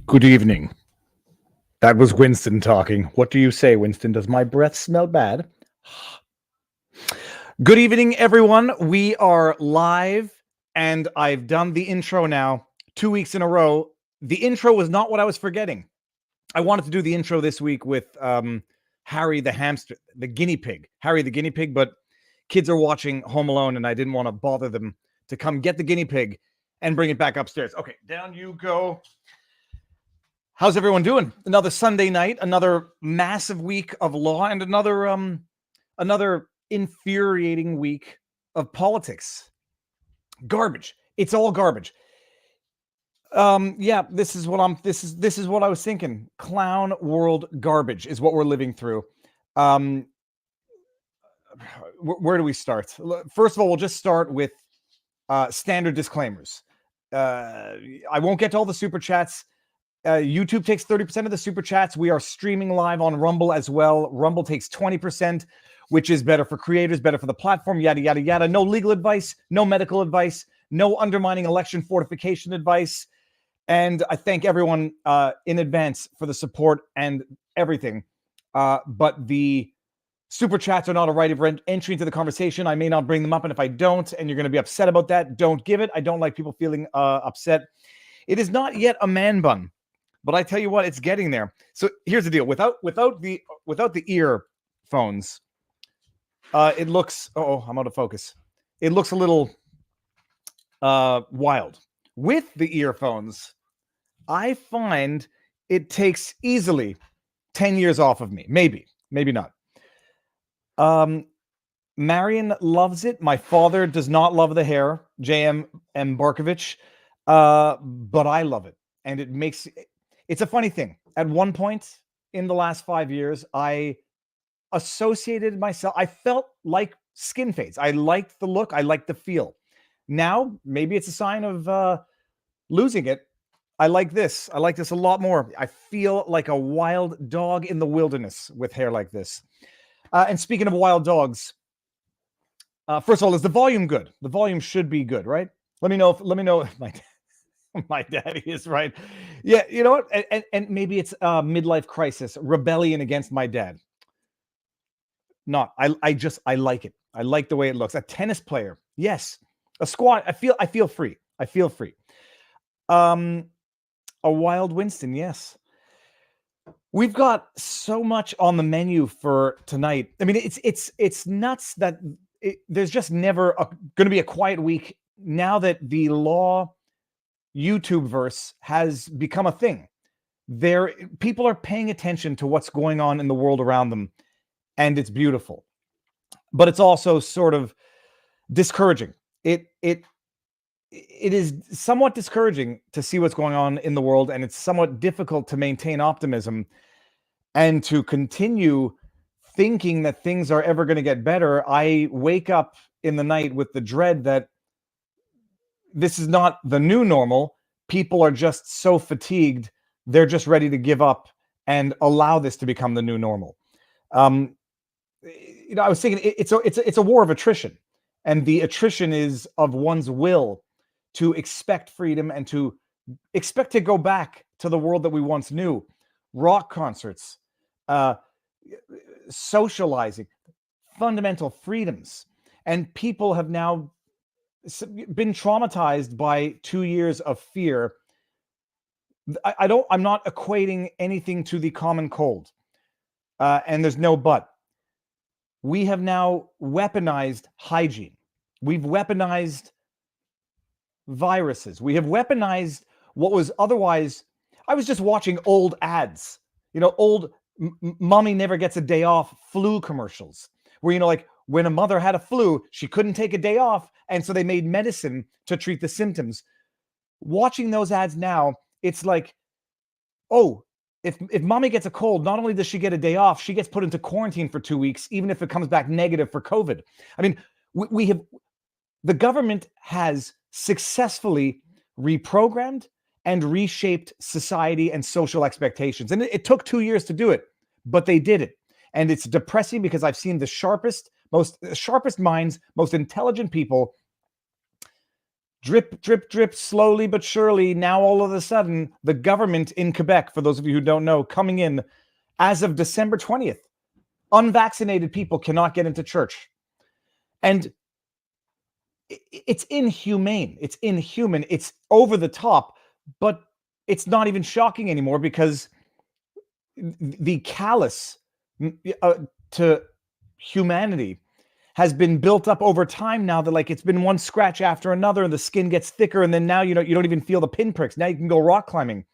Good evening. That was Winston talking. What do you say, Winston? Does my breath smell bad? Good evening, everyone. We are live, and I've done the intro now 2 weeks in a row. The intro was not what I was forgetting. I wanted to do the intro this week with Harry the hamster, the guinea pig. Harry the guinea pig, but kids are watching Home Alone, and I didn't want to bother them to come get the guinea pig and bring it back upstairs. Okay, down you go. How's everyone doing? Another Sunday night, another massive week of law, and another infuriating week of politics. Garbage. It's all garbage. Yeah, this is what I was thinking. Clown world garbage is what we're living through. Where do we start? First of all, we'll just start with standard disclaimers. I won't get to all the super chats. YouTube takes 30% of the super chats. We are streaming live on Rumble as well. Rumble takes 20%, which is better for creators, better for the platform, yada, yada, yada. No legal advice, no medical advice, no undermining election fortification advice. And I thank everyone in advance for the support and everything. But the super chats are not a right of entry into the conversation. I may not bring them up, and if I don't, and you're going to be upset about that, don't give it. I don't like people feeling upset. It is not yet a man bun. But I tell you what, it's getting there. So here's the deal: without the earphones, it looks. Oh, I'm out of focus. It looks a little wild. With the earphones, I find it takes easily 10 years off of me. Maybe not. Marion loves it. My father does not love the hair, J.M. Barkovich, but I love it, and it makes. It's a funny thing. At one point in the last 5 years, I associated myself. I felt like skin fades. I liked the look. I liked the feel. Now, maybe it's a sign of losing it. I like this. I like this a lot more. I feel like a wild dog in the wilderness with hair like this. And speaking of wild dogs, first of all, is the volume good? The volume should be good, right? Let me know if my daddy is right. Yeah, you know what? And maybe it's a midlife crisis, rebellion against my dad. Not. I like it. I like the way it looks. A tennis player, yes. A squat. I feel free. I feel free. A wild Winston, yes. We've got so much on the menu for tonight. I mean, it's nuts that there's just never going to be a quiet week now that the law YouTube verse has become a thing. People are paying attention to what's going on in the world around them, and it's beautiful. But it's also sort of discouraging. It is somewhat discouraging to see what's going on in the world, and it's somewhat difficult to maintain optimism and to continue thinking that things are ever going to get better. I wake up in the night with the dread that this is not the new normal. People are just so fatigued. They're just ready to give up and allow this to become the new normal. I was thinking it's a war of attrition, and the attrition is of one's will to expect freedom and to expect to go back to the world that we once knew. Rock concerts, socializing, fundamental freedoms, and people have now been traumatized by 2 years of fear. I'm not equating anything to the common cold. And there's no but. We have now weaponized hygiene. We've weaponized viruses. We have weaponized what was otherwise. I was just watching old ads, old mommy never gets a day off flu commercials where, like, when a mother had a flu, she couldn't take a day off. And so they made medicine to treat the symptoms. Watching those ads now, it's like, oh, if mommy gets a cold, not only does she get a day off, she gets put into quarantine for 2 weeks, even if it comes back negative for COVID. I mean, the government has successfully reprogrammed and reshaped society and social expectations. And it took 2 years to do it, but they did it. And it's depressing because I've seen the sharpest minds, most intelligent people drip, drip, drip, slowly but surely. Now, all of a sudden, the government in Quebec, for those of you who don't know, coming in as of December 20th, unvaccinated people cannot get into church. And it's inhumane. It's inhuman. It's over the top, but it's not even shocking anymore because the callous to humanity has been built up over time now, that like it's been one scratch after another and the skin gets thicker, and then now you don't even feel the pinpricks. Now you can go rock climbing.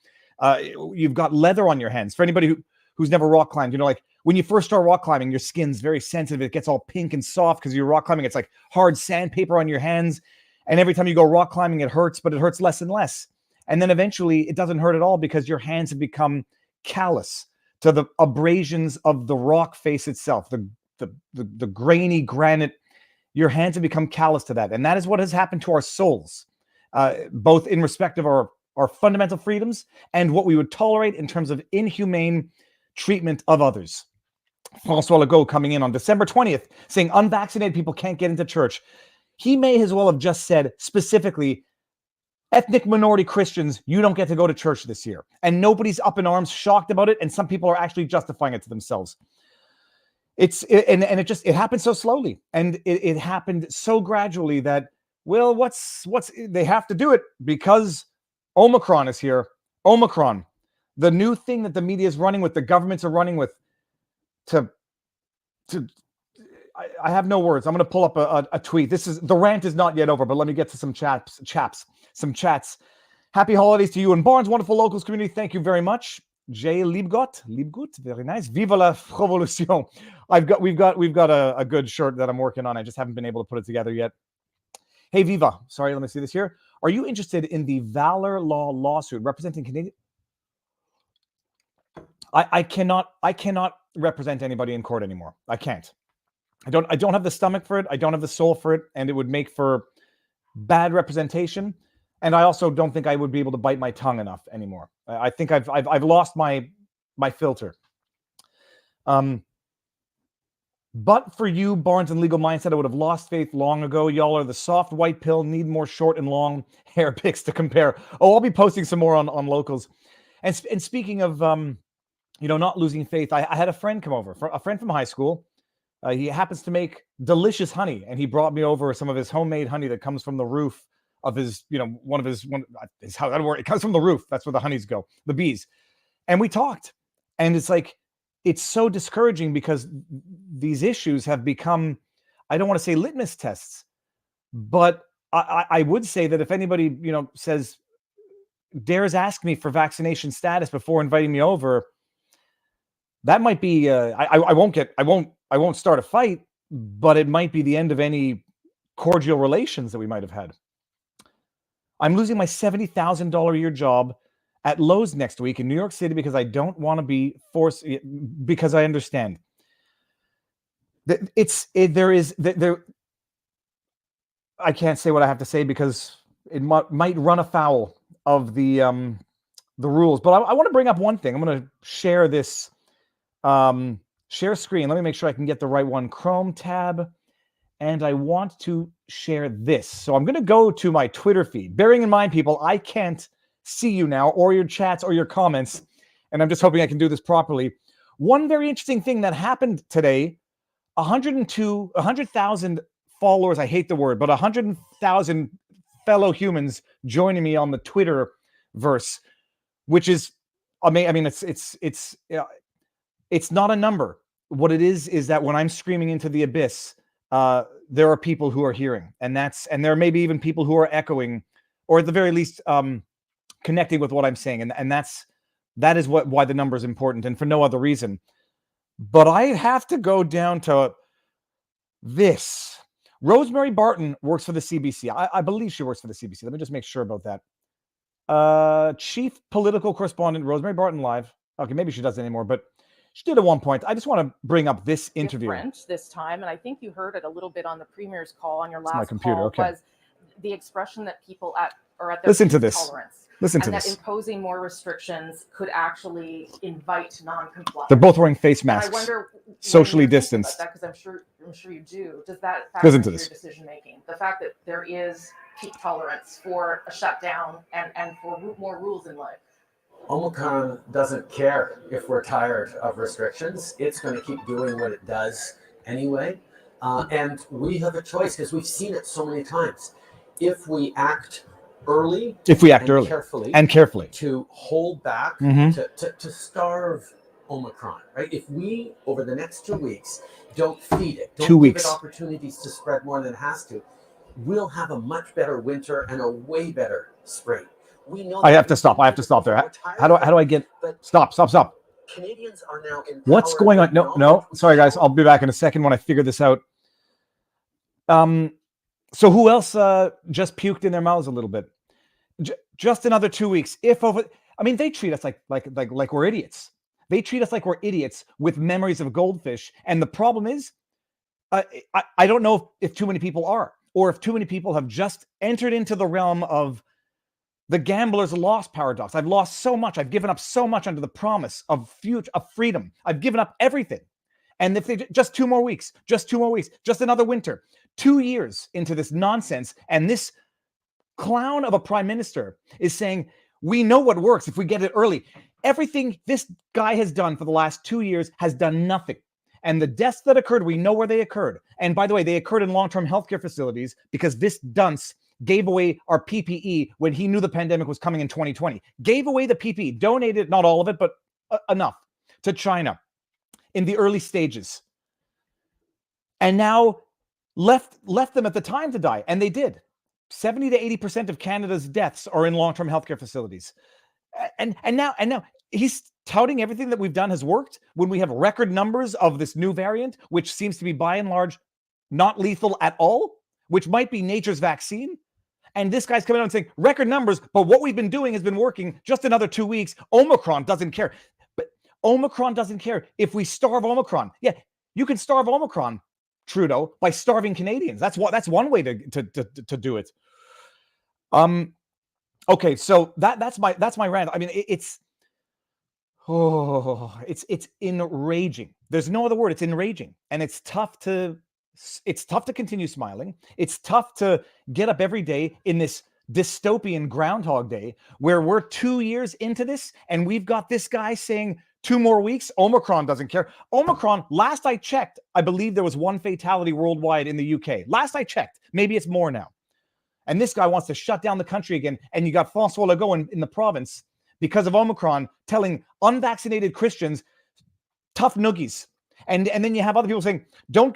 You've got leather on your hands. For anybody who's never rock climbed, like when you first start rock climbing, your skin's very sensitive. It gets all pink and soft because you're rock climbing. It's like hard sandpaper on your hands. And every time you go rock climbing, it hurts, but it hurts less and less. And then eventually it doesn't hurt at all because your hands have become callous to the abrasions of the rock face itself, the grainy granite. Your hands have become callous to that. And that is what has happened to our souls, both in respect of our fundamental freedoms and what we would tolerate in terms of inhumane treatment of others. François Legault coming in on December 20th saying unvaccinated people can't get into church. He may as well have just said specifically, ethnic minority Christians, you don't get to go to church this year. And nobody's up in arms, shocked about it. And some people are actually justifying it to themselves. It happened so slowly. And it happened so gradually that, well, they have to do it because Omicron is here. Omicron, the new thing that the media is running with, the governments are running with I have no words. I'm going to pull up a tweet. The rant is not yet over, but let me get to some chats. Happy holidays to you and Barnes, wonderful locals community. Thank you very much. Jay Liebgut, very nice. Viva la revolution. We've got a good shirt that I'm working on. I just haven't been able to put it together yet. Hey Viva, sorry, let me see this here. Are you interested in the Valor Law lawsuit representing Canadian? I cannot represent anybody in court anymore. I can't. I don't have the stomach for it. I don't have the soul for it, and it would make for bad representation. And I also don't think I would be able to bite my tongue enough anymore. I think I've lost my filter. But for you, Barnes and Legal Mindset, I would have lost faith long ago. Y'all are the soft white pill, need more short and long hair pics to compare. Oh, I'll be posting some more on locals. And speaking of, not losing faith, I had a friend come over, a friend from high school. He happens to make delicious honey, and he brought me over some of his homemade honey that comes from the roof of his, his house. It comes from the roof. That's where the honeys go, the bees. And we talked, and it's like, it's so discouraging because these issues have become, I don't want to say litmus tests, but I would say that if anybody, dares ask me for vaccination status before inviting me over, that might be, I won't start a fight, but it might be the end of any cordial relations that we might have had. I'm losing my $70,000 a year job at Lowe's next week in New York City because I don't want to be forced, because I understand. I can't say what I have to say because it might run afoul of the rules. But I want to bring up one thing. I'm going to share this, share screen. Let me make sure I can get the right one. Chrome tab. And I want to share this. So I'm going to go to my Twitter feed. Bearing in mind, people, I can't see you now or your chats or your comments. And I'm just hoping I can do this properly. One very interesting thing that happened today, 100,000 followers. I hate the word, but 100,000 fellow humans joining me on the Twitter verse, which is, I mean, it's not a number. What it is that when I'm screaming into the abyss, there are people who are hearing, and there may be even people who are echoing, or at the very least, connecting with what I'm saying. And that is why the number is important, and for no other reason. But I have to go down to this. Rosemary Barton works for the CBC. I believe she works for the CBC. Let me just make sure about that. Chief political correspondent, Rosemary Barton Live. Okay, maybe she doesn't anymore, but she did at one point. I just want to bring up this interview. Different this time, and I think you heard it a little bit on the Premier's call on your last my computer. call, okay. was the expression that people are at their Listen to this. tolerance. Listen and to that this. imposing more restrictions could actually invite non-compliance. They're both wearing face And I masks, wonder, socially distanced. because I'm sure you do. Does that Listen factor to into this. your decision making? The fact that there is peak tolerance for a shutdown and for more rules in life. Omicron doesn't care if we're tired of restrictions. It's going to keep doing what it does anyway. And we have a choice because we've seen it so many times. If we act early, carefully to hold back, to starve Omicron, right? If we, over the next 2 weeks, don't feed it, don't give it opportunities to spread more than it has to, we'll have a much better winter and a way better spring. We know. I have to stop there. How do I get stop? Canadians are now in. What's going on? No. Sorry, guys. I'll be back in a second when I figure this out. So who else just puked in their mouths a little bit? Just another 2 weeks. They treat us like we're idiots. They treat us like we're idiots with memories of goldfish. And the problem is, I don't know if too many people are, or if too many people have just entered into the realm of the gambler's loss paradox. I've lost so much. I've given up so much under the promise of freedom. I've given up everything. And if they just 2 more weeks, just another winter, 2 years into this nonsense, and this clown of a prime minister is saying, we know what works if we get it early. Everything this guy has done for the last 2 years has done nothing. And the deaths that occurred, we know where they occurred. And by the way, they occurred in long-term healthcare facilities because this dunce gave away our PPE when he knew the pandemic was coming in 2020. Gave away the PPE, donated, not all of it, but enough to China in the early stages. And now left them at the time to die. And they did. 70 to 80% of Canada's deaths are in long-term healthcare facilities. And now he's touting everything that we've done has worked when we have record numbers of this new variant, which seems to be by and large not lethal at all, which might be nature's vaccine. And this guy's coming out and saying record numbers, but what we've been doing has been working. Just another 2 weeks. Omicron doesn't care. But Omicron doesn't care if we starve Omicron. Yeah, you can starve Omicron, Trudeau, by starving Canadians. That's one way to do it. Okay, so that's my rant. I mean, it's enraging. There's no other word. It's enraging, and it's tough to continue smiling. It's tough to get up every day in this dystopian Groundhog Day where we're 2 years into this and we've got this guy saying 2 more weeks. Omicron doesn't care. Omicron, last I checked, I believe there was 1 fatality worldwide in the UK. Last I checked, maybe it's more now. And this guy wants to shut down the country again. And you got François Legault in the province because of Omicron telling unvaccinated Christians, tough noogies. And then you have other people saying,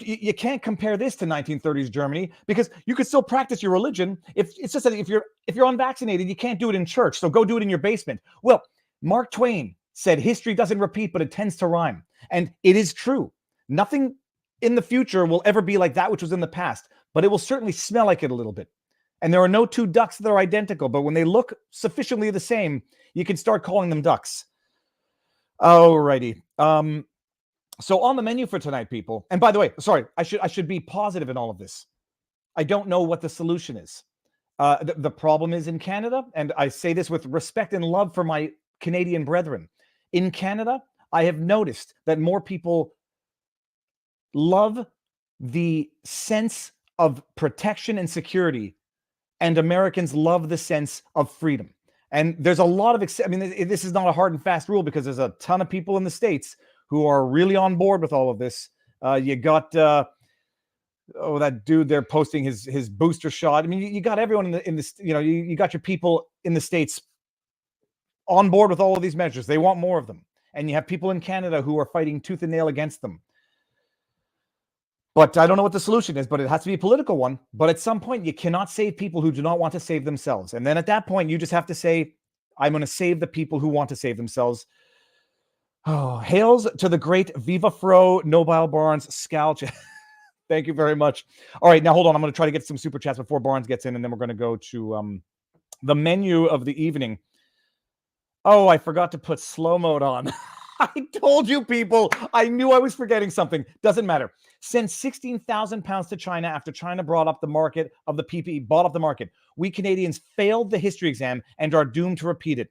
you can't compare this to 1930s Germany because you could still practice your religion. It's just that if you're unvaccinated, you can't do it in church. So go do it in your basement. Well, Mark Twain said history doesn't repeat, but it tends to rhyme. And it is true. Nothing in the future will ever be like that which was in the past, but it will certainly smell like it a little bit. And there are no 2 ducks that are identical, but when they look sufficiently the same, you can start calling them ducks. Alrighty. So on the menu for tonight, people, and by the way, sorry, I should be positive in all of this. I don't know what the solution is. The problem is in Canada, and I say this with respect and love for my Canadian brethren. In Canada, I have noticed that more people love the sense of protection and security, and Americans love the sense of freedom. And there's a lot of, this is not a hard and fast rule because there's a ton of people in the States who are really on board with all of this. You got that dude there posting his booster shot. I mean, you got everyone in this. You got your people in the States on board with all of these measures. They want more of them, and you have people in Canada who are fighting tooth and nail against them. But I don't know what the solution is, but it has to be a political one. But at some point, you cannot save people who do not want to save themselves. And then at that point, you just have to say, I'm going to save the people who want to save themselves. Oh, hails to the great Viva Fro, Nobile Barnes, Scout. Thank you very much. All right, now hold on. I'm going to try to get some super chats before Barnes gets in, and then we're going to go to the menu of the evening. Oh, I forgot to put slow mode on. I told you people. I knew I was forgetting something. Doesn't matter. Sent 16,000 pounds to China after China brought up the market of the PPE, bought up the market. We Canadians failed the history exam and are doomed to repeat it.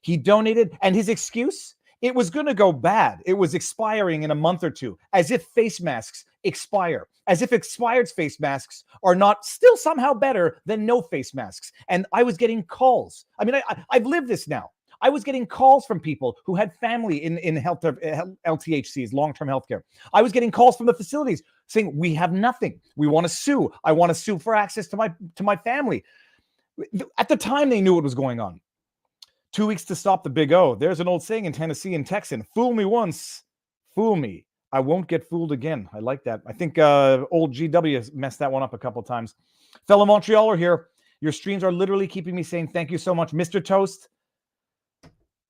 He donated, and his excuse? It was going to go bad. It was expiring in a month or two, as if face masks expire, as if expired face masks are not still somehow better than no face masks. And I was getting calls. I mean, I've lived this now. I was getting calls from people who had family in health LTHCs, long-term healthcare. I was getting calls from the facilities saying, we have nothing. We want to sue. I want to sue for access to my family. At the time, they knew what was going on. 2 weeks to stop the Big O. There's an old saying in Tennessee and Texan. Fool me once, fool me. I won't get fooled again. I like that. I think old GW messed that one up a couple times. Fellow Montrealer here. Your streams are literally keeping me sane. Thank you so much. Mr. Toast.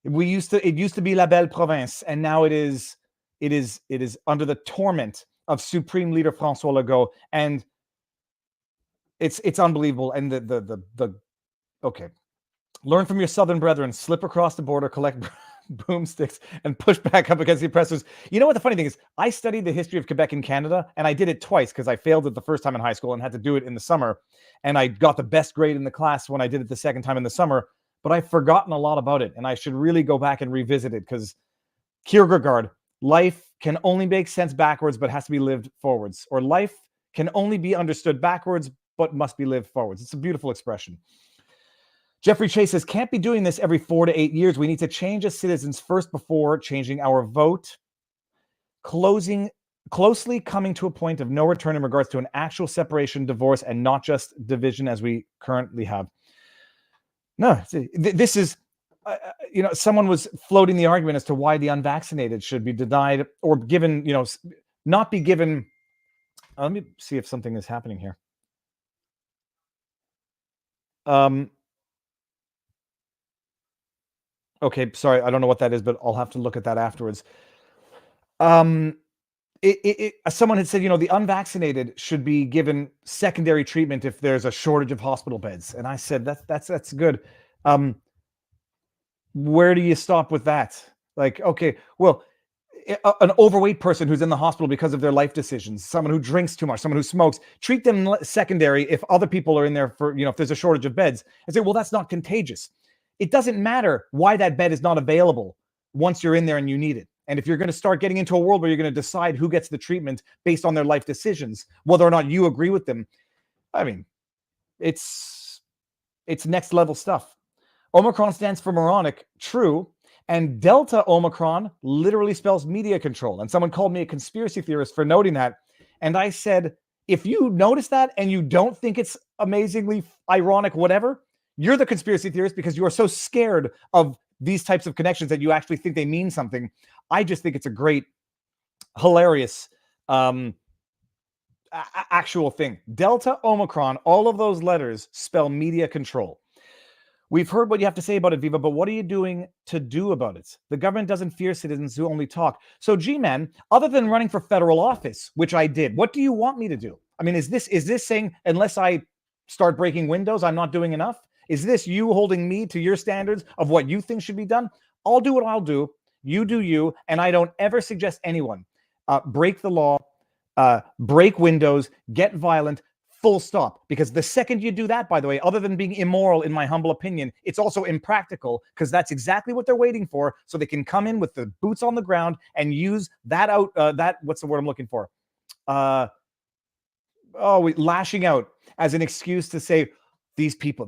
It used to be La Belle Province, and now it is under the torment of Supreme Leader François Legault. And it's unbelievable. And the okay. Learn from your southern brethren, slip across the border, collect broomsticks, and push back up against the oppressors. You know what the funny thing is? I studied the history of Quebec and Canada, and I did it twice because I failed it the first time in high school and had to do it in the summer. And I got the best grade in the class when I did it the second time in the summer, but I've forgotten a lot about it, and I should really go back and revisit it because Kierkegaard, life can only make sense backwards, but has to be lived forwards. Or life can only be understood backwards, but must be lived forwards. It's a beautiful expression. Jeffrey Chase says, can't be doing this every 4 to 8 years. We need to change as citizens first before changing our vote. Closely coming to a point of no return in regards to an actual separation, divorce, and not just division as we currently have. No, this is, someone was floating the argument as to why the unvaccinated should be denied or given, not be given. Let me see if something is happening here. Okay, sorry, I don't know what that is, but I'll have to look at that afterwards. Someone had said, the unvaccinated should be given secondary treatment if there's a shortage of hospital beds, and I said that's good. Where do you stop with that? Like, okay, well, an overweight person who's in the hospital because of their life decisions, someone who drinks too much, someone who smokes, treat them secondary if other people are in there for, if there's a shortage of beds, and say, well, that's not contagious. It doesn't matter why that bed is not available once you're in there and you need it. And if you're going to start getting into a world where you're going to decide who gets the treatment based on their life decisions, whether or not you agree with them, I mean, it's next level stuff. Omicron stands for moronic, true. And Delta Omicron literally spells media control. And someone called me a conspiracy theorist for noting that. And I said, if you notice that and you don't think it's amazingly ironic, whatever, you're the conspiracy theorist because you are so scared of these types of connections that you actually think they mean something. I just think it's a great, hilarious, actual thing. Delta, Omicron, all of those letters spell media control. We've heard what you have to say about it, Viva, but what are you doing to do about it? The government doesn't fear citizens who only talk. So, G-Man, other than running for federal office, which I did, what do you want me to do? I mean, is this saying unless I start breaking windows, I'm not doing enough? Is this you holding me to your standards of what you think should be done? I'll do what I'll do. You do you. And I don't ever suggest anyone break the law, break windows, get violent, full stop. Because the second you do that, by the way, other than being immoral, in my humble opinion, it's also impractical because that's exactly what they're waiting for. So they can come in with the boots on the ground and use that what's the word I'm looking for? Lashing out as an excuse to say, these people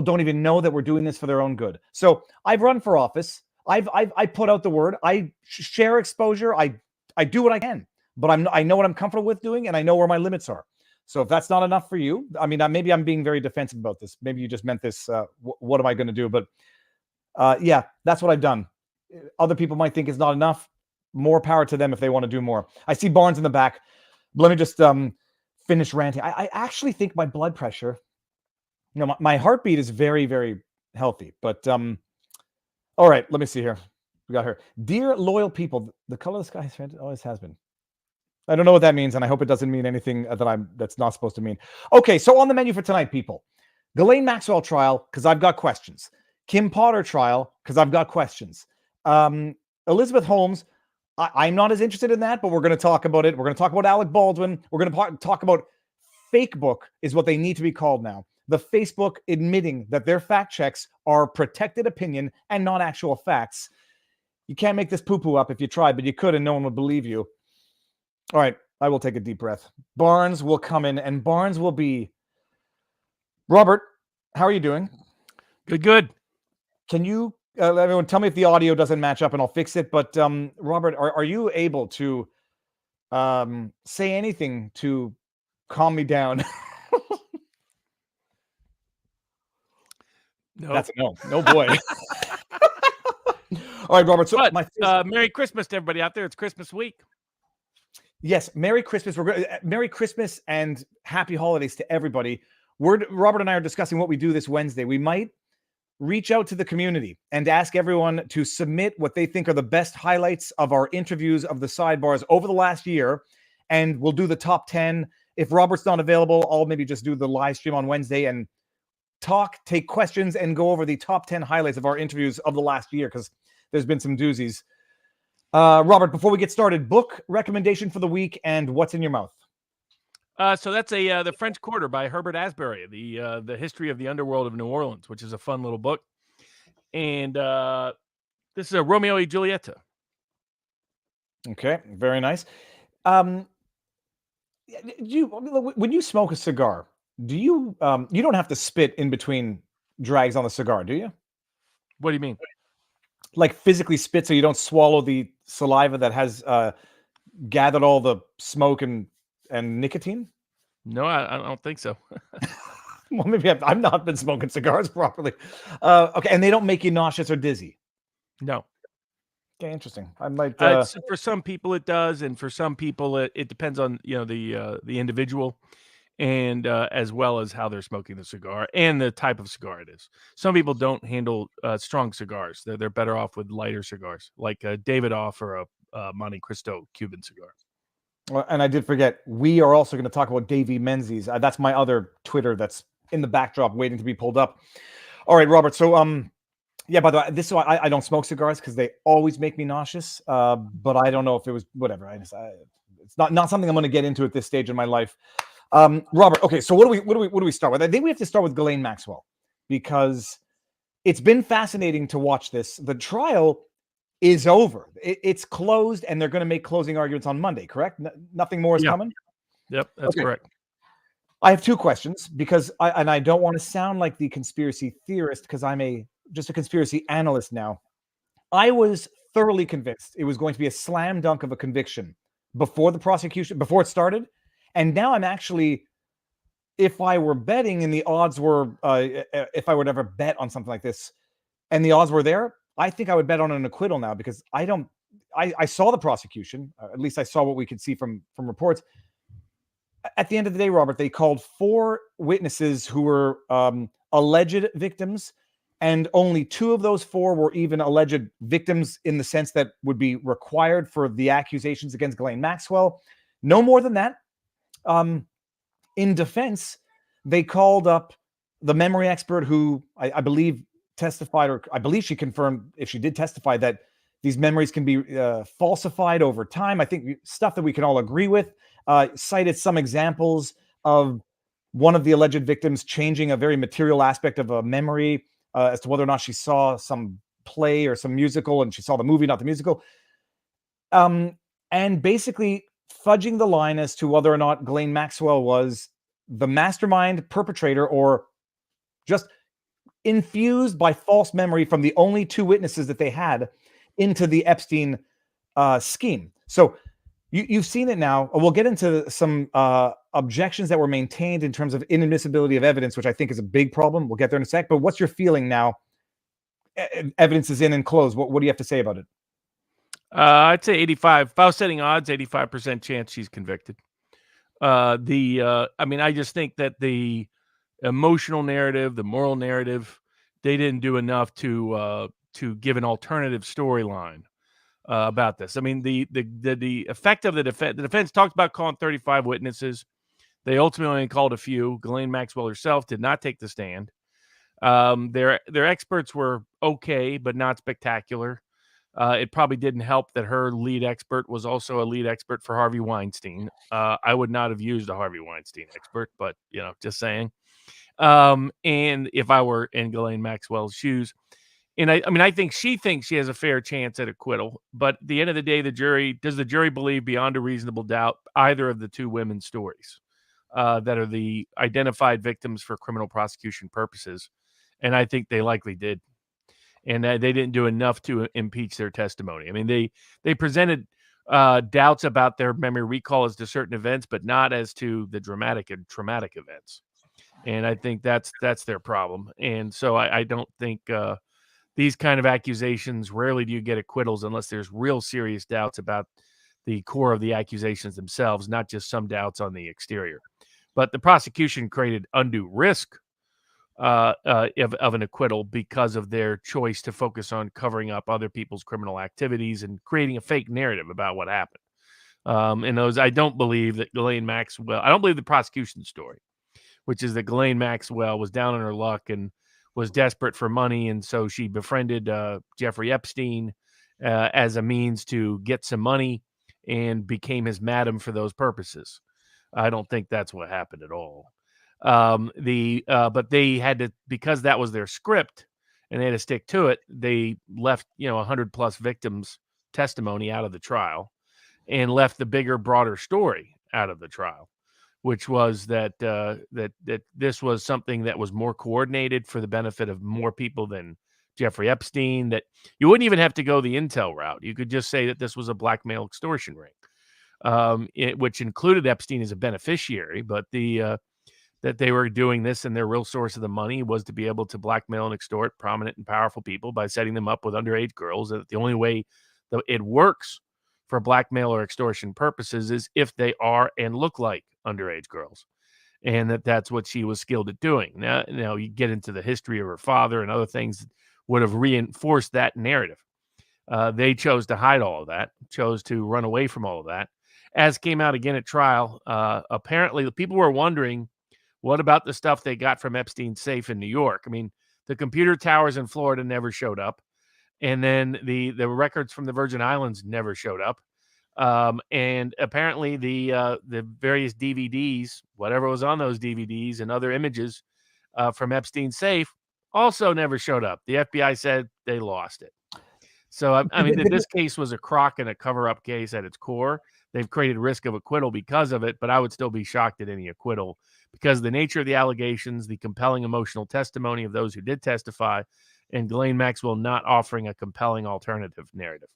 don't even know that we're doing this for their own good. So I've run for office. I put out the word. I share exposure. I do what I can, but I know what I'm comfortable with doing, and I know where my limits are. So if that's not enough for you, I mean, maybe I'm being very defensive about this. Maybe you just meant this. What am I going to do? But yeah, that's what I've done. Other people might think it's not enough. More power to them if they want to do more. I see Barnes in the back. Let me just finish ranting. I actually think my blood pressure. My heartbeat is very, very healthy, but all right, let me see here. We got her. Dear loyal people, the color of the sky always has been. I don't know what that means, and I hope it doesn't mean anything that's not supposed to mean. Okay, so on the menu for tonight, people, Delane Maxwell trial, because I've got questions. Kim Potter trial, because I've got questions. Elizabeth Holmes, I'm not as interested in that, but we're going to talk about it. We're going to talk about Alec Baldwin. We're going to talk about FakeBook is what they need to be called now. The Facebook admitting that their fact checks are protected opinion and not actual facts. You can't make this poo-poo up if you tried, but you could, and no one would believe you. All right, I will take a deep breath. Barnes will come in, and Barnes will be... Robert, how are you doing? Good. Can you, everyone, tell me if the audio doesn't match up, and I'll fix it. But Robert, are you able to say anything to calm me down? No. That's a no. No boy. All right, Robert. So but, Merry Christmas to everybody out there. It's Christmas week. Yes, Merry Christmas. Merry Christmas and Happy Holidays to everybody. Robert and I are discussing what we do this Wednesday. We might reach out to the community and ask everyone to submit what they think are the best highlights of our interviews of the sidebars over the last year, and we'll do the top 10. If Robert's not available, I'll maybe just do the live stream on Wednesday and take questions, and go over the top 10 highlights of our interviews of the last year, because there's been some doozies. Robert, before we get started, book recommendation for the week and what's in your mouth? So that's The French Quarter by Herbert Asbury, the history of the underworld of New Orleans, which is a fun little book. And this is a Romeo and Julieta. Okay, very nice. When you smoke a cigar, do you you don't have to spit in between drags on the cigar, do you? What do you mean? Like physically spit, so you don't swallow the saliva that has gathered all the smoke and nicotine? No, I don't think so. Well, maybe I've not been smoking cigars properly. Okay, and they don't make you nauseous or dizzy? No. Okay, interesting. I might. For some people it does, and for some people it depends on the individual, and as well as how they're smoking the cigar and the type of cigar it is. Some people don't handle strong cigars; they're better off with lighter cigars, like a Davidoff or a Monte Cristo Cuban cigar. Well, and I did forget, we are also going to talk about Davey Menzies. That's my other Twitter that's in the backdrop waiting to be pulled up. All right, Robert. So, yeah, by the way, this is why I don't smoke cigars, because they always make me nauseous. But I don't know if it was whatever. It's not something I'm going to get into at this stage in my life. Robert, okay, so what do we start with? I think we have to start with Delane Maxwell, because it's been fascinating to watch this. The trial is over. It's closed, and they're going to make closing arguments on Monday, correct? Nothing more is coming? Yep, that's correct. I have two questions, because I don't want to sound like the conspiracy theorist, because I'm just a conspiracy analyst now. I was thoroughly convinced it was going to be a slam dunk of a conviction before the prosecution, before it started. And now I'm actually, if I were betting and the odds were, if I would ever bet on something like this and the odds were there, I think I would bet on an acquittal now, because I saw the prosecution, at least I saw what we could see from reports. At the end of the day, Robert, they called 4 witnesses who were alleged victims, and only 2 of those 4 were even alleged victims in the sense that would be required for the accusations against Delane Maxwell. No more than that. In defense, they called up the memory expert who I believe testified, or I believe she confirmed, if she did testify, that these memories can be falsified over time. I think stuff that we can all agree with. Cited some examples of one of the alleged victims changing a very material aspect of a memory as to whether or not she saw some play or some musical, and she saw the movie, not the musical. And basically fudging the line as to whether or not Delane Maxwell was the mastermind, perpetrator, or just infused by false memory from the only 2 witnesses that they had into the Epstein scheme. So you've seen it now. We'll get into some objections that were maintained in terms of inadmissibility of evidence, which I think is a big problem. We'll get there in a sec. But what's your feeling now? Evidence is in and closed. What do you have to say about it? I'd say 85. If I was setting odds, 85% chance she's convicted. I mean, I just think that the emotional narrative, the moral narrative, they didn't do enough to give an alternative storyline about this. I mean, the effect of the defense talked about calling 35 witnesses. They ultimately only called a few. Delane Maxwell herself did not take the stand. Their experts were okay, but not spectacular. It probably didn't help that her lead expert was also a lead expert for Harvey Weinstein. I would not have used a Harvey Weinstein expert, but just saying. And if I were in Delane Maxwell's shoes, and I think she thinks she has a fair chance at acquittal, but at the end of the day, does the jury believe beyond a reasonable doubt either of the two women's stories that are the identified victims for criminal prosecution purposes? And I think they likely did. And they didn't do enough to impeach their testimony. I mean, they presented doubts about their memory recall as to certain events, but not as to the dramatic and traumatic events. And I think that's their problem. And so I don't think these kind of accusations, rarely do you get acquittals unless there's real serious doubts about the core of the accusations themselves, not just some doubts on the exterior. But the prosecution created undue risk of an acquittal because of their choice to focus on covering up other people's criminal activities and creating a fake narrative about what happened. And I don't believe that Delane Maxwell, I don't believe the prosecution story, which is that Delane Maxwell was down on her luck and was desperate for money. And so she befriended Jeffrey Epstein as a means to get some money and became his madam for those purposes. I don't think that's what happened at all. But they had to, because that was their script and they had to stick to it. They left, 100+ victims' testimony out of the trial and left the bigger, broader story out of the trial, which was that this was something that was more coordinated for the benefit of more people than Jeffrey Epstein, that you wouldn't even have to go the intel route. You could just say that this was a blackmail extortion ring, which included Epstein as a beneficiary, but that they were doing this and their real source of the money was to be able to blackmail and extort prominent and powerful people by setting them up with underage girls. And the only way that it works for blackmail or extortion purposes is if they are and look like underage girls, and that's what she was skilled at doing. Now you get into the history of her father and other things that would have reinforced that narrative. They chose to hide all of that, chose to run away from all of that, as came out again at trial. Apparently, the people were wondering, what about the stuff they got from Epstein's safe in New York? I mean, the computer towers in Florida never showed up, and then the records from the Virgin Islands never showed up. And apparently the various DVDs, whatever was on those DVDs and other images from Epstein's safe also never showed up. The FBI said they lost it. So, I mean, this case was a crock and a cover-up case at its core. They've created risk of acquittal because of it, but I would still be shocked at any acquittal because of the nature of the allegations, the compelling emotional testimony of those who did testify, and Delane Maxwell not offering a compelling alternative narrative.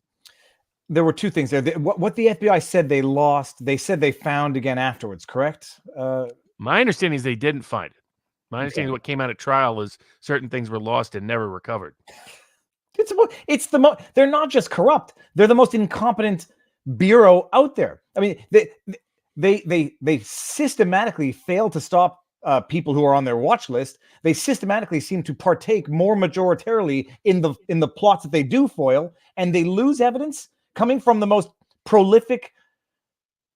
There were two things there. What the FBI said they lost, they said they found again afterwards, correct? My understanding is they didn't find it. My understanding of what came out at trial was certain things were lost and never recovered. They're not just corrupt. They're the most incompetent bureau out there. I mean, they systematically fail to stop people who are on their watch list. They systematically seem to partake more majoritarily in the plots that they do foil, and they lose evidence coming from the most prolific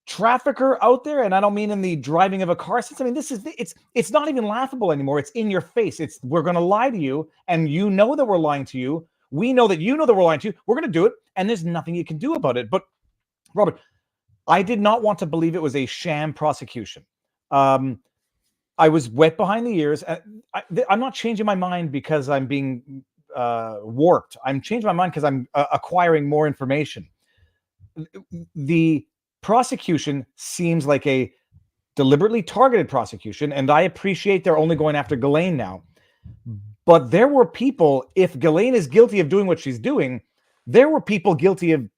trafficker out there. And I don't mean in the driving of a car sense. I mean, it's not even laughable anymore. It's in your face. We're going to lie to you, and you know that we're lying to you. We know that you know that we're lying to you. We're going to do it, and there's nothing you can do about it. But Robert, I did not want to believe it was a sham prosecution. I was wet behind the ears. I'm not changing my mind because I'm being warped. I'm changing my mind because I'm acquiring more information. The prosecution seems like a deliberately targeted prosecution, and I appreciate they're only going after Delane now. But there were people, if Delane is guilty of doing what she's doing, there were people guilty of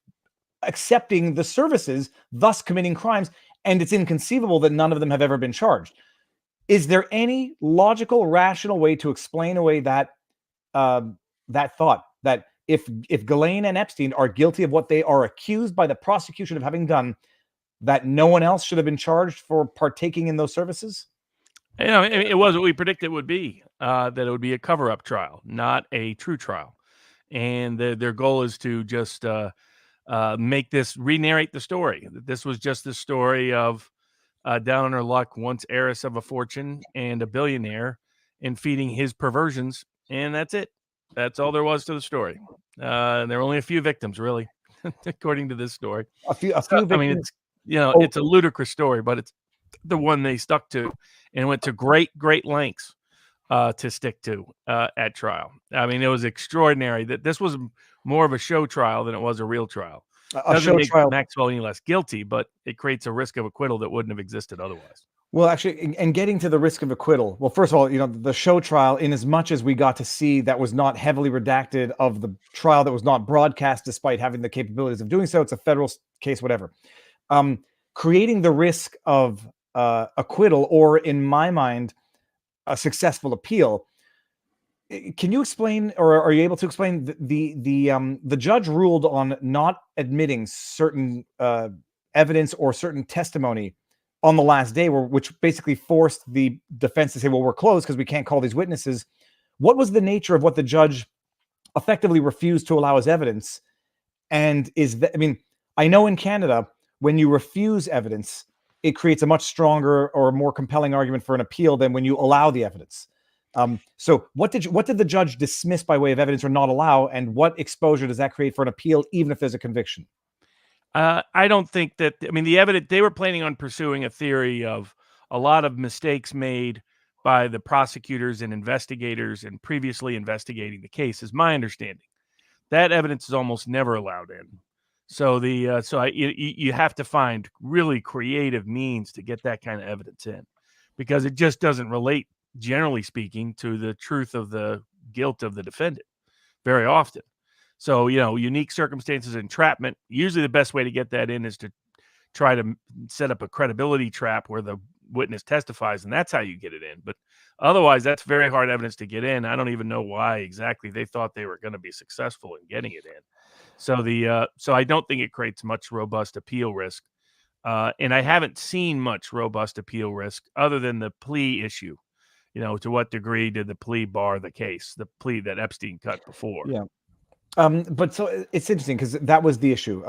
accepting the services, thus committing crimes, and it's inconceivable that none of them have ever been charged. Is there any logical, rational way to explain away that thought, that if Delane and Epstein are guilty of what they are accused by the prosecution of having done, that no one else should have been charged for partaking in those services? It was what we predicted it would be, that it would be a cover-up trial, not a true trial. And their goal is to just make this, re-narrate the story. This was just the story of down on her luck, once heiress of a fortune and a billionaire, and feeding his perversions, and that's it. That's all there was to the story. There were only a few victims, really, according to this story. A few I mean, victims. it's it's a ludicrous story, but it's the one they stuck to and went to great lengths to stick to at trial. I mean, it was extraordinary that this was more of a show trial than it was a real trial. A Doesn't show make trial. Maxwell any less guilty, but it creates a risk of acquittal that wouldn't have existed otherwise. Well, actually, and getting to the risk of acquittal. Well, first of all, the show trial, in as much as we got to see that was not heavily redacted of the trial that was not broadcast, despite having the capabilities of doing so. It's a federal case, whatever. Creating the risk of acquittal, or in my mind, a successful appeal. Can you explain, or are you able to explain the judge ruled on not admitting certain evidence or certain testimony on the last day, which basically forced the defense to say, well, we're closed because we can't call these witnesses. What was the nature of what the judge effectively refused to allow as evidence? And is that, I mean, I know in Canada, when you refuse evidence, it creates a much stronger or more compelling argument for an appeal than when you allow the evidence. So what did the judge dismiss by way of evidence or not allow, and what exposure does that create for an appeal, even if there's a conviction? I don't think that, I mean, the evidence, they were planning on pursuing a theory of a lot of mistakes made by the prosecutors and investigators and previously investigating the case, is my understanding. That evidence is almost never allowed in. So you have to find really creative means to get that kind of evidence in, because it just doesn't relate, generally speaking, to the truth of the guilt of the defendant very often. So, unique circumstances, entrapment, usually the best way to get that in is to try to set up a credibility trap where the witness testifies, and that's how you get it in. But otherwise, that's very hard evidence to get in. I don't even know why exactly they thought they were going to be successful in getting it in. So I don't think it creates much robust appeal risk. And I haven't seen much robust appeal risk other than the plea issue. To what degree did the plea bar the case, the plea that Epstein cut before? Yeah. But so it's interesting because that was the issue.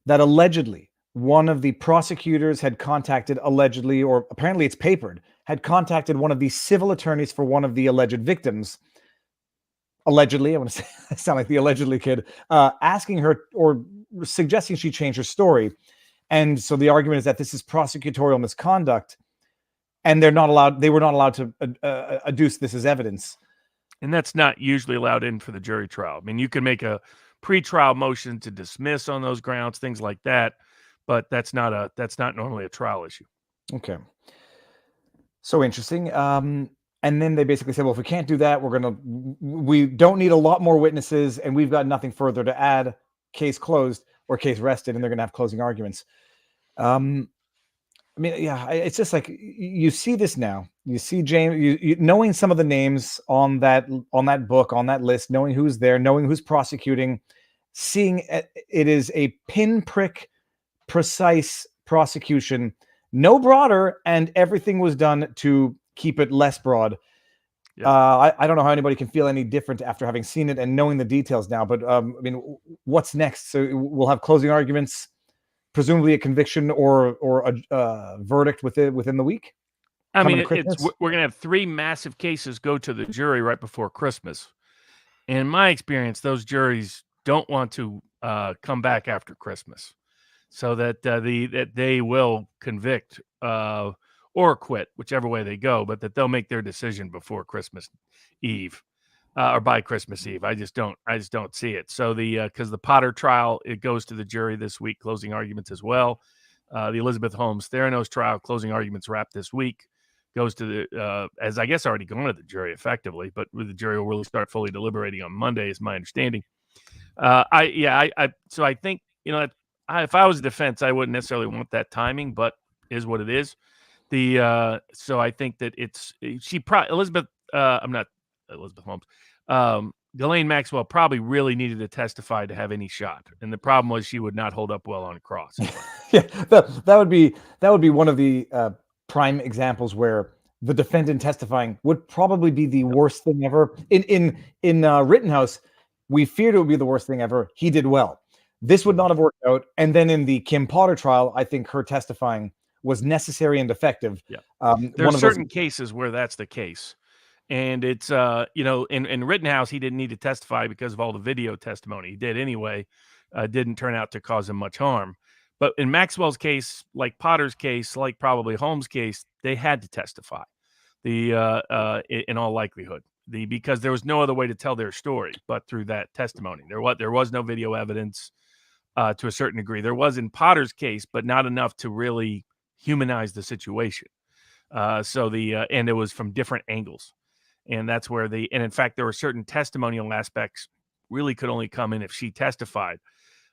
That allegedly one of the prosecutors had contacted, allegedly, or apparently it's papered, had contacted one of the civil attorneys for one of the alleged victims. Allegedly, I want to say, sound like the allegedly kid, asking her or suggesting she change her story. And so the argument is that this is prosecutorial misconduct, and they were not allowed to adduce this as evidence. And that's not usually allowed in for the jury trial. I mean, you can make a pre-trial motion to dismiss on those grounds, things like that, but that's not normally a trial issue. Okay. So interesting. And then they basically said, well, if we can't do that, we don't need a lot more witnesses, and we've got nothing further to add. Case closed, or case rested, and they're going to have closing arguments. I mean, yeah, it's just like you see this now. You see James, you knowing some of the names on that book, on that list, knowing who's there, knowing who's prosecuting, seeing it is a pinprick precise prosecution, no broader, and everything was done to keep it less broad. Yeah. I don't know how anybody can feel any different after having seen it and knowing the details now. But I mean, what's next? So we'll have closing arguments, presumably a conviction or a verdict within the week. I mean, we're going to have 3 massive cases go to the jury right before Christmas. In my experience, those juries don't want to come back after Christmas, so that that they will convict or quit, whichever way they go, but that they'll make their decision before Christmas Eve or by Christmas Eve. I just don't see it. So because the Potter trial, it goes to the jury this week, closing arguments as well. The Elizabeth Holmes Theranos trial, closing arguments wrapped this week, goes to the as I guess already gone to the jury effectively, but the jury will really start fully deliberating on Monday, is my understanding. So I think, if I was a defense, I wouldn't necessarily want that timing, but is what it is. So I think that I'm not Elizabeth Holmes. Delane Maxwell probably really needed to testify to have any shot, and the problem was she would not hold up well on a cross. Yeah, that would be one of the prime examples where the defendant testifying would probably be the worst thing ever. In Rittenhouse, we feared it would be the worst thing ever. He did well. This would not have worked out. And then in the Kim Potter trial, I think her testifying was necessary and effective. Yeah. There are certain cases where that's the case. And it's, in Rittenhouse, he didn't need to testify because of all the video testimony. He did anyway. Didn't turn out to cause him much harm. But in Maxwell's case, like Potter's case, like probably Holmes' case, they had to testify. In all likelihood, because there was no other way to tell their story but through that testimony. There was no video evidence to a certain degree. There was in Potter's case, but not enough to really humanize the situation. And it was from different angles. And that's where and in fact, there were certain testimonial aspects really could only come in if she testified.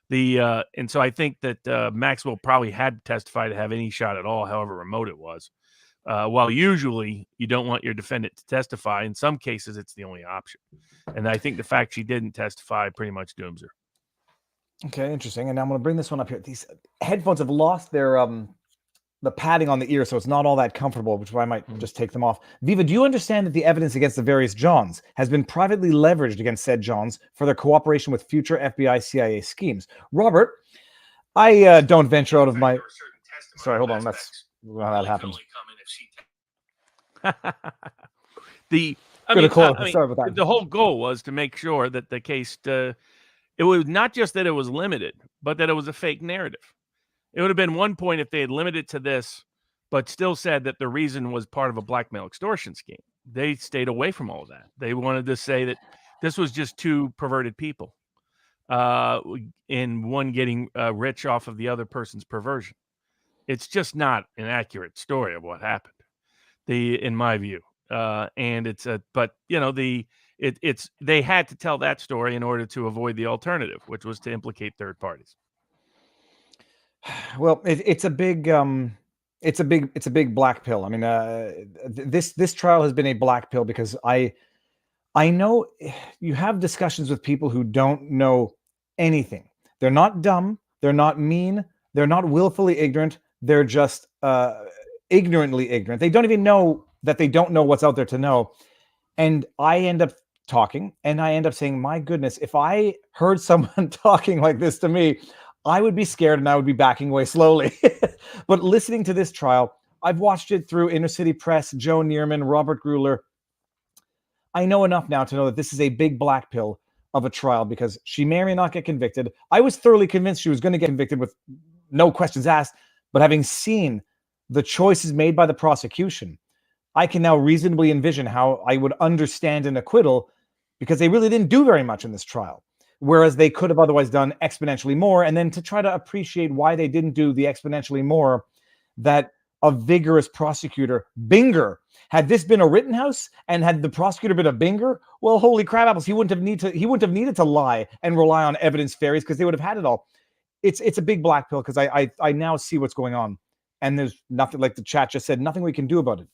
And so I think that Maxwell probably had to testify to have any shot at all, however remote it was. While usually you don't want your defendant to testify, in some cases it's the only option. And I think the fact she didn't testify pretty much dooms her. Okay, interesting. And I'm going to bring this one up here. These headphones have lost their the padding on the ear, so it's not all that comfortable, which is why I might just take them off. Viva, do you understand that the evidence against the various Johns has been privately leveraged against said Johns for their cooperation with future FBI CIA schemes? Robert, I don't venture out of my... Sorry, hold on. That's how that happens. The whole goal was to make sure that the case, it was not just that it was limited, but that it was a fake narrative. It would have been one point if they had limited to this, but still said that the reason was part of a blackmail extortion scheme. They stayed away from all of that. They wanted to say that this was just two perverted people, and one getting rich off of the other person's perversion. It's just not an accurate story of what happened, in my view. And it's they had to tell that story in order to avoid the alternative, which was to implicate third parties. Well, it's a big black pill. I mean, this trial has been a black pill because I know you have discussions with people who don't know anything. They're not dumb. They're not mean. They're not willfully ignorant. They're just ignorantly ignorant. They don't even know that they don't know what's out there to know. And I end up talking and I end up saying, my goodness, if I heard someone talking like this to me, I would be scared and I would be backing away slowly. But listening to this trial, I've watched it through Inner City Press, Joe Neerman, Robert Gruler. I know enough now to know that this is a big black pill of a trial because she may or may not get convicted. I was thoroughly convinced she was going to get convicted with no questions asked, but having seen the choices made by the prosecution, I can now reasonably envision how I would understand an acquittal because they really didn't do very much in this trial. Whereas they could have otherwise done exponentially more. And then to try to appreciate why they didn't do the exponentially more, that a vigorous prosecutor, Binger, had this been a Rittenhouse and had the prosecutor been a Binger, well, holy crab apples, he wouldn't have needed to lie and rely on evidence fairies because they would have had it all. It's a big black pill because I now see what's going on. And there's nothing, like the chat just said, nothing we can do about it.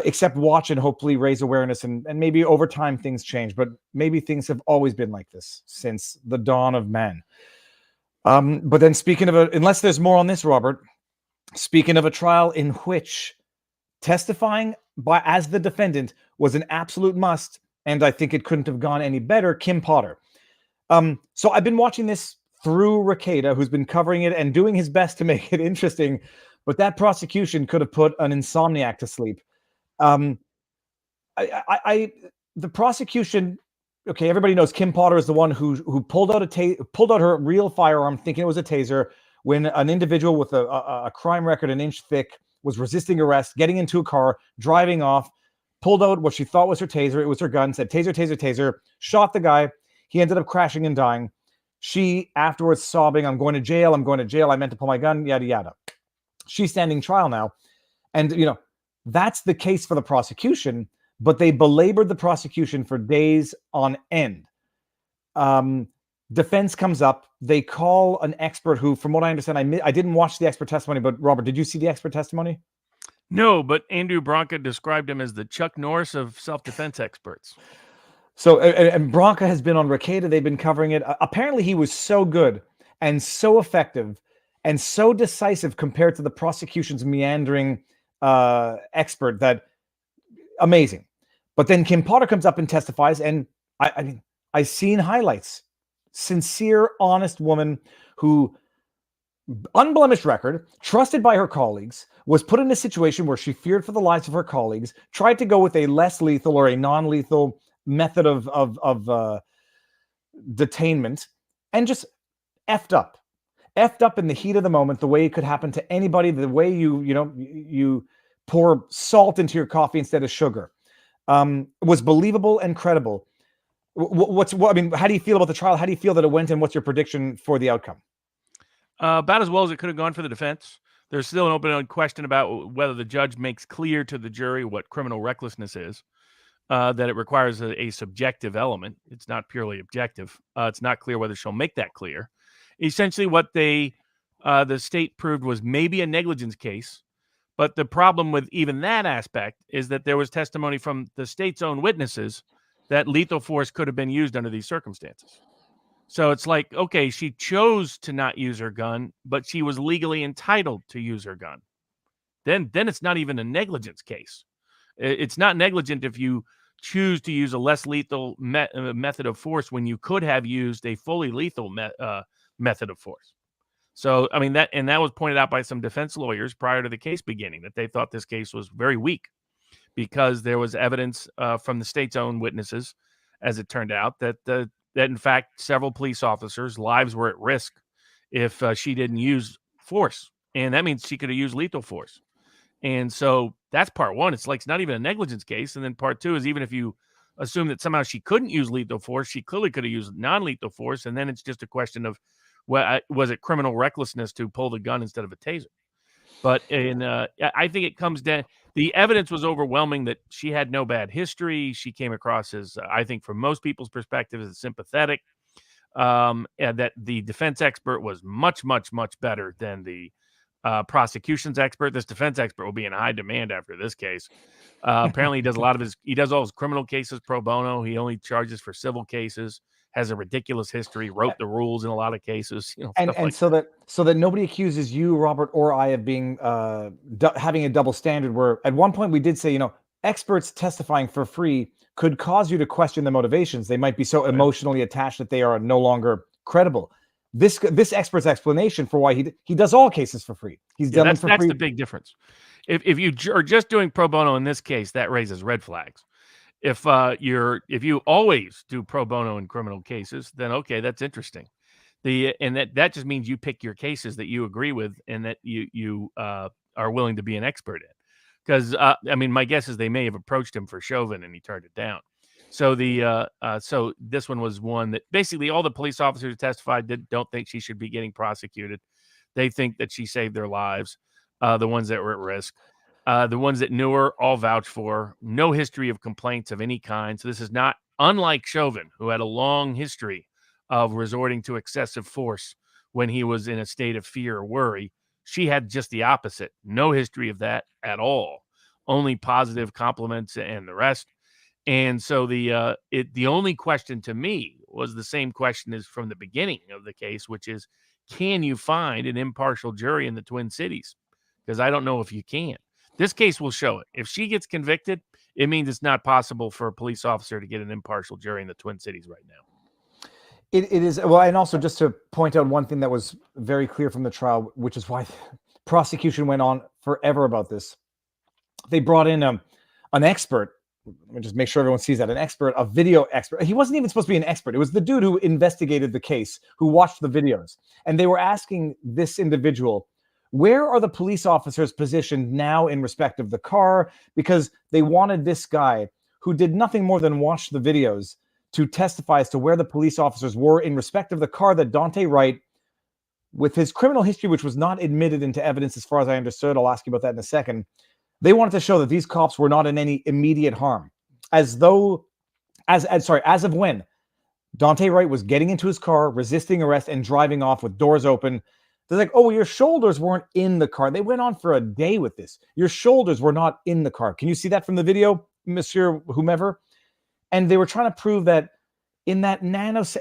Except watch and hopefully raise awareness and maybe over time things change, but maybe things have always been like this since the dawn of man. But then speaking of unless there's more on this, Robert, speaking of a trial in which testifying as the defendant was an absolute must, and I think it couldn't have gone any better, Kim Potter. So I've been watching this through Rekieta, who's been covering it and doing his best to make it interesting, but that prosecution could have put an insomniac to sleep. The prosecution, okay, everybody knows Kim Potter is the one who pulled out her real firearm thinking it was a taser when an individual with a crime record an inch thick was resisting arrest, getting into a car, driving off, pulled out what she thought was her taser. It was her gun, said taser, taser, taser, shot the guy. He ended up crashing and dying. She afterwards sobbing, I'm going to jail, I meant to pull my gun, yada, yada. She's standing trial now. And, that's the case for the prosecution, but they belabored the prosecution for days on end. Defense comes up. They call an expert who, from what I understand, I didn't watch the expert testimony, but Robert, did you see the expert testimony? No, but Andrew Branca described him as the Chuck Norris of self-defense experts. So, and Branca has been on Rekieta. They've been covering it. Apparently, he was so good and so effective and so decisive compared to the prosecution's meandering expert that amazing. But then Kim Potter comes up and testifies, and I've seen highlights. Sincere, honest woman who unblemished record, trusted by her colleagues, was put in a situation where she feared for the lives of her colleagues, tried to go with a less lethal or a non-lethal method of detainment, and just effed up. Effed up in the heat of the moment, the way it could happen to anybody, the way you pour salt into your coffee instead of sugar, was believable and credible. I mean, how do you feel about the trial? How do you feel that it went, and what's your prediction for the outcome? About as well as it could have gone for the defense. There's still an open question about whether the judge makes clear to the jury what criminal recklessness is, that it requires a subjective element. It's not purely objective. It's not clear whether she'll make that clear. Essentially, what the state proved was maybe a negligence case, but the problem with even that aspect is that there was testimony from the state's own witnesses that lethal force could have been used under these circumstances. So it's like, okay, she chose to not use her gun, but she was legally entitled to use her gun. Then it's not even a negligence case. It's not negligent if you choose to use a less lethal method of force when you could have used a fully lethal method of force. So, I mean, that was pointed out by some defense lawyers prior to the case beginning, that they thought this case was very weak because there was evidence from the state's own witnesses, as it turned out, that in fact several police officers' lives were at risk if she didn't use force, and that means she could have used lethal force. And so that's part one. It's like it's not even a negligence case. And then part two is, even if you assume that somehow she couldn't use lethal force, she clearly could have used non-lethal force, and then it's just a question of, was it criminal recklessness to pull the gun instead of a taser? But I think it comes down, the evidence was overwhelming that she had no bad history. She came across as, I think from most people's perspective, as sympathetic, and that the defense expert was much, much, much better than the prosecution's expert. This defense expert will be in high demand after this case. Apparently he does all his criminal cases pro bono. He only charges for civil cases, has a ridiculous history, wrote the rules in a lot of cases, so that nobody accuses you, Robert, or I of being having a double standard, where at one point we did say, experts testifying for free could cause you to question the motivations. They might be so emotionally attached that they are no longer credible. This expert's explanation for why he does all cases for free. He's done them for free. That's the big difference. If you are just doing pro bono in this case, that raises red flags. If you always do pro bono in criminal cases, then okay, that's interesting. That just means you pick your cases that you agree with and that you are willing to be an expert in. Because I mean, my guess is they may have approached him for Chauvin and he turned it down. So so this one was one that basically all the police officers who testified don't think she should be getting prosecuted. They think that she saved their lives. The ones that were at risk, the ones that knew her, all vouch for her. No history of complaints of any kind. So this is not unlike Chauvin, who had a long history of resorting to excessive force when he was in a state of fear or worry. She had just the opposite. No history of that at all. Only positive compliments and the rest. And so the only question to me was the same question as from the beginning of the case, which is, can you find an impartial jury in the Twin Cities? Because I don't know if you can. This case will show it. If she gets convicted, it means it's not possible for a police officer to get an impartial jury in the Twin Cities right now. It is. Well, and also just to point out one thing that was very clear from the trial, which is why prosecution went on forever about this. They brought in an expert. Let me just make sure everyone sees that. An expert, a video expert. He wasn't even supposed to be an expert. It was the dude who investigated the case, who watched the videos. And they were asking this individual, where are the police officers positioned now in respect of the car? Because they wanted this guy who did nothing more than watch the videos to testify as to where the police officers were in respect of the car that Daunte Wright, with his criminal history, which was not admitted into evidence as far as I understood, I'll ask you about that in a second, they wanted to show that these cops were not in any immediate harm. As of when Daunte Wright was getting into his car, resisting arrest, and driving off with doors open, they're like, oh, your shoulders weren't in the car. They went on for a day with this. Your shoulders were not in the car. Can you see that from the video, Monsieur whomever? And they were trying to prove that in that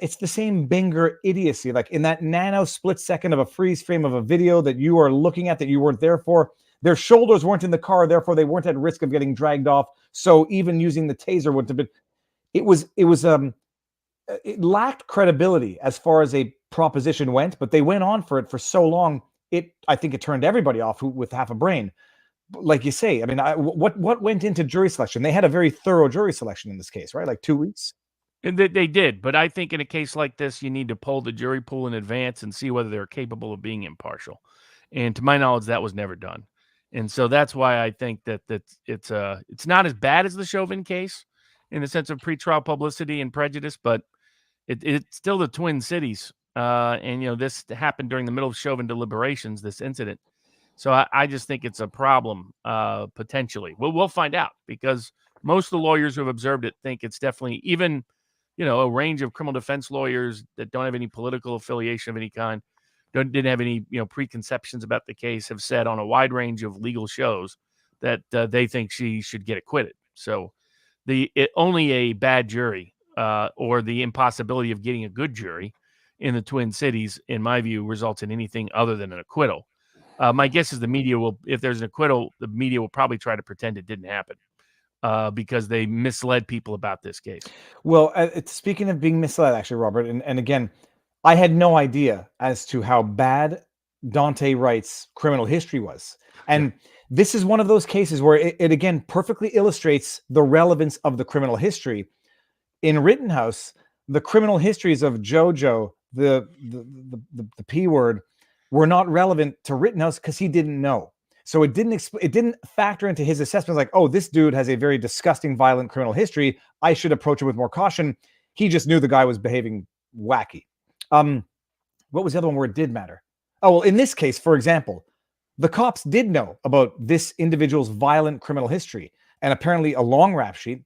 it's the same Binger idiocy, like in that nano split second of a freeze frame of a video that you are looking at that you weren't there for, their shoulders weren't in the car, therefore they weren't at risk of getting dragged off. So even using the taser wouldn't have been. It lacked credibility as far as a proposition went, but they went on for it for so long. I think it turned everybody off with half a brain. Like you say, I mean, what went into jury selection? They had a very thorough jury selection in this case, right? Like 2 weeks. And they did, but I think in a case like this, you need to poll the jury pool in advance and see whether they're capable of being impartial. And to my knowledge, that was never done. And so that's why I think that it's not as bad as the Chauvin case in the sense of pretrial publicity and prejudice, but it's still the Twin Cities. And this happened during the middle of Chauvin deliberations, this incident. So I just think it's a problem potentially. We'll find out, because most of the lawyers who have observed it think it's definitely, even a range of criminal defense lawyers that don't have any political affiliation of any kind, didn't have any preconceptions about the case, have said on a wide range of legal shows that they think she should get acquitted. So only a bad jury or the impossibility of getting a good jury in the Twin Cities, in my view, results in anything other than an acquittal. My guess is the media will, if there's an acquittal, the media will probably try to pretend it didn't happen because they misled people about this case. Well, speaking of being misled, actually, Robert, and again, I had no idea as to how bad Dante Wright's criminal history was. And this is one of those cases where it again perfectly illustrates the relevance of the criminal history. In Rittenhouse, the criminal histories of JoJo, the P word, were not relevant to Rittenhouse because he didn't know. So it didn't factor into his assessment like, oh, this dude has a very disgusting, violent criminal history. I should approach him with more caution. He just knew the guy was behaving wacky. What was the other one where it did matter? Oh, well, in this case, for example, the cops did know about this individual's violent criminal history, and apparently a long rap sheet,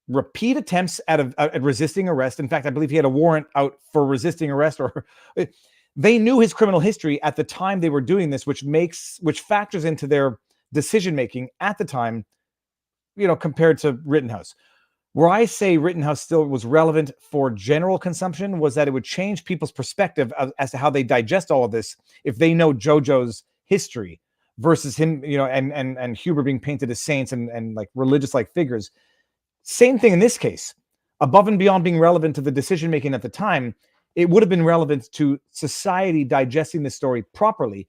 repeat attempts at resisting arrest. In fact, I believe he had a warrant out for resisting arrest, or they knew his criminal history at the time they were doing this, which factors into their decision making at the time, compared to Rittenhouse. Where I say Rittenhouse still was relevant for general consumption was that it would change people's perspective as to how they digest all of this if they know JoJo's history versus him, and Huber being painted as saints and like religious like figures. Same thing in this case. Above and beyond being relevant to the decision making at the time, it would have been relevant to society digesting the story properly.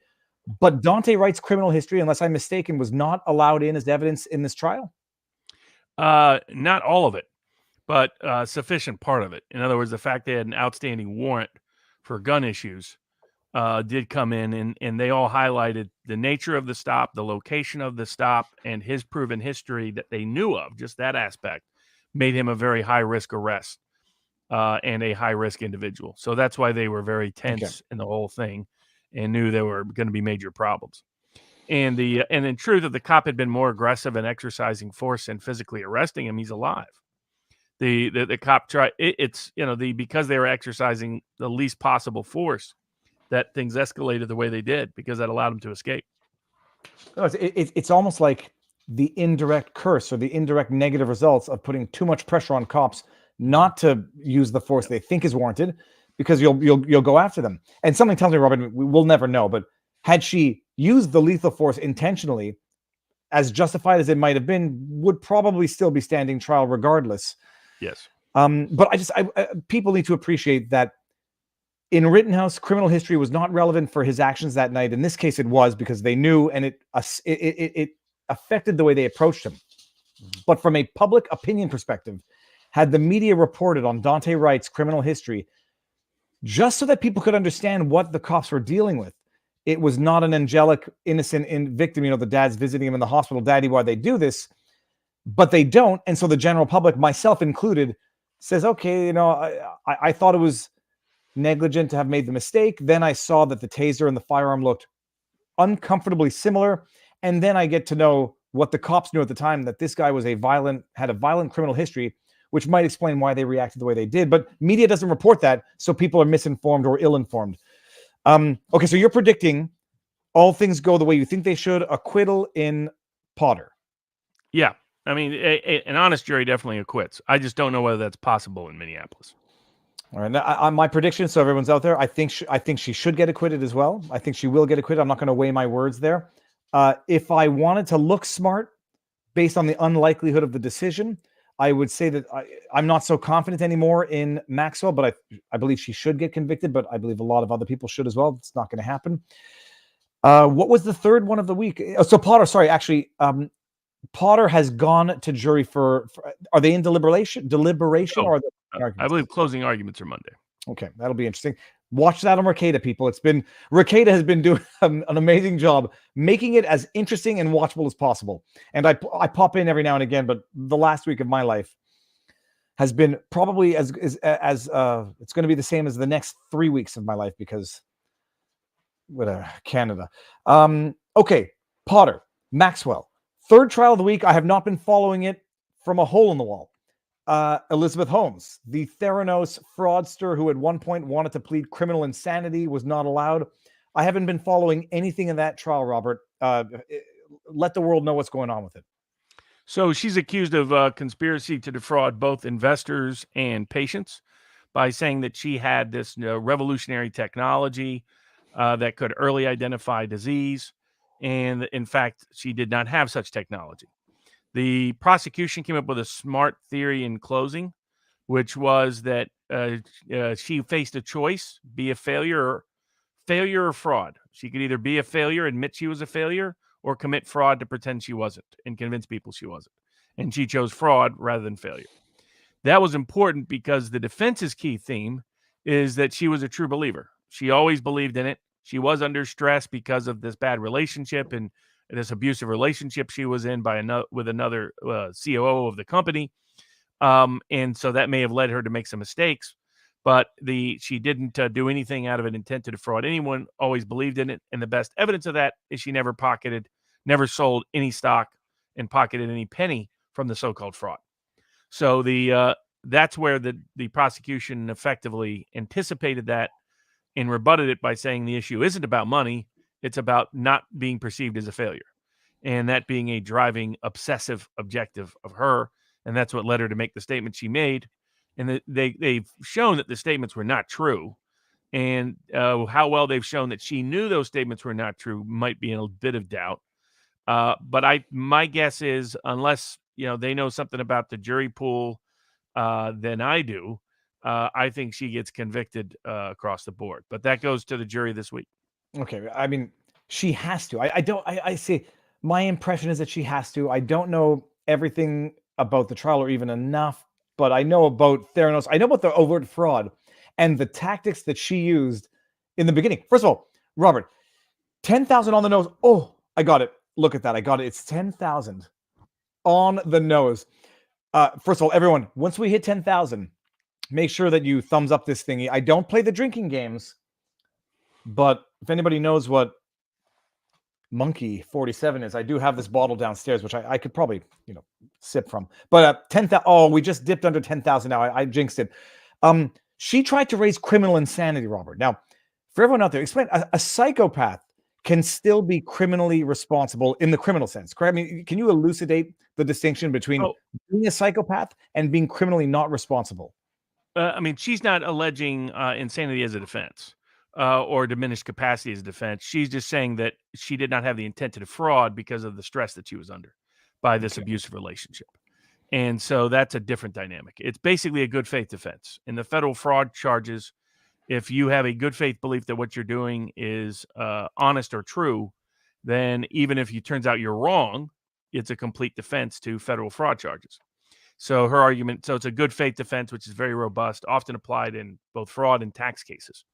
But Dante Wright's criminal history, unless I'm mistaken, was not allowed in as evidence in this trial? Not all of it, but sufficient part of it. In other words, the fact they had an outstanding warrant for gun issues did come in, and they all highlighted the nature of the stop, the location of the stop, and his proven history that they knew of. Just that aspect made him a very high-risk arrest and a high-risk individual. So that's why they were very tense in the whole thing and knew there were going to be major problems. And in truth, if the cop had been more aggressive in exercising force and physically arresting him, he's alive. The cop tried because they were exercising the least possible force, that things escalated the way they did, because that allowed him to escape. It's almost like the indirect curse or the indirect negative results of putting too much pressure on cops not to use the force they think is warranted, because you'll go after them. And something tells me, Robert, we'll never know, but had she used the lethal force intentionally, as justified as it might have been, would probably still be standing trial regardless. Yes. But people need to appreciate that in Rittenhouse, criminal history was not relevant for his actions that night. In this case, it was, because they knew, and it affected the way they approached him. But from a public opinion perspective, had the media reported on Dante Wright's criminal history, just so that people could understand what the cops were dealing with, it was not an angelic, innocent victim. The dad's visiting him in the hospital. Daddy, why they do this? But they don't. And so the general public, myself included, says, okay, I thought it was negligent to have made the mistake. Then I saw that the taser and the firearm looked uncomfortably similar. And then I get to know what the cops knew at the time, that this guy had a violent criminal history, which might explain why they reacted the way they did. But media doesn't report that, so people are misinformed or ill-informed. Okay, so you're predicting all things go the way you think they should, acquittal in Potter. Yeah. I mean, an honest jury definitely acquits. I just don't know whether that's possible in Minneapolis. All right. Now, my prediction, so everyone's out there, I think she should get acquitted as well. I think she will get acquitted. I'm not going to weigh my words there. If I wanted to look smart based on the unlikelihood of the decision, I would say that I'm not so confident anymore in Maxwell, but I believe she should get convicted, but I believe a lot of other people should as well. It's not going to happen. What was the third one of the week? So Potter, sorry, actually, Potter has gone to jury for are they in deliberation? No, Or are they I arguments? believe closing arguments are Monday. Okay, that'll be interesting. Watch that on Mercada, people. Mercada has been doing an amazing job making it as interesting and watchable as possible. And I pop in every now and again, but the last week of my life has been probably as it's going to be the same as the next 3 weeks of my life because whatever, Canada. Okay, Potter, Maxwell, third trial of the week. I have not been following it from a hole in the wall. Elizabeth Holmes, the Theranos fraudster who at one point wanted to plead criminal insanity, was not allowed. I haven't been following anything in that trial, Robert. Let the world know what's going on with it. So she's accused of conspiracy to defraud both investors and patients by saying that she had this revolutionary technology that could early identify disease. And in fact, she did not have such technology. The prosecution came up with a smart theory in closing, which was that she faced a choice, be a failure or fraud. She could either be a failure, admit she was a failure, or commit fraud to pretend she wasn't and convince people she wasn't. And she chose fraud rather than failure. That was important because the defense's key theme is that she was a true believer. She always believed in it. She was under stress because of this bad relationship and this abusive relationship she was in with another COO of the company. And so that may have led her to make some mistakes, but she didn't do anything out of an intent to defraud anyone, always believed in it. And the best evidence of that is she never sold any stock and pocketed any penny from the so-called fraud. So that's where the prosecution effectively anticipated that and rebutted it by saying the issue isn't about money. It's about not being perceived as a failure. And that being a driving obsessive objective of her. And that's what led her to make the statement she made. And they've shown that the statements were not true. And how well they've shown that she knew those statements were not true might be in a bit of doubt. But my guess is unless they know something about the jury pool than I do, I think she gets convicted across the board. But that goes to the jury this week. Okay, I mean, she has to. I say my impression is that she has to. I don't know everything about the trial or even enough, but I know about Theranos. I know about the overt fraud and the tactics that she used in the beginning. First of all, Robert, 10,000 on the nose. Oh, I got it. Look at that. I got it. It's 10,000 on the nose. First of all, everyone, once we hit 10,000, make sure that you thumbs up this thingy. I don't play the drinking games, but if anybody knows what Monkey 47 is, I do have this bottle downstairs, which I could probably, sip from. But 10,000. Oh, we just dipped under 10,000 now. I jinxed it. She tried to raise criminal insanity, Robert. Now, for everyone out there, explain a psychopath can still be criminally responsible in the criminal sense, correct? I mean, can you elucidate the distinction between being a psychopath and being criminally not responsible? I mean, she's not alleging insanity as a defense or diminished capacity as a defense. She's just saying that she did not have the intent to defraud because of the stress that she was under by this abusive relationship. And so that's a different dynamic. It's basically a good faith defense. In the federal fraud charges, if you have a good faith belief that what you're doing is honest or true, then even if it turns out you're wrong, it's a complete defense to federal fraud charges. So her argument, so it's a good faith defense, which is very robust, often applied in both fraud and tax cases.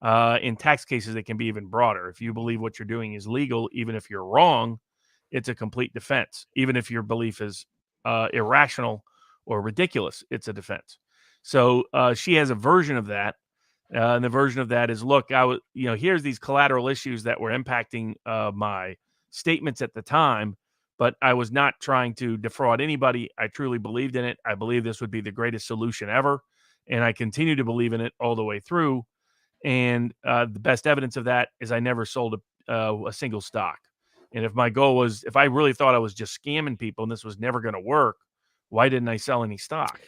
In tax cases, it can be even broader. If you believe what you're doing is legal, even if you're wrong, it's a complete defense. Even if your belief is irrational or ridiculous, it's a defense. So she has a version of that. And the version of that is, look, here's these collateral issues that were impacting my statements at the time, but I was not trying to defraud anybody. I truly believed in it. I believe this would be the greatest solution ever. And I continue to believe in it all the way through. And the best evidence of that is I never sold a single stock. And if my goal was, if I really thought I was just scamming people and this was never going to work, why didn't I sell any stock?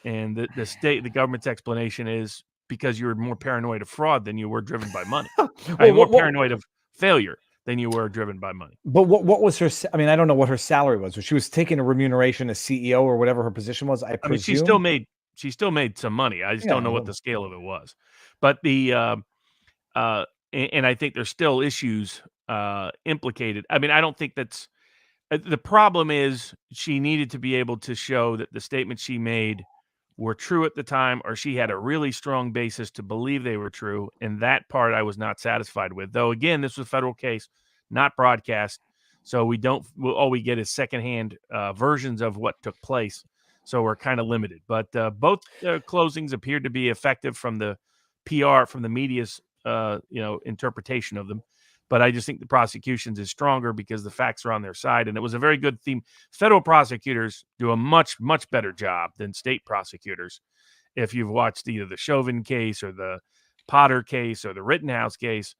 And the government's explanation is because you were more paranoid of fraud than you were driven by money. More paranoid of failure than you were driven by money. But what was her? I mean, I don't know what her salary was. She was taking a remuneration as CEO or whatever her position was. I mean, she still made some money. I just don't know what the scale of it was. But and I think there's still issues implicated. I mean, I don't think that's the problem. Is she needed to be able to show that the statements she made were true at the time, or she had a really strong basis to believe they were true. And that part I was not satisfied with. Though, again, this was a federal case, not broadcast. So all we get is secondhand versions of what took place. So we're kind of limited. But both closings appeared to be effective from the PR, from the media's interpretation of them. But I just think the prosecution's is stronger because the facts are on their side. And it was a very good theme. Federal prosecutors do a much, much better job than state prosecutors. If you've watched either the Chauvin case or the Potter case or the Rittenhouse case,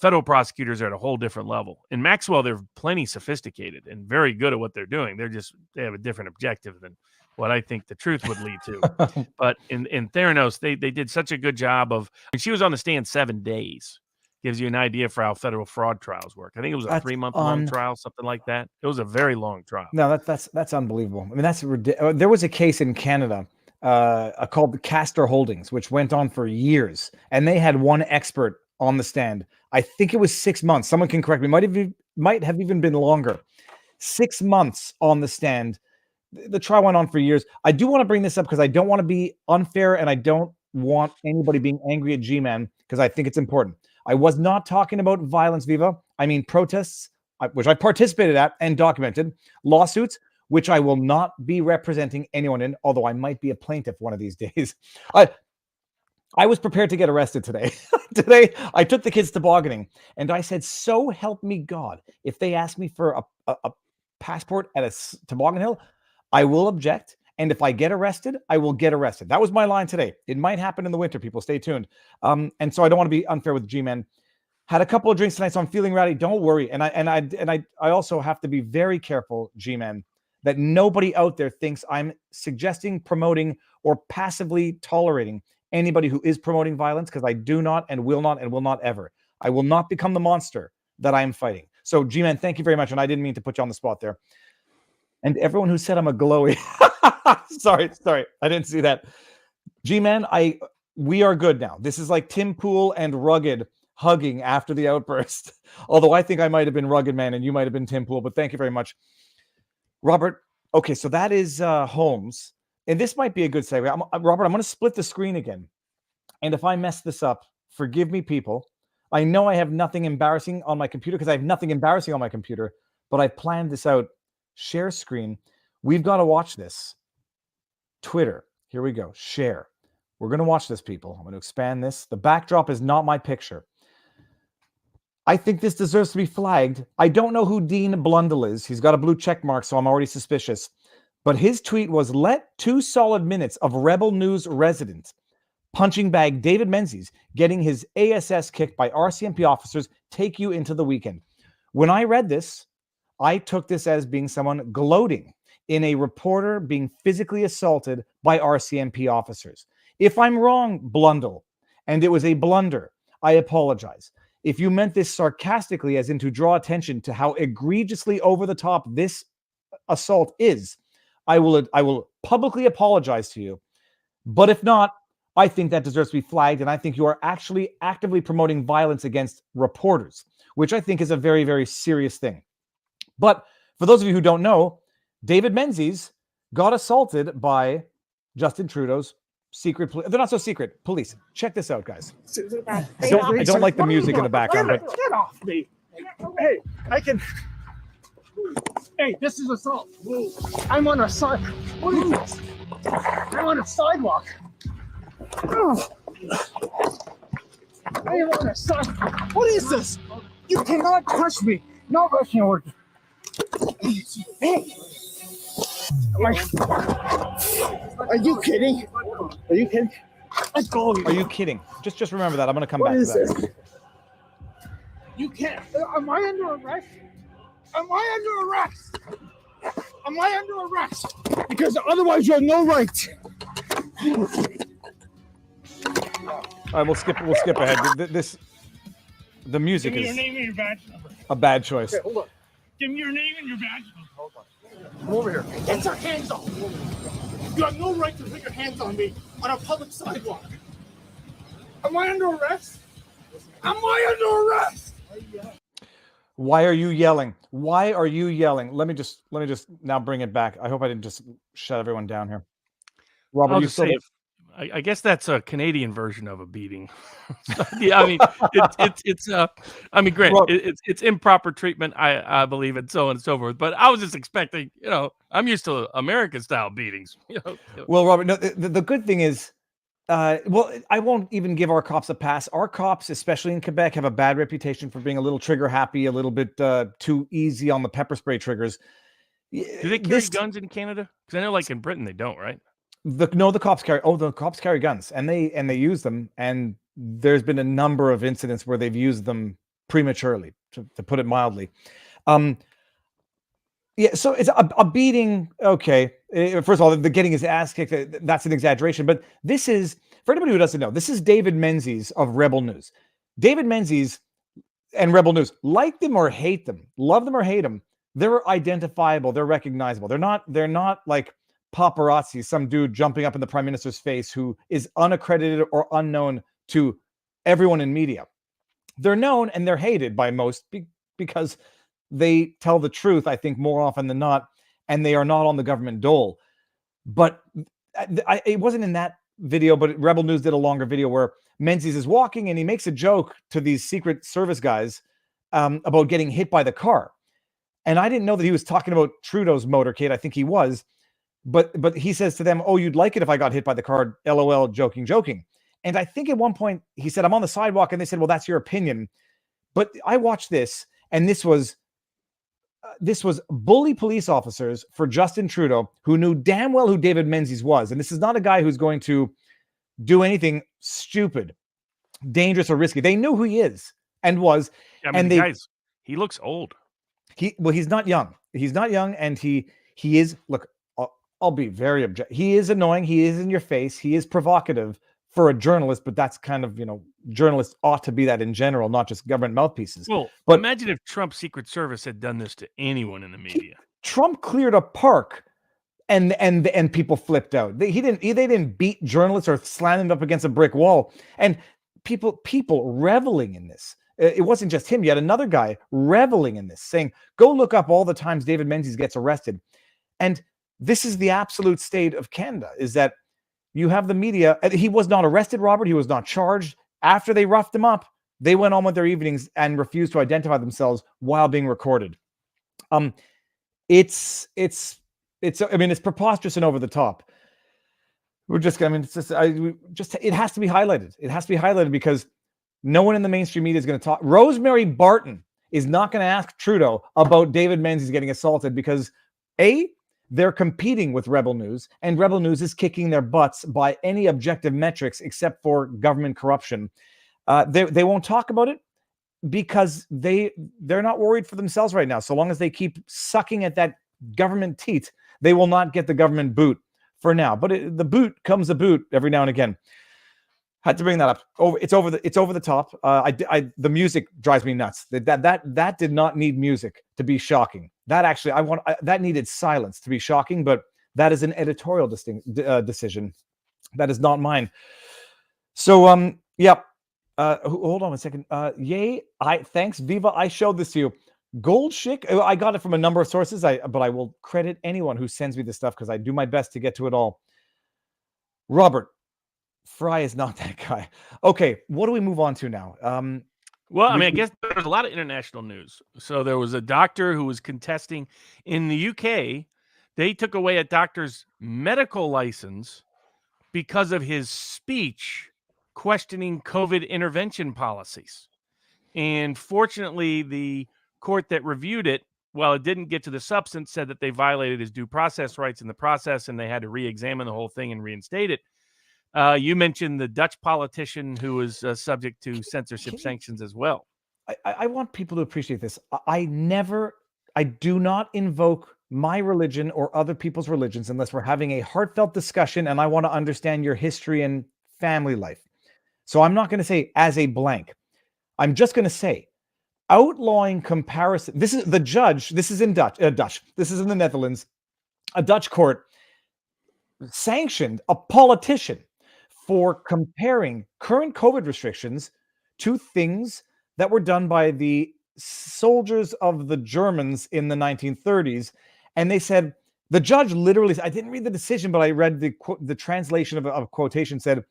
federal prosecutors are at a whole different level. In Maxwell, they're plenty sophisticated and very good at what they're doing. They have a different objective than what I think the truth would lead to. But in Theranos, they did such a good job of, and she was on the stand 7 days. Gives you an idea for how federal fraud trials work. I think it was a 3-month long trial, something like that. It was a very long trial. No, that's unbelievable. I mean, there was a case in Canada called Castor Holdings, which went on for years, and they had one expert on the stand. I think it was 6 months. Someone can correct me. Might have even been longer. 6 months on the stand. The trial went on for years. I do want to bring this up because I don't want to be unfair, and I don't want anybody being angry at G-Man because I think it's important. I was not talking about violence, Viva. I mean protests, which I participated at and documented, lawsuits, which I will not be representing anyone in, although I might be a plaintiff one of these days. I was prepared to get arrested today. Today, I took the kids tobogganing, and I said, so help me God, if they ask me for a passport at a toboggan hill, I will object. And if I get arrested, I will get arrested. That was my line today. It might happen in the winter, people. Stay tuned. And so I don't want to be unfair with G-Man. Had a couple of drinks tonight, so I'm feeling rowdy. Don't worry. And I also have to be very careful, G-Man, that nobody out there thinks I'm suggesting, promoting, or passively tolerating anybody who is promoting violence, because I do not and will not ever. I will not become the monster that I am fighting. So, G-Man, thank you very much. And I didn't mean to put you on the spot there. And everyone who said I'm a glowy, sorry, I didn't see that. G-Man, we are good now. This is like Tim Pool and Rugged hugging after the outburst. Although I think I might have been Rugged Man and you might have been Tim Pool, but thank you very much. Robert, okay, so that is Holmes. And this might be a good segue. Robert, I'm going to split the screen again. And if I mess this up, forgive me, people. I know I have nothing embarrassing on my computer because I have nothing embarrassing on my computer, but I planned this out. Share screen. We've got to watch this. Twitter. Here we go. Share. We're going to watch this, people. I'm going to expand this. The backdrop is not my picture. I think this deserves to be flagged. I don't know who Dean Blundell is. He's got a blue check mark, so I'm already suspicious. But his tweet was, let 2 solid minutes of Rebel News resident punching bag David Menzies getting his ASS kicked by RCMP officers take you into the weekend. When I read this, I took this as being someone gloating in a reporter being physically assaulted by RCMP officers. If I'm wrong, Blundell, and it was a blunder, I apologize. If you meant this sarcastically, as in to draw attention to how egregiously over the top this assault is, I will publicly apologize to you. But if not, I think that deserves to be flagged, and I think you are actually actively promoting violence against reporters, which I think is a very, very serious thing. But for those of you who don't know, David Menzies got assaulted by Justin Trudeau's secret police. They're not so secret police. Check this out, guys. I don't like the music in the background, but get off me. Hey, I can. Hey, this is assault. I'm on a side. What is this? I'm on a sidewalk. I am on a sidewalk. What is this? You cannot touch me. No rushing order. Hey. Are you kidding? Are you kidding? Let's go. Are you kidding? Just remember that. I'm going to come back to that. What is this? You can't. Am I under arrest? Am I under arrest? Am I under arrest? Because otherwise you have no right. All right, we'll skip ahead. The music Give me your is name and your badge number. a bad choice. Okay, hold on. Give me your name and your badge number. Hold on. Come over here. Get your hands off. You have no right to put your hands on me on a public sidewalk. Am I under arrest? Am I under arrest? Why are you yelling? Why are you yelling? Let me just now bring it back. I hope I didn't just shut everyone down here. Robert, I'll you just still say, there? if I guess that's a Canadian version of a beating. So, yeah, I mean, I mean, granted, Rob- it's improper treatment, I believe, and so on and so forth. But I was just expecting, I'm used to American style beatings. Well, Robert, no, the good thing is, well, I won't even give our cops a pass. Our cops, especially in Quebec, have a bad reputation for being a little trigger happy, a little bit too easy on the pepper spray triggers. Do they carry guns in Canada? Because I know, like in Britain, they don't, right? The cops carry. Oh, the cops carry guns, and they use them. And there's been a number of incidents where they've used them prematurely, to put it mildly. Yeah, so it's a beating. Okay, first of all, the getting his ass kicked, that's an exaggeration. But this is, for anybody who doesn't know, this is David Menzies of Rebel News. David Menzies and Rebel News, like them or hate them, love them or hate them, they're identifiable, they're recognizable. They're not like paparazzi, some dude jumping up in the prime minister's face who is unaccredited or unknown to everyone in media. They're known and they're hated by most because they tell the truth, I think, more often than not, and they are not on the government dole. But it wasn't in that video, but Rebel News did a longer video where Menzies is walking and he makes a joke to these Secret Service guys about getting hit by the car. And I didn't know that he was talking about Trudeau's motorcade. I think he was. But he says to them, "Oh, you'd like it if I got hit by the car, LOL, joking, joking." And I think at one point he said, "I'm on the sidewalk," and they said, "Well, that's your opinion." But I watched this, and this was bully police officers for Justin Trudeau who knew damn well who David Menzies was. And this is not a guy who's going to do anything stupid, dangerous, or risky. They knew who he is and was. I mean, and guys, he looks old. He's not young. He's not young, and he is. Look, I'll be very objective. He is annoying. He is in your face. He is provocative for a journalist, but that's kind of, journalists ought to be that in general, not just government mouthpieces. Well, but imagine if Trump's Secret Service had done this to anyone in the media. Trump cleared a park and people flipped out. They didn't beat journalists or slam them up against a brick wall. And people reveling in this. It wasn't just him. You had another guy reveling in this, saying, "Go look up all the times David Menzies gets arrested." And this is the absolute state of Canada, is that you have the media. He was not arrested, Robert. He was not charged. After they roughed him up, they went on with their evenings and refused to identify themselves while being recorded. It's preposterous and over the top. It has to be highlighted. It has to be highlighted because no one in the mainstream media is going to talk. Rosemary Barton is not going to ask Trudeau about David Menzies getting assaulted because they're competing with Rebel News, and Rebel News is kicking their butts by any objective metrics except for government corruption. They won't talk about it because they're not worried for themselves right now. So long as they keep sucking at that government teat, they will not get the government boot for now. But the boot comes a boot every now and again. Had to bring that up. It's over the top. The music drives me nuts. That did not need music to be shocking. That actually, that needed silence to be shocking. But that is an editorial decision. That is not mine. So yeah. Hold on a second. Thanks, Viva. I showed this to you. Gold Schick. I got it from a number of sources. But I will credit anyone who sends me this stuff because I do my best to get to it all. Robert. Fry is not that guy. Okay, what do we move on to now? Well, I guess there's a lot of international news. So there was a doctor who was contesting in the UK. They took away a doctor's medical license because of his speech questioning COVID intervention policies. And fortunately, the court that reviewed it, while it didn't get to the substance, said that they violated his due process rights in the process, and they had to re-examine the whole thing and reinstate it. You mentioned the Dutch politician who was subject to censorship sanctions as well. I want people to appreciate this. I do not invoke my religion or other people's religions unless we're having a heartfelt discussion and I want to understand your history and family life. So I'm not going to say as a blank. I'm just going to say outlawing comparison. This is the judge. This is in Dutch. This is in the Netherlands. A Dutch court sanctioned a politician for comparing current COVID restrictions to things that were done by the soldiers of the Germans in the 1930s, and they said, the judge literally, I didn't read the decision, but I read the translation of a quotation, said,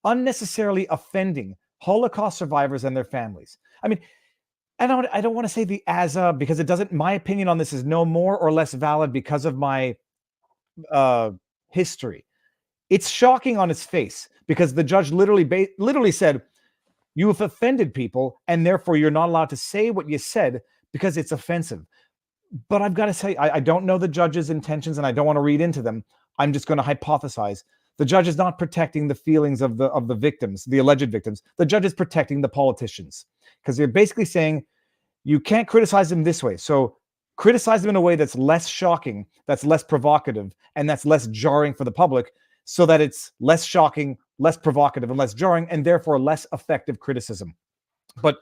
unnecessarily offending Holocaust survivors and their families. I mean, I don't want to say the ASA, because it doesn't, my opinion on this is no more or less valid because of my history. It's shocking on its face, because the judge literally said, you have offended people, and therefore you're not allowed to say what you said because it's offensive. But I've got to say, I don't know the judge's intentions, and I don't want to read into them. I'm just going to hypothesize. The judge is not protecting the feelings of the victims, the alleged victims. The judge is protecting the politicians, because they're basically saying you can't criticize them this way. So criticize them in a way that's less shocking, that's less provocative, and that's less jarring for the public, so that it's less shocking, less provocative, and less jarring, and therefore less effective criticism. But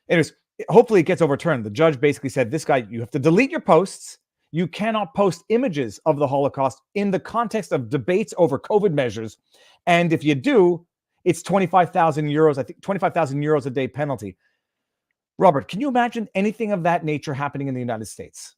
anyways, hopefully it gets overturned. The judge basically said, this guy, you have to delete your posts. You cannot post images of the Holocaust in the context of debates over COVID measures. And if you do, it's 25,000 euros, I think 25,000 euros a day penalty. Robert, can you imagine anything of that nature happening in the United States?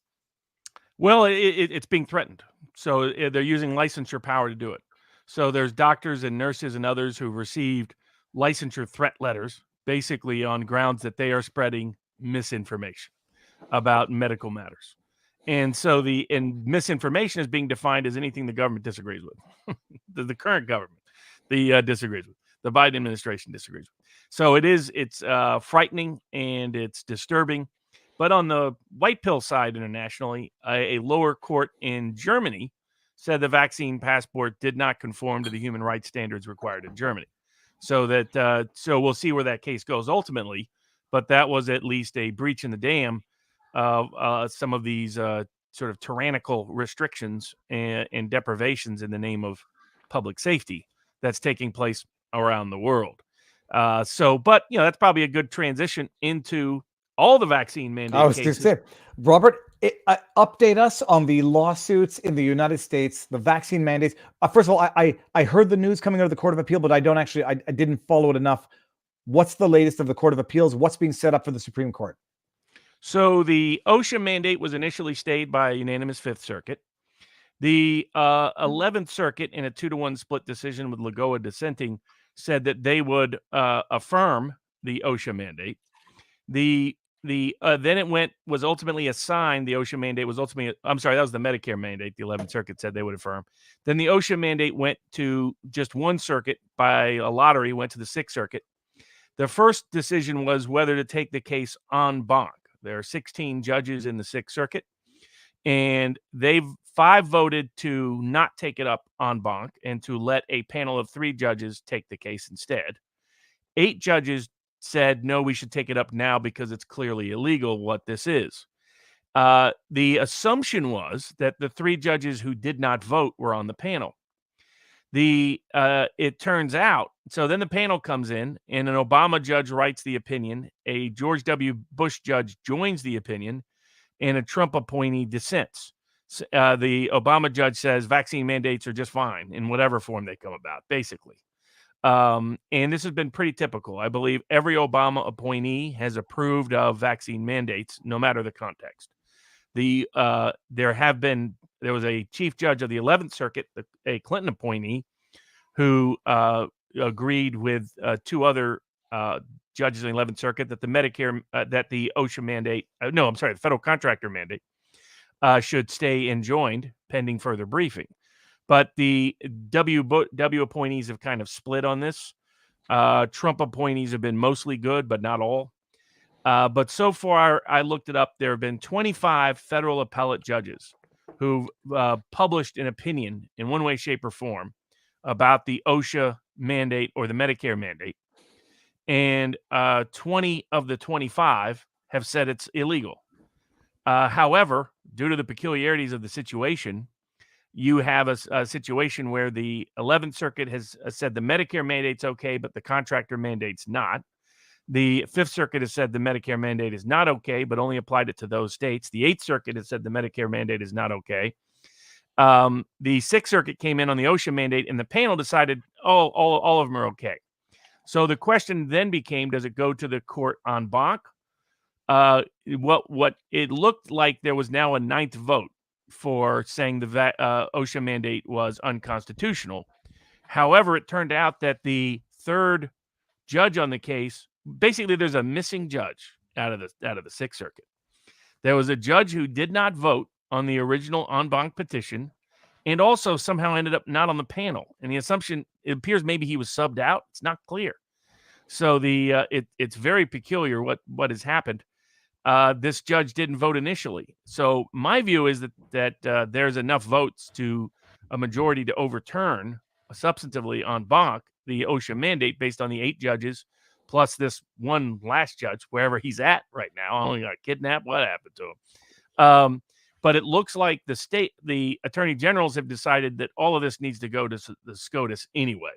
Well, it's being threatened. So they're using licensure power to do it. So there's doctors and nurses and others who've received licensure threat letters, basically on grounds that they are spreading misinformation about medical matters. And so misinformation is being defined as anything the government disagrees with. the current government disagrees with. The Biden administration disagrees with. So it's frightening and it's disturbing. But on the white pill side internationally, a lower court in Germany said the vaccine passport did not conform to the human rights standards required in Germany. So we'll see where that case goes ultimately. But that was at least a breach in the dam of some of these sort of tyrannical restrictions and deprivations in the name of public safety that's taking place around the world. But that's probably a good transition into all the vaccine mandate cases. Robert, update us on the lawsuits in the United States, the vaccine mandates. First of all, I heard the news coming out of the Court of Appeal, but I didn't follow it enough. What's the latest of the Court of Appeals? What's being set up for the Supreme Court? So the OSHA mandate was initially stayed by a unanimous Fifth Circuit. The 11th Circuit, in a 2-1 split decision with Lagoa dissenting, said that they would affirm the OSHA mandate. Then it was ultimately assigned. The OSHA mandate was ultimately, that was the Medicare mandate. The 11th Circuit said they would affirm. Then the OSHA mandate went to just one circuit by a lottery, went to the 6th Circuit. The first decision was whether to take the case en banc. There are 16 judges in the 6th Circuit, and 5 voted to not take it up en banc and to let a panel of 3 judges take the case instead. 8 judges said, no, we should take it up now because it's clearly illegal what this is. The assumption was that the 3 judges who did not vote were on the panel. It turns out, so then the panel comes in and an Obama judge writes the opinion, a George W. Bush judge joins the opinion, and a Trump appointee dissents. The Obama judge says vaccine mandates are just fine in whatever form they come about, basically. And this has been pretty typical. I believe every Obama appointee has approved of vaccine mandates, no matter the context. There was a chief judge of the 11th Circuit, a Clinton appointee, who agreed with 2 other judges in the 11th Circuit that the OSHA mandate, the federal contractor mandate should stay enjoined pending further briefing. But the W appointees have kind of split on this. Trump appointees have been mostly good, but not all. But so far, I looked it up. There have been 25 federal appellate judges who've published an opinion in one way, shape, or form about the OSHA mandate or the Medicare mandate. And 20 of the 25 have said it's illegal. However, due to the peculiarities of the situation, you have a situation where the 11th Circuit has said the Medicare mandate's okay, but the contractor mandate's not. The 5th Circuit has said the Medicare mandate is not okay, but only applied it to those states. The 8th Circuit has said the Medicare mandate is not okay. The 6th Circuit came in on the OSHA mandate, and the panel decided, all of them are okay. So the question then became, does it go to the court en banc? what it looked like there was now a 9th vote for saying the OSHA mandate was unconstitutional. However, it turned out that the 3rd judge on the case, basically there's a missing judge out of the 6th Circuit. There was a judge who did not vote on the original en banc petition and also somehow ended up not on the panel. And the assumption, it appears maybe he was subbed out. It's not clear. So it's very peculiar what has happened. This judge didn't vote initially. So my view is that there's enough votes to a majority to overturn substantively en banc the OSHA mandate based on the 8 judges plus this one last judge, wherever he's at right now. Only got kidnapped. What happened to him? But it looks like the attorney generals have decided that all of this needs to go to the SCOTUS anyway.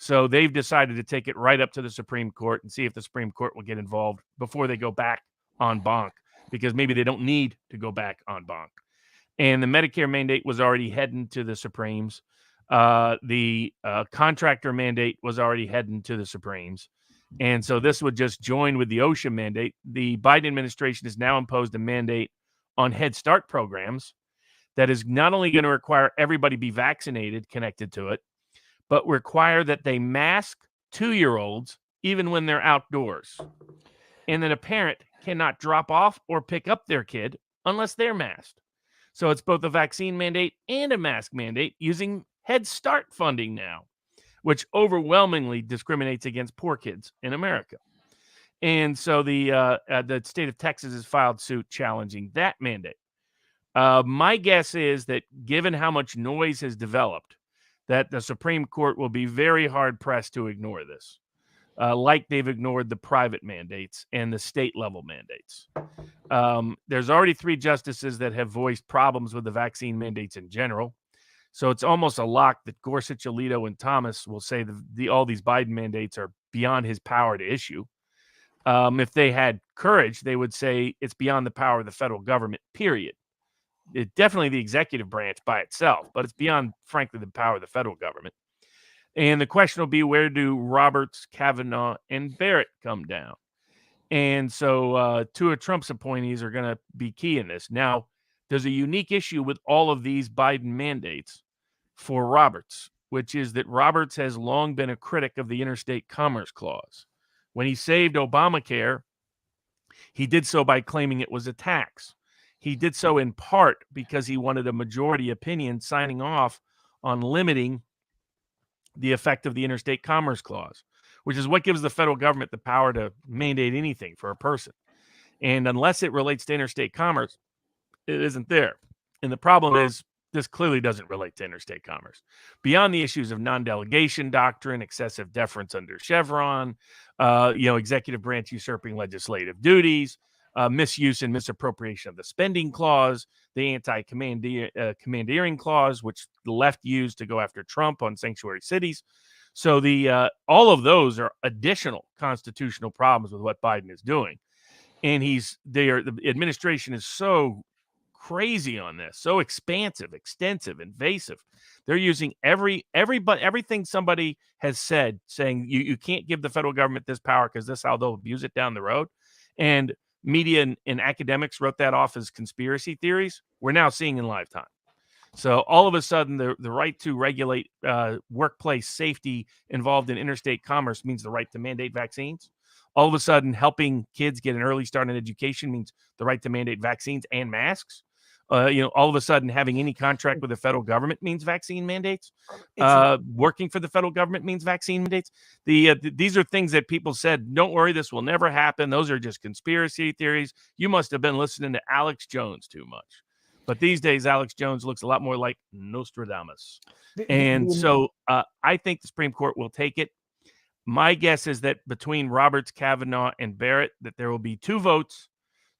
So they've decided to take it right up to the Supreme Court and see if the Supreme Court will get involved before they go back en banc, because maybe they don't need to go back en banc. And the Medicare mandate was already heading to the Supremes. The contractor mandate was already heading to the Supremes. And so this would just join with the OSHA mandate. The Biden administration has now imposed a mandate on Head Start programs that is not only going to require everybody be vaccinated connected to it, but require that they mask 2-year-olds even when they're outdoors. And that a parent cannot drop off or pick up their kid unless they're masked. So it's both a vaccine mandate and a mask mandate using Head Start funding now, which overwhelmingly discriminates against poor kids in America. And so the state of Texas has filed suit challenging that mandate. My guess is that given how much noise has developed, that the Supreme Court will be very hard-pressed to ignore this, like they've ignored the private mandates and the state-level mandates. There's already 3 justices that have voiced problems with the vaccine mandates in general. So it's almost a lock that Gorsuch, Alito, and Thomas will say all these Biden mandates are beyond his power to issue. If they had courage, they would say it's beyond the power of the federal government, period. It's definitely the executive branch by itself, but it's beyond, frankly, the power of the federal government. And the question will be, where do Roberts, Kavanaugh, and Barrett come down? And so 2 of Trump's appointees are going to be key in this. Now, there's a unique issue with all of these Biden mandates for Roberts, which is that Roberts has long been a critic of the Interstate Commerce Clause. When he saved Obamacare, he did so by claiming it was a tax. He did so in part because he wanted a majority opinion signing off on limiting the effect of the Interstate Commerce Clause, which is what gives the federal government the power to mandate anything for a person. And unless it relates to interstate commerce, it isn't there. And the problem is this clearly doesn't relate to interstate commerce. Beyond the issues of non-delegation doctrine, excessive deference under Chevron, executive branch usurping legislative duties, misuse and misappropriation of the spending clause, the anti-commandeering clause, which the left used to go after Trump on sanctuary cities. So all of those are additional constitutional problems with what Biden is doing. And the administration is so crazy on this, so expansive, extensive, invasive. They're using everything somebody has said, saying you can't give the federal government this power because this is how they'll abuse it down the road. And media and academics wrote that off as conspiracy theories. We're now seeing in live time. So all of a sudden, the right to regulate workplace safety involved in interstate commerce means the right to mandate vaccines. All of a sudden, helping kids get an early start in education means the right to mandate vaccines and masks. All of a sudden, having any contract with the federal government means vaccine mandates. Working for the federal government means vaccine mandates. These are things that people said, don't worry, this will never happen. Those are just conspiracy theories. You must have been listening to Alex Jones too much. But these days, Alex Jones looks a lot more like Nostradamus. And so I think the Supreme Court will take it. My guess is that between Roberts, Kavanaugh, and Barrett, that there will be 2 votes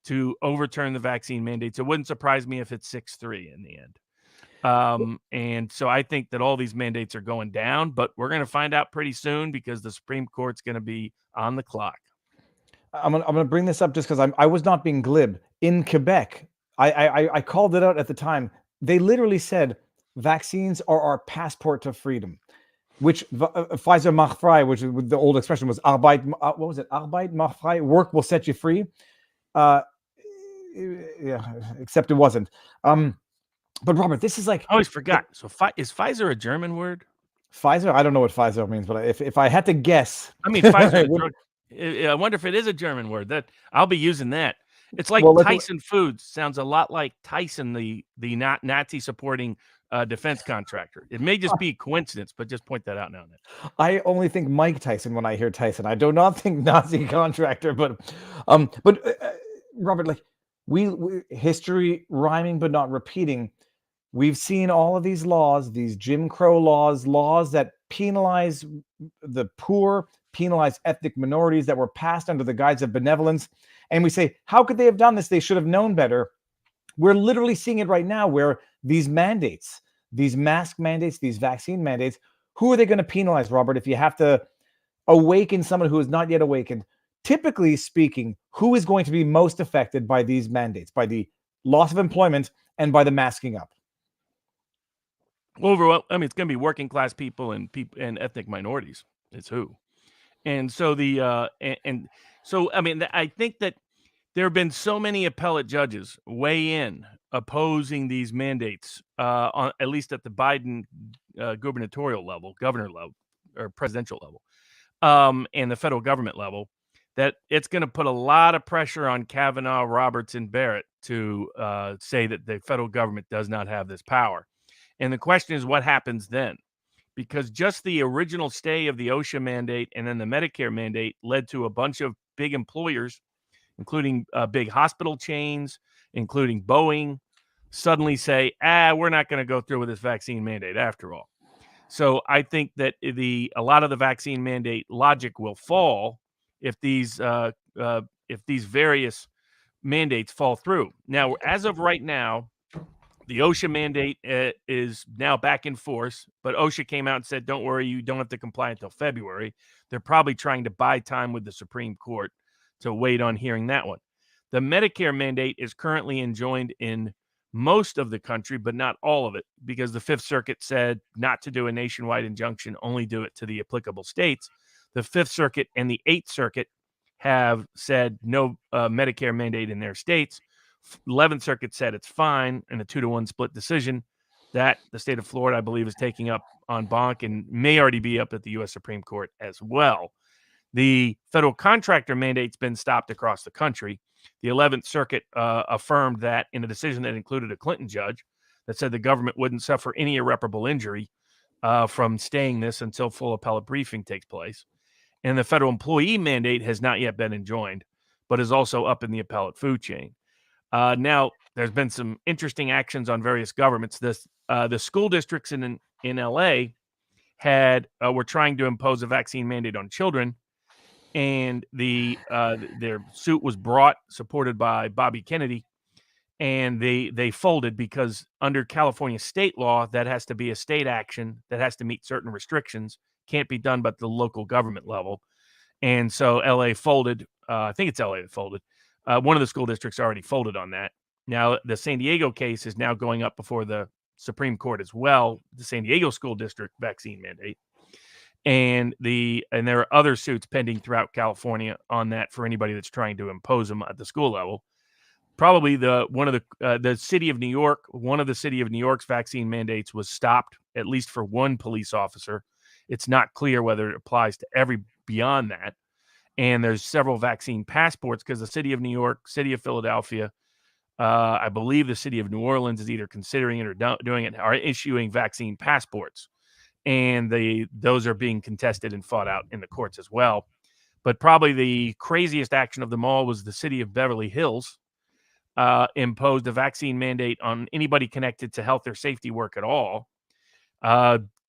to overturn the vaccine mandates. It wouldn't surprise me if it's 6-3 in the end. And so I think that all these mandates are going down, but we're going to find out pretty soon because the Supreme Court's going to be on the clock. I'm gonna bring this up just because I was not being glib. In Quebec, I called it out at the time. They literally said vaccines are our passport to freedom, which Pfizer macht frei, which the old expression was Arbeit. What was it? Arbeit macht frei. Work will set you free. Yeah, except it wasn't. But Robert, this is like I always forgot. So is Pfizer a German word? Pfizer. I don't know what Pfizer means, but if I had to guess, I mean, Pfizer. I The would- drug, I wonder if it is a German word. That I'll be using that. It's like Well, let's- Tyson Foods. Sounds a lot like Tyson, the Nazi supporting defense contractor. It may just be coincidence, but just point that out now and then. I only think Mike Tyson when I hear Tyson. I do not think Nazi contractor, but Robert, like we history rhyming but not repeating. We've seen all of these laws, these Jim Crow laws that penalize the poor, penalize ethnic minorities that were passed under the guise of benevolence. And we say, how could they have done this? They should have known better. We're literally seeing it right now where these mandates, these mask mandates, these vaccine mandates, who are they going to penalize, Robert, if you have to awaken someone who is not yet awakened? Typically speaking, who is going to be most affected by these mandates, by the loss of employment and by the masking up? Overall, I mean, it's going to be working class people and ethnic minorities. It's who, and so so I mean, I think that there have been so many appellate judges weigh in opposing these mandates, at least at the Biden gubernatorial level, governor level, or presidential level, and the federal government level, that it's going to put a lot of pressure on Kavanaugh, Roberts, and Barrett to say that the federal government does not have this power. And the question is, what happens then? Because just the original stay of the OSHA mandate and then the Medicare mandate led to a bunch of big employers, including big hospital chains, including Boeing, suddenly say, we're not going to go through with this vaccine mandate after all. So I think that a lot of the vaccine mandate logic will fall if these various mandates fall through. Now, as of right now, the OSHA mandate is now back in force, but OSHA came out and said, don't worry, you don't have to comply until February. They're probably trying to buy time with the Supreme Court to wait on hearing that one. The Medicare mandate is currently enjoined in most of the country, but not all of it, because the Fifth Circuit said not to do a nationwide injunction, only do it to the applicable states. The Fifth Circuit and the Eighth Circuit have said no Medicare mandate in their states. 11th Circuit said it's fine in a 2-1 split decision that the state of Florida, I believe, is taking up en banc and may already be up at the U.S. Supreme Court as well. The federal contractor mandate's been stopped across the country. The 11th Circuit affirmed that in a decision that included a Clinton judge that said the government wouldn't suffer any irreparable injury from staying this until full appellate briefing takes place. And the federal employee mandate has not yet been enjoined, but is also up in the appellate food chain. Now, there's been some interesting actions on various governments. The school districts in LA were trying to impose a vaccine mandate on children, and their suit was brought, supported by Bobby Kennedy, and they folded because under California state law, that has to be a state action that has to meet certain restrictions, can't be done but the local government level, and so LA folded. I think it's LA that folded. One of the school districts already folded on that. Now, the San Diego case is now going up before the Supreme Court as well, the San Diego school district vaccine mandate. And there are other suits pending throughout California on that for anybody that's trying to impose them at the school level. Probably the city of New York, one of the city of New York's vaccine mandates was stopped, at least for one police officer. It's not clear whether it applies to every beyond that. And there's several vaccine passports because the city of New York, city of Philadelphia, I believe the city of New Orleans is either considering it or doing it, are issuing vaccine passports. And those are being contested and fought out in the courts as well. But probably the craziest action of them all was the city of Beverly Hills imposed a vaccine mandate on anybody connected to health or safety work at all.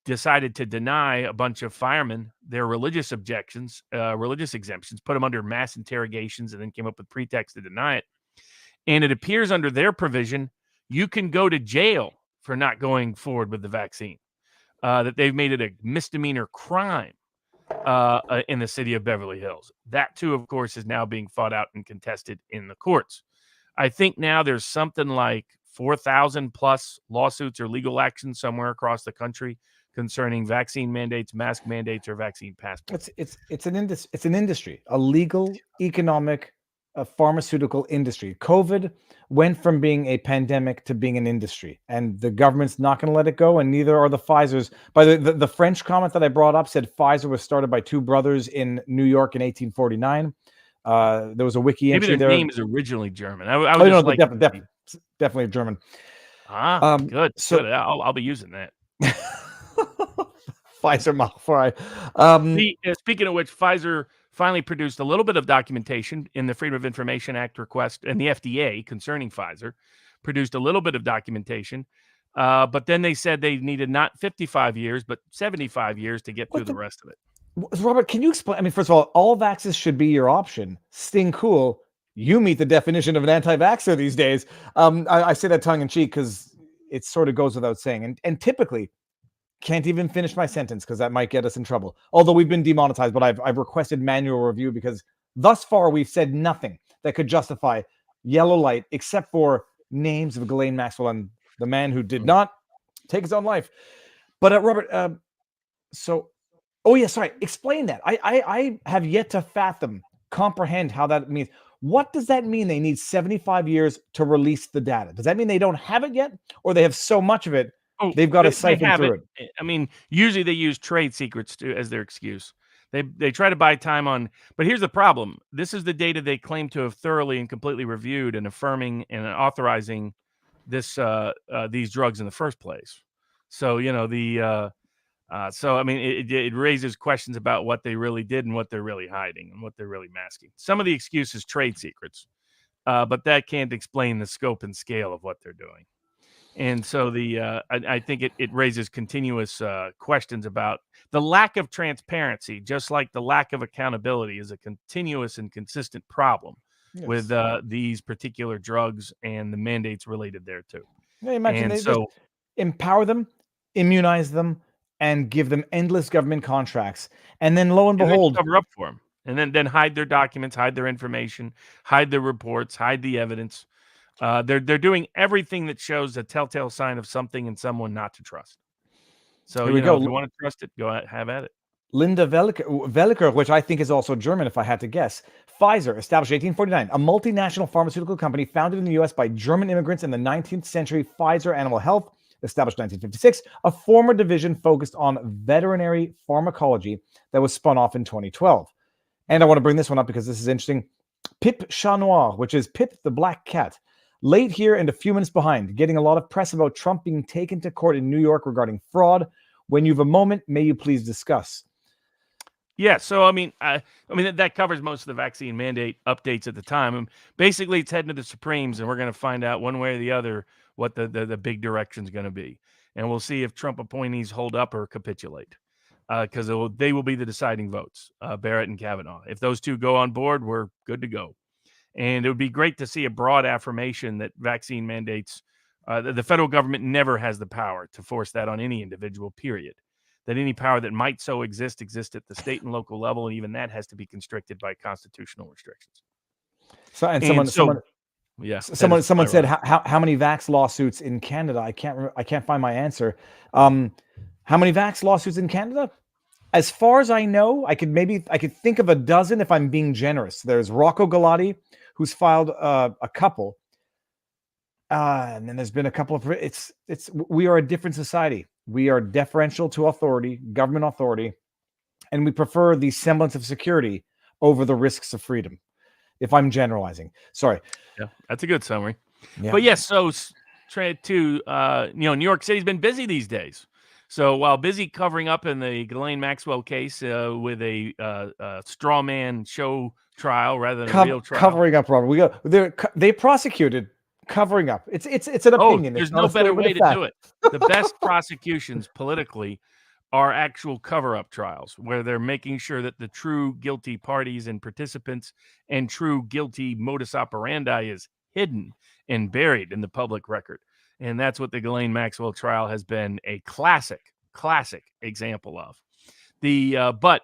Decided to deny a bunch of firemen their religious exemptions, put them under mass interrogations, and then came up with pretext to deny it. And it appears under their provision, you can go to jail for not going forward with the vaccine. That they've made it a misdemeanor crime in the city of Beverly Hills. That, too, of course, is now being fought out and contested in the courts. I think now there's something like 4,000 plus lawsuits or legal actions somewhere across the country concerning vaccine mandates, mask mandates, or vaccine passports. It's an industry, a legal, economic pharmaceutical industry. COVID went from being a pandemic to being an industry, and the government's not going to let it go, and neither are the Pfizer's. By the French comment that I brought up said Pfizer was started by two brothers in New York in 1849. There was a wiki Maybe entry their there. name is originally German. I would Oh, no, just like definitely German. Good. So- Good. I'll be using that. Pfizer Malfoy. Speaking of which, Pfizer finally produced a little bit of documentation in the Freedom of Information Act request, and the FDA concerning Pfizer produced a little bit of documentation. But then they said they needed not 55 years, but 75 years to get through the rest of it. Robert, can you explain? I mean, first of all vaxes should be your option. Sting cool. You meet the definition of an anti-vaxxer these days. I say that tongue in cheek because it sort of goes without saying. And typically, can't even finish my sentence because that might get us in trouble. Although we've been demonetized, but I've requested manual review because thus far we've said nothing that could justify yellow light except for names of Delane Maxwell and the man who did not take his own life. But Robert, oh yeah, sorry. Explain that. I have yet to comprehend how that means. What does that mean? They need 75 years to release the data. Does that mean they don't have it yet, or they have so much of it they've got to siphon through it? I mean, usually they use trade secrets as their excuse. They try to buy time on, but here's the problem. This is the data they claim to have thoroughly and completely reviewed and affirming and authorizing these drugs in the first place. So I mean, it raises questions about what they really did and what they're really hiding and what they're really masking. Some of the excuses trade secrets, but that can't explain the scope and scale of what they're doing. And so I think it raises continuous questions about the lack of transparency, just like the lack of accountability is a continuous and consistent problem with these particular drugs and the mandates related thereto. Yeah, imagine they just empower them, immunize them, and give them endless government contracts. And then lo and behold, cover up for them. And then hide their documents, hide their information, hide their reports, hide the evidence. They're doing everything that shows a telltale sign of something and someone not to trust. So here we go. If you want to trust it, go ahead, have at it. Linda Welliker, which I think is also German, if I had to guess. Pfizer, established 1849, a multinational pharmaceutical company founded in the U.S. by German immigrants in the 19th century. Pfizer Animal Health, established 1956, a former division focused on veterinary pharmacology that was spun off in 2012. And I want to bring this one up because this is interesting. Pip Chat Noir, which is Pip the Black Cat, late here and a few minutes behind, getting a lot of press about Trump being taken to court in New York regarding fraud. When you have a moment, may you please discuss? Yeah, so I mean that covers most of the vaccine mandate updates at the time. And basically, it's heading to the Supremes, and we're going to find out one way or the other what the big direction is going to be, and we'll see if Trump appointees hold up or capitulate, because they will be the deciding votes, Barrett and Kavanaugh. If those two go on board, we're good to go. And it would be great to see a broad affirmation that vaccine mandates, the federal government never has the power to force that on any individual, period. That any power that might so exist at the state and local level, and even that has to be constricted by constitutional restrictions. Someone said how many vax lawsuits in Canada? I can't find my answer. How many vax lawsuits in Canada? As far as I know, I could think of a dozen if I'm being generous. There's Rocco Galati, who's filed a couple, and then there's been a couple of. We are a different society. We are deferential to authority, government authority, and we prefer the semblance of security over the risks of freedom. If I'm generalizing, sorry. Yeah, that's a good summary. Yeah. But yes, so New York City's been busy these days. So while busy covering up in the Delane Maxwell case with a straw man show trial rather than a real trial, covering up, Robert. They prosecuted. Covering up. It's an opinion. There's no better way to do it. The best prosecutions politically are actual cover-up trials where they're making sure that the true guilty parties and participants and true guilty modus operandi is hidden and buried in the public record. And that's what the Delane Maxwell trial has been a classic example of. But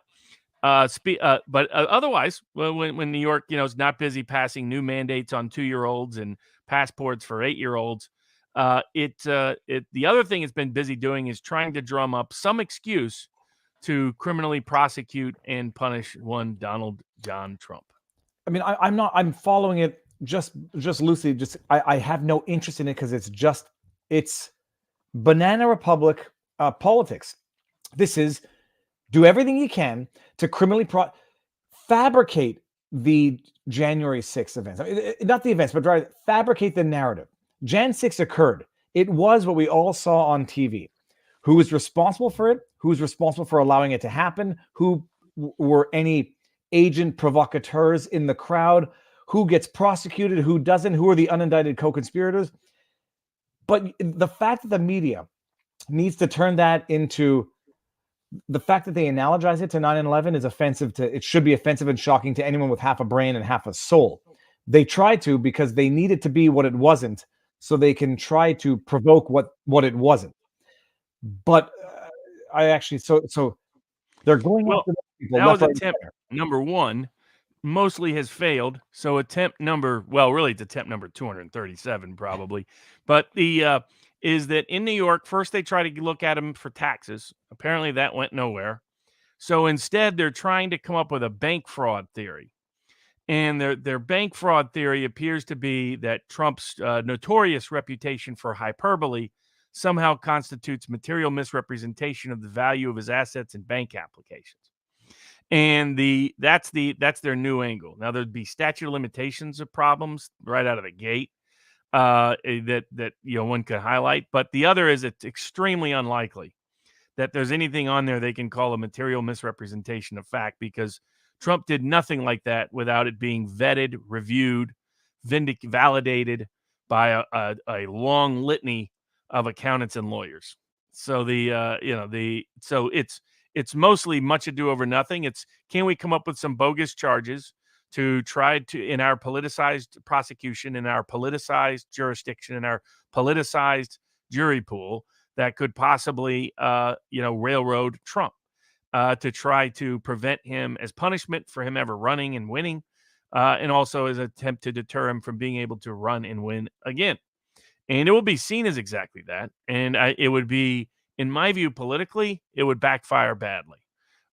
otherwise, when New York, is not busy passing new mandates on 2-year-olds and passports for 8-year-olds, the other thing it's been busy doing is trying to drum up some excuse to criminally prosecute and punish one Donald John Trump. I mean, I'm not. I'm following it just loosely. Just I have no interest in it because it's banana republic politics. This is do everything you can to criminally fabricate the January 6th events. I mean, not the events, but rather fabricate the narrative. Jan 6 occurred. It was what we all saw on TV. Who was responsible for it? Who was responsible for allowing it to happen? Who were any agent provocateurs in the crowd? Who gets prosecuted? Who doesn't? Who are the unindicted co-conspirators? But the fact that the media needs to turn that into the fact that they analogize it to 9/11 is offensive it should be offensive and shocking to anyone with half a brain and half a soul. They try to because they need it to be what it wasn't, so they can try to provoke what it wasn't. But I actually so they're going Well, after people. that was left, right, attempt center. number 1. Mostly has failed. So attempt number, well, really it's attempt number 237 probably. But the is that in New York, first they try to look at him for taxes. Apparently that went nowhere. So instead they're trying to come up with a bank fraud theory. And their bank fraud theory appears to be that Trump's notorious reputation for hyperbole somehow constitutes material misrepresentation of the value of his assets and bank applications. And that's their new angle. Now there'd be statute of limitations of problems right out of the gate that one could highlight. But the other is it's extremely unlikely that there's anything on there they can call a material misrepresentation of fact, because Trump did nothing like that without it being vetted, reviewed, validated by a long litany of accountants and lawyers. So it's mostly much ado over nothing. It's can we come up with some bogus charges to try to, in our politicized prosecution, in our politicized jurisdiction, in our politicized jury pool, that could possibly, railroad Trump to try to prevent him as punishment for him ever running and winning, and also as an attempt to deter him from being able to run and win again. And it will be seen as exactly that. And it would be, in my view, politically, it would backfire badly.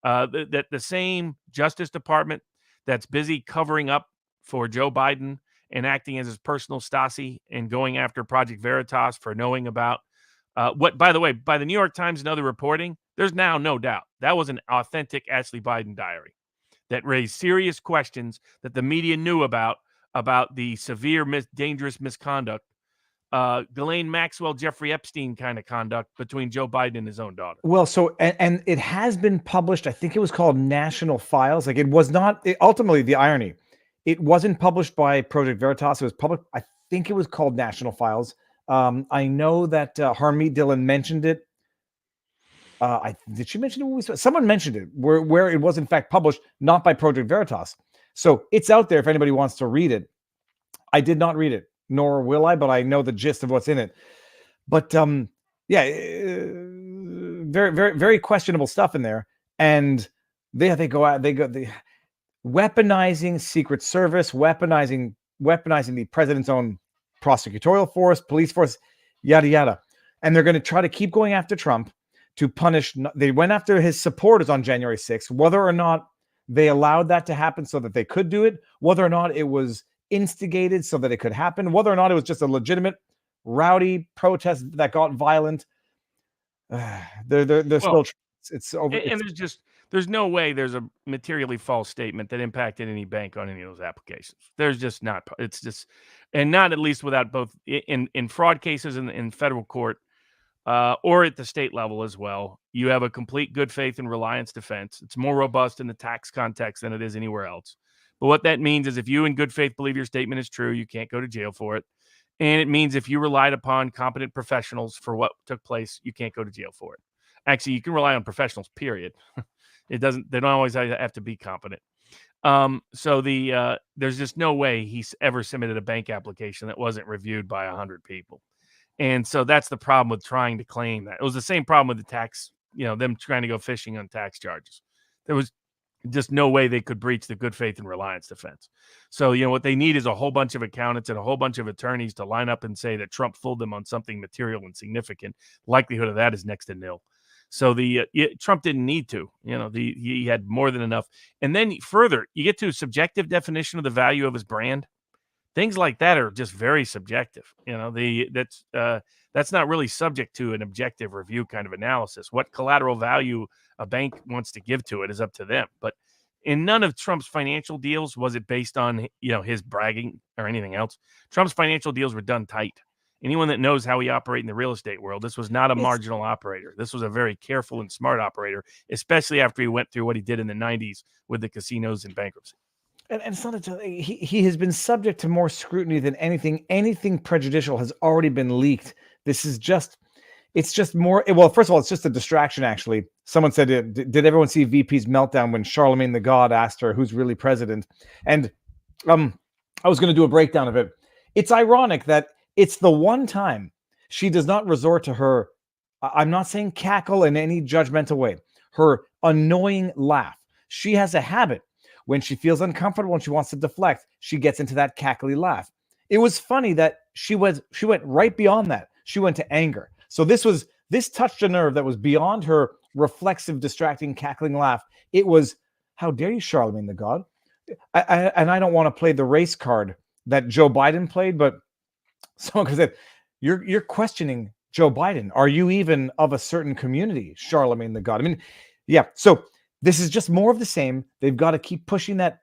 That the same Justice Department that's busy covering up for Joe Biden and acting as his personal Stasi and going after Project Veritas for knowing about what, by the way, by the New York Times and other reporting, there's now no doubt that was an authentic Ashley Biden diary that raised serious questions that the media knew about the severe, dangerous misconduct, Delane Maxwell, Jeffrey Epstein kind of conduct between Joe Biden and his own daughter. Well, so and it has been published. I think it was called National Files. Like it was not ultimately the irony. It wasn't published by Project Veritas. It was public. I think it was called National Files. I know that Harmeet Dillon mentioned it. Did she mention it when we saw? Someone mentioned it where it was in fact published, not by Project Veritas. So it's out there if anybody wants to read it. I did not read it, nor will I, but I know the gist of what's in it. But very, very, very questionable stuff in there. And they go weaponizing Secret Service, weaponizing the president's own prosecutorial force, police force, yada yada. And they're going to try to keep going after Trump to punish. They went after his supporters on January 6th, whether or not they allowed that to happen so that they could do it, whether or not it was instigated so that it could happen, whether or not it was just a legitimate rowdy protest that got violent. They're still. It's over. And there's no way there's a materially false statement that impacted any bank on any of those applications. There's just not. It's just, and not at least without both in fraud cases in federal court or at the state level as well. You have a complete good faith and reliance defense. It's more robust in the tax context than it is anywhere else. But what that means is if you in good faith believe your statement is true, you can't go to jail for it. And it means if you relied upon competent professionals for what took place, you can't go to jail for it. Actually, you can rely on professionals, period. They don't always have to be competent. So there's just no way he's ever submitted a bank application that wasn't reviewed by 100 people. And so that's the problem with trying to claim that. It was the same problem with the tax, them trying to go fishing on tax charges. There was just no way they could breach the good faith and reliance defense. So, what they need is a whole bunch of accountants and a whole bunch of attorneys to line up and say that Trump fooled them on something material and significant. Likelihood of that is next to nil. So Trump didn't need to, he had more than enough. And then further, you get to a subjective definition of the value of his brand. Things like that are just very subjective. That's not really subject to an objective review kind of analysis. What collateral value a bank wants to give to it is up to them. But in none of Trump's financial deals was it based on, his bragging or anything else. Trump's financial deals were done tight. Anyone that knows how we operate in the real estate world, this was not a marginal operator. This was a very careful and smart operator, especially after he went through what he did in the 90s with the casinos and bankruptcy. And it's not he has been subject to more scrutiny than anything. Anything prejudicial has already been leaked. This is it's just more. Well, first of all, it's just a distraction, actually. Someone said, did everyone see VP's meltdown when Charlemagne the God asked her who's really president? And I was going to do a breakdown of it. It's ironic that it's the one time she does not resort to her, I'm not saying cackle in any judgmental way, her annoying laugh. She has a habit. When she feels uncomfortable and she wants to deflect, she gets into that cackly laugh. It was funny that she went right beyond that. She went to anger. So this touched a nerve that was beyond her reflexive, distracting, cackling laugh. It was, how dare you, Charlemagne the God? And I don't want to play the race card that Joe Biden played, but someone said, you're questioning Joe Biden. Are you even of a certain community, Charlemagne the God? I mean, yeah. So this is just more of the same. They've got to keep pushing that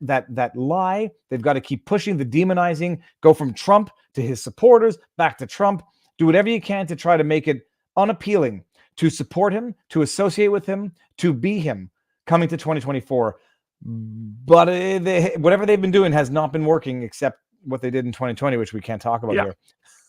lie. They've got to keep pushing the demonizing, go from Trump to his supporters, back to Trump. Do whatever you can to try to make it unappealing to support him, to associate with him, to be him coming to 2024. But whatever they've been doing has not been working, except what they did in 2020, which we can't talk about here.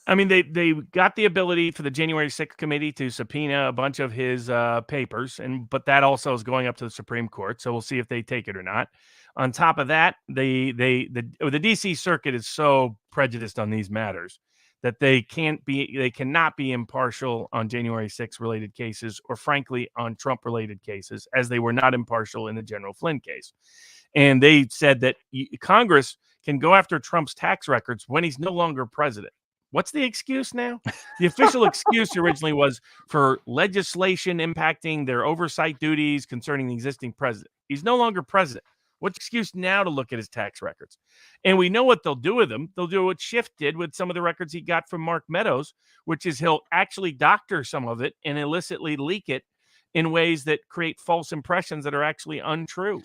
I mean, they got the ability for the January 6th committee to subpoena a bunch of his papers, but that also is going up to the Supreme Court. So we'll see if they take it or not. On top of that, the DC Circuit is so prejudiced on these matters that they cannot be impartial on January 6th related cases, or frankly on Trump related cases, as they were not impartial in the General Flynn case. And they said that Congress can go after Trump's tax records when he's no longer president. What's the excuse now? The official excuse originally was for legislation impacting their oversight duties concerning the existing president. He's no longer president. What's the excuse now to look at his tax records? And we know what they'll do with them. They'll do what Schiff did with some of the records he got from Mark Meadows, which is he'll actually doctor some of it and illicitly leak it in ways that create false impressions that are actually untrue.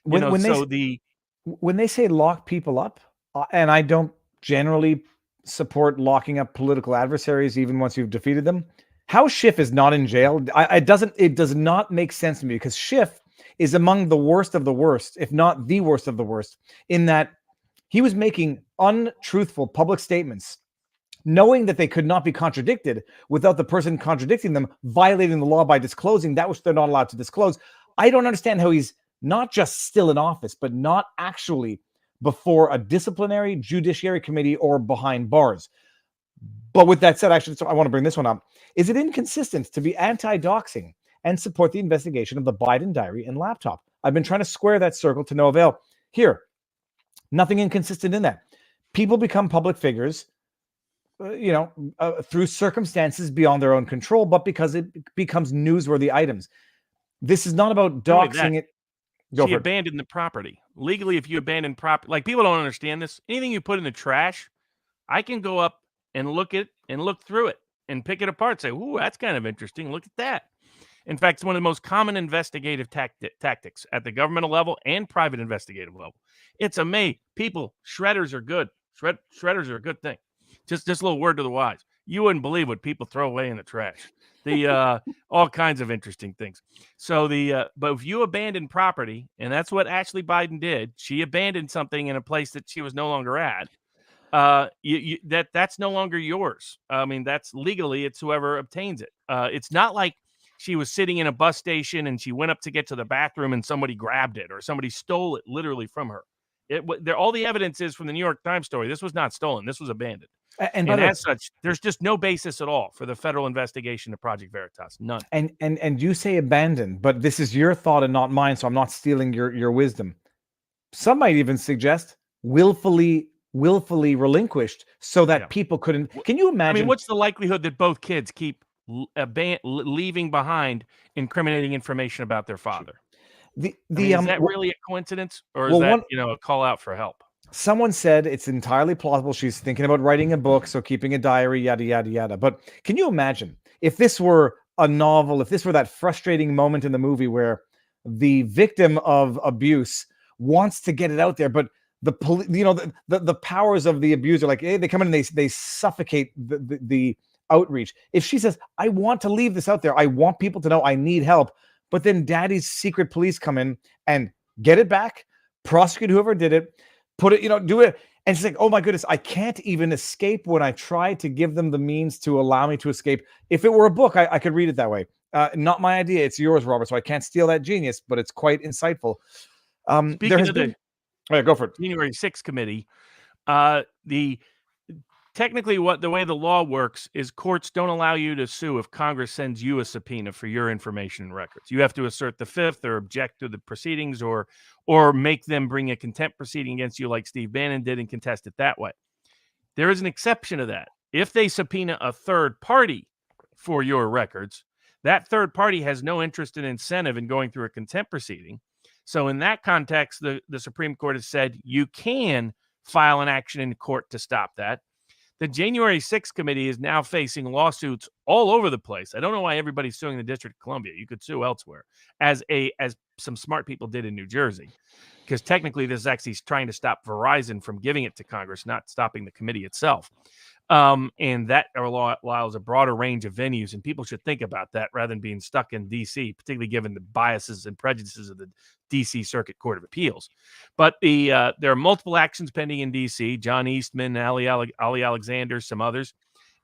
When they say lock people up, and I don't generally support locking up political adversaries even once you've defeated them, how Schiff is not in jail, it does not make sense to me, because Schiff is among the worst of the worst, if not the worst of the worst, in that he was making untruthful public statements, knowing that they could not be contradicted without the person contradicting them violating the law by disclosing that which they're not allowed to disclose. I don't understand how he's not just still in office, but not actually before a disciplinary judiciary committee or behind bars. But with that said, actually, so I want to bring this one up. Is it inconsistent to be anti-doxing and support the investigation of the Biden diary and laptop? I've been trying to square that circle to no avail. Here, nothing inconsistent in that. People become public figures, through circumstances beyond their own control, but because it becomes newsworthy items. This is not about doxing it. She abandoned the property. Legally, if you abandon property, like, people don't understand this. Anything you put in the trash, I can go up and look through it and pick it apart. Say, ooh, that's kind of interesting. Look at that. In fact, it's one of the most common investigative tactics at the governmental level and private investigative level. It's amazing. People, shredders are good. Shredders are a good thing. Just a little word to the wise. You wouldn't believe what people throw away in the trash. All kinds of interesting things. So but if you abandon property, and that's what Ashley Biden did, she abandoned something in a place that she was no longer at. That's no longer yours. I mean, that's legally, it's whoever obtains it. It's not like she was sitting in a bus station and she went up to get to the bathroom and somebody grabbed it or somebody stole it literally from her. All the evidence is from the New York Times story. This was not stolen. This was abandoned. And as such, there's just no basis at all for the federal investigation of Project Veritas. None. And you say abandoned, but this is your thought and not mine, so I'm not stealing your wisdom. Some might even suggest willfully relinquished so that people couldn't. Can you imagine? I mean, what's the likelihood that both kids keep leaving behind incriminating information about their father. Is that really a coincidence, or is well, that a call out for help? Someone said it's entirely plausible she's thinking about writing a book, so keeping a diary, yada, yada, yada. But can you imagine if this were a novel, if this were that frustrating moment in the movie where the victim of abuse wants to get it out there, but the powers of the abuser, like, hey, they come in and they suffocate the outreach. If she says, I want to leave this out there, I want people to know I need help, but then daddy's secret police come in and get it back, prosecute whoever did it, put it, do it. And she's like, oh my goodness, I can't even escape when I try to give them the means to allow me to escape. If it were a book, I could read it that way. Not my idea. It's yours, Robert. So I can't steal that genius, but it's quite insightful. Speaking of the go for it. January 6th committee, technically the way the law works is courts don't allow you to sue if Congress sends you a subpoena for your information and records. You have to assert the fifth or object to the proceedings or make them bring a contempt proceeding against you like Steve Bannon did and contest it that way. There is an exception to that. If they subpoena a third party for your records, that third party has no interest and incentive in going through a contempt proceeding. So in that context, the Supreme Court has said you can file an action in court to stop that. The January 6th committee is now facing lawsuits all over the place. I don't know why everybody's suing the District of Columbia. You could sue elsewhere, as some smart people did in New Jersey, because technically this is actually trying to stop Verizon from giving it to Congress, not stopping the committee itself. And that allows a broader range of venues, and people should think about that rather than being stuck in D.C., particularly given the biases and prejudices of the D.C. Circuit Court of Appeals. But there are multiple actions pending in D.C., John Eastman, Ali Alexander, some others,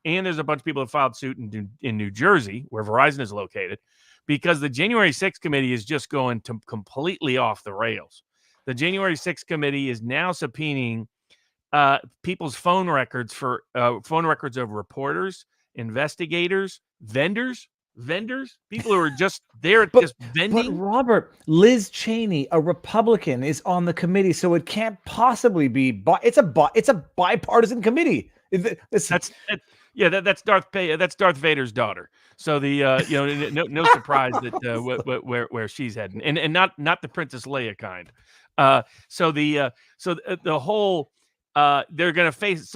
and there's a bunch of people that filed suit in New Jersey, where Verizon is located, because the January 6th committee is just going to completely off the rails. The January 6th committee is now subpoenaing people's phone records for phone records of reporters, investigators, vendors, people who are just there just vending. But Robert, Liz Cheney, a Republican, is on the committee, so it can't possibly be. It's a bipartisan committee. That's Darth Vader's daughter. So no surprise that where she's heading, and not the Princess Leia kind. So the whole. They're going to face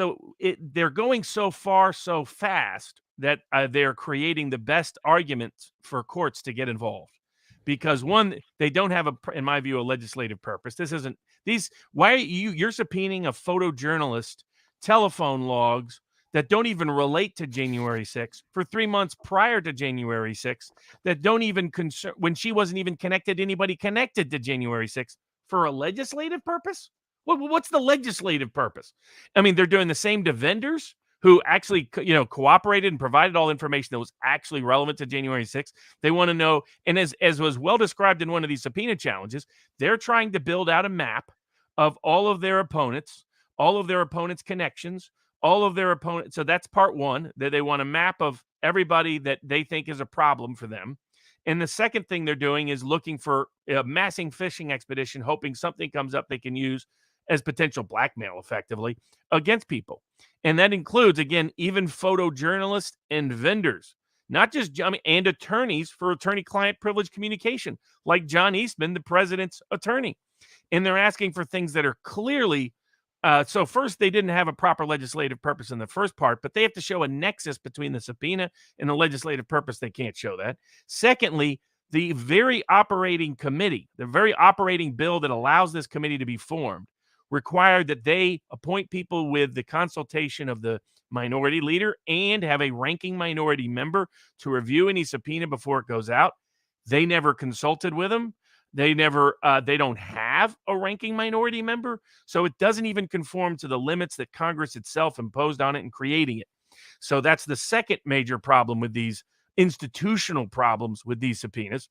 they're going so far so fast that they're creating the best arguments for courts to get involved, because one, they don't have in my view, a legislative purpose. This isn't why are you're subpoenaing a photojournalist telephone logs that don't even relate to January 6th for 3 months prior to January 6th that don't even concern when she wasn't even connected to anybody connected to January 6th for a legislative purpose. What's the legislative purpose? I mean, they're doing the same to vendors who actually, cooperated and provided all information that was actually relevant to January 6th. They want to know, and as was well described in one of these subpoena challenges, they're trying to build out a map of all of their opponents' connections, all of their opponents. So that's part one, that they want a map of everybody that they think is a problem for them. And the second thing they're doing is looking for a massing fishing expedition, hoping something comes up they can use as potential blackmail effectively against people. And that includes, again, even photojournalists and vendors, not just and attorneys for attorney-client privilege communication, like John Eastman, the president's attorney. And they're asking for things that are clearly, so first, they didn't have a proper legislative purpose in the first part, but they have to show a nexus between the subpoena and the legislative purpose. They can't show that. Secondly, the very operating committee, the very operating bill that allows this committee to be formed, required that they appoint people with the consultation of the minority leader and have a ranking minority member to review any subpoena before it goes out. They never consulted with them. They don't have a ranking minority member. So it doesn't even conform to the limits that Congress itself imposed on it in creating it. So that's the second major problem with these institutional problems with these subpoenas.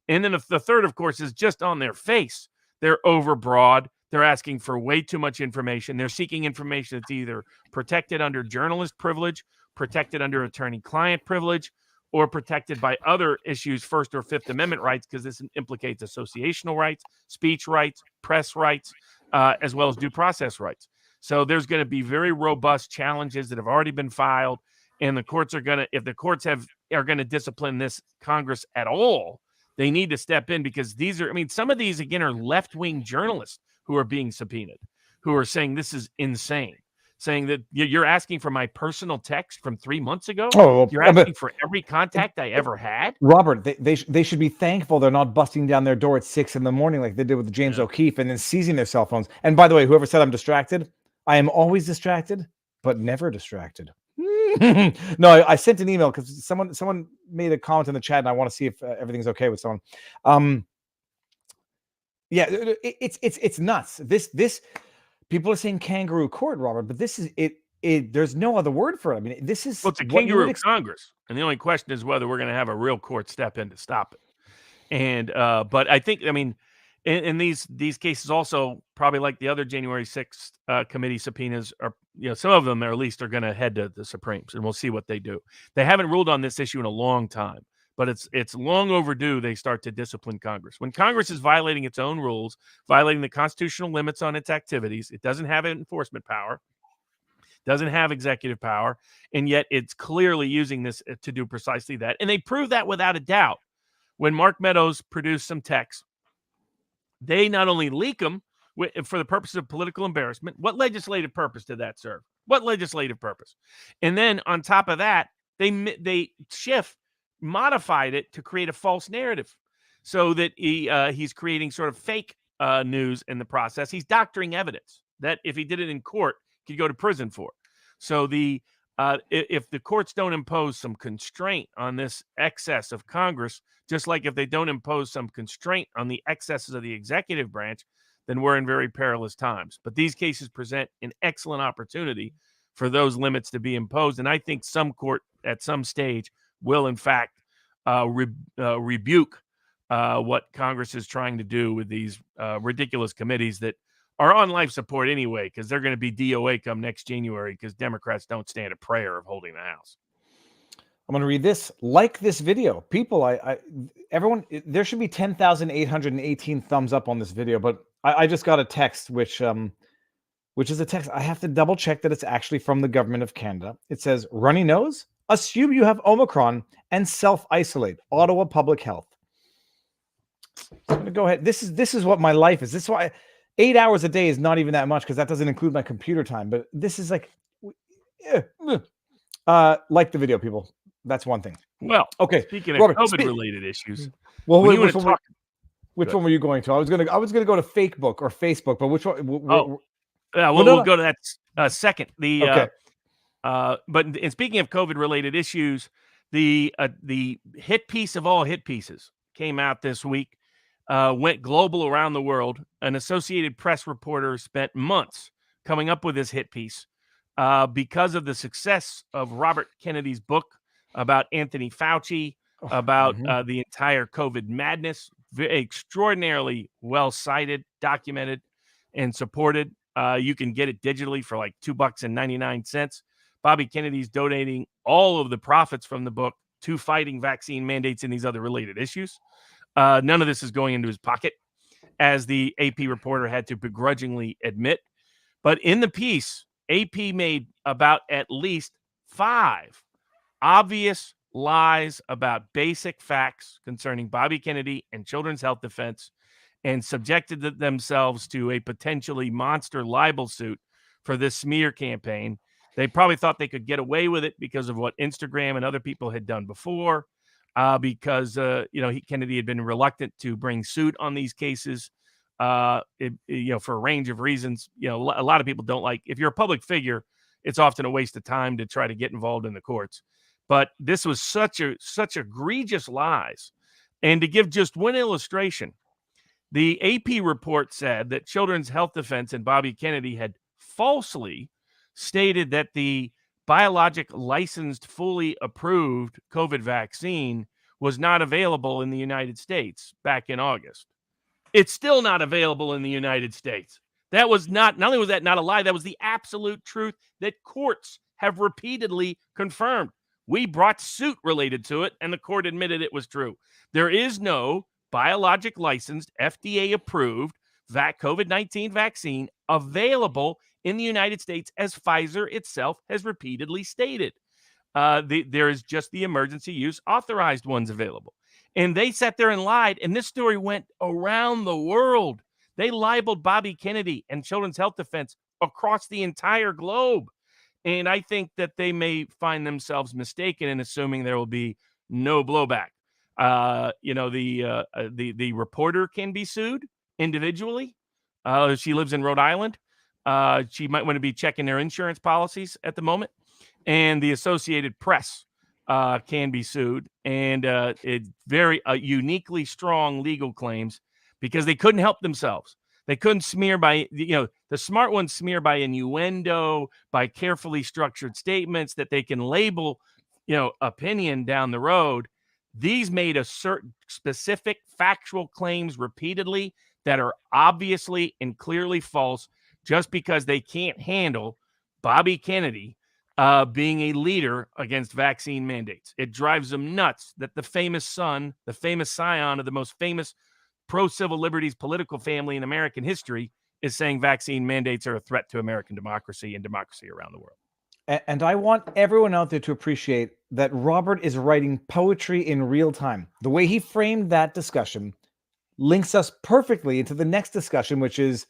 And then the third, of course, is just on their face. They're overbroad. They're asking for way too much information. They're seeking information that's either protected under journalist privilege, protected under attorney-client privilege, or protected by other issues, First or Fifth Amendment rights, because this implicates associational rights, speech rights, press rights, as well as due process rights. So there's going to be very robust challenges that have already been filed, and the courts are going to, if the courts have are going to discipline this Congress at all, they need to step in, because these are, I mean, some of these, again, are left-wing journalists who are being subpoenaed, who are saying this is insane, saying that you're asking for my personal text from 3 months ago. Oh, You're asking for every contact I ever had. Robert, they should be thankful they're not busting down their door at 6 a.m. like they did with James O'Keefe and then seizing their cell phones. And by the way, whoever said I'm distracted, I am always distracted, but never distracted. No, I sent an email because someone made a comment in the chat, and I want to see if everything's okay with someone. Yeah, it's nuts. This people are saying kangaroo court, Robert, but this is it. There's no other word for it. I mean, this is it's a kangaroo Congress, and the only question is whether we're going to have a real court step in to stop it. And but I think, I mean, in these cases also, probably like the other January 6th committee subpoenas, are, you know, some of them at least are going to head to the Supremes, and we'll see what they do. They haven't ruled on this issue in a long time, but it's long overdue they start to discipline Congress. When Congress is violating its own rules, violating the constitutional limits on its activities, it doesn't have enforcement power, doesn't have executive power, and yet it's clearly using this to do precisely that. And they prove that without a doubt. When Mark Meadows produced some texts, they not only leak them for the purpose of political embarrassment. What legislative purpose did that serve? What legislative purpose? And then on top of that, they modified it to create a false narrative, so that he's creating sort of fake news in the process. He's doctoring evidence that if he did it in court, he could go to prison for. So if the courts don't impose some constraint on this excess of Congress, just like if they don't impose some constraint on the excesses of the executive branch, then we're in very perilous times. But these cases present an excellent opportunity for those limits to be imposed. And I think some court at some stage will, in fact, rebuke what Congress is trying to do with these ridiculous committees that are on life support anyway, because they're going to be DOA come next January, because Democrats don't stand a prayer of holding the House. I'm going to read this. Like this video. People, everyone, there should be 10,818 thumbs up on this video, but I just got a text, which is a text. I have to double check that it's actually from the government of Canada. It says, runny nose, assume you have Omicron and self-isolate. Ottawa Public Health. I'm going to go ahead. This is what my life is. This is why 8 hours a day is not even that much, because that doesn't include my computer time. But this is like, like the video, people. That's one thing. Well, okay. Speaking of COVID-related issues, well, which one were you going to? I was gonna go to FakeBook or Facebook, but which one? We'll go to that second. But in speaking of COVID-related issues, the hit piece of all hit pieces came out this week. Went global around the world. An Associated Press reporter spent months coming up with this hit piece because of the success of Robert Kennedy's book about Anthony Fauci, about the entire COVID madness. Extraordinarily well cited, documented, and supported. You can get it digitally for like $2.99. Bobby Kennedy's donating all of the profits from the book to fighting vaccine mandates and these other related issues. None of this is going into his pocket, as the AP reporter had to begrudgingly admit. But in the piece, AP made about at least 5 obvious lies about basic facts concerning Bobby Kennedy and Children's Health Defense, and subjected themselves to a potentially monster libel suit for this smear campaign. They probably thought they could get away with it because of what Instagram and other people had done before. Because Kennedy had been reluctant to bring suit on these cases, for a range of reasons. A lot of people don't like, if you're a public figure, it's often a waste of time to try to get involved in the courts. But this was such egregious lies. And to give just one illustration, the AP report said that Children's Health Defense and Bobby Kennedy had falsely stated that the biologic licensed, fully approved COVID vaccine was not available in the United States back in August. It's still not available in the United States. That was not only was that not a lie, that was the absolute truth that courts have repeatedly confirmed. We brought suit related to it, and the court admitted it was true. There is no biologic licensed, FDA approved COVID-19 vaccine available in the United States, as Pfizer itself has repeatedly stated. There is just the emergency use authorized ones available. And they sat there and lied. And this story went around the world. They libeled Bobby Kennedy and Children's Health Defense across the entire globe. And I think that they may find themselves mistaken in assuming there will be no blowback. The reporter can be sued individually. She lives in Rhode Island. She might want to be checking their insurance policies at the moment. And the Associated Press can be sued. And it's very uniquely strong legal claims because they couldn't help themselves. They couldn't smear by, the smart ones smear by innuendo, by carefully structured statements that they can label, opinion down the road. These made a certain specific factual claims repeatedly that are obviously and clearly false just because they can't handle Bobby Kennedy being a leader against vaccine mandates. It drives them nuts that the famous son, the famous scion of the most famous pro-civil liberties political family in American history is saying vaccine mandates are a threat to American democracy and democracy around the world. And I want everyone out there to appreciate that Robert is writing poetry in real time. The way he framed that discussion links us perfectly into the next discussion, which is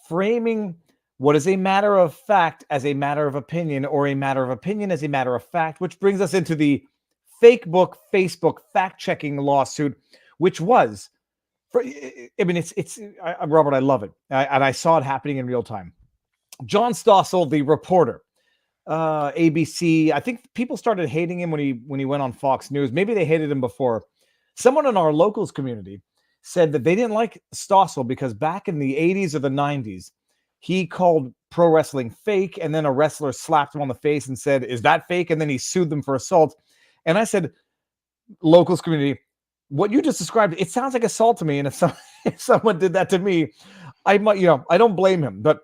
framing what is a matter of fact as a matter of opinion, or a matter of opinion as a matter of fact, which brings us into the FakeBook Facebook fact-checking lawsuit, which was, Robert, I love it. And I saw it happening in real time. John Stossel, the reporter, ABC, I think people started hating him when he went on Fox News. Maybe they hated him before. Someone in our locals community said that they didn't like Stossel because back in the 80s or the 90s, he called pro wrestling fake, and then a wrestler slapped him on the face and said, "Is that fake?" And then he sued them for assault. And I said, locals community, what you just described, it sounds like assault to me. And if someone did that to me, I might, I don't blame him, but